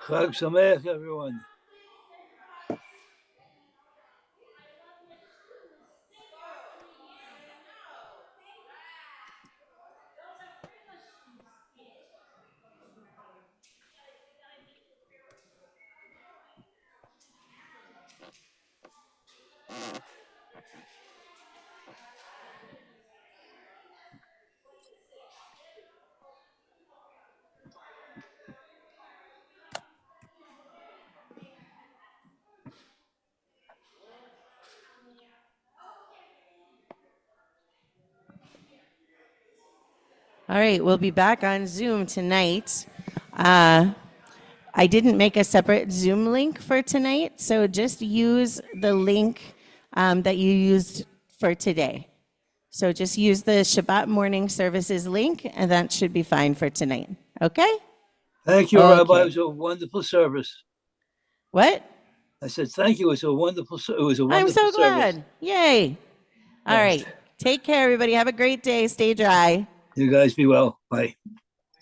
Chag Sameach, everyone. All right, we'll be back on Zoom tonight. I didn't make a separate Zoom link for tonight, so just use the link that you used for today. So just use the Shabbat morning services link, and that should be fine for tonight. Okay? Thank you, Rabbi. It was a wonderful service. What? I said thank you. It was a wonderful service. I'm so glad. Yay. All right. Take care, everybody. Have a great day. Stay dry. You guys be well. Bye.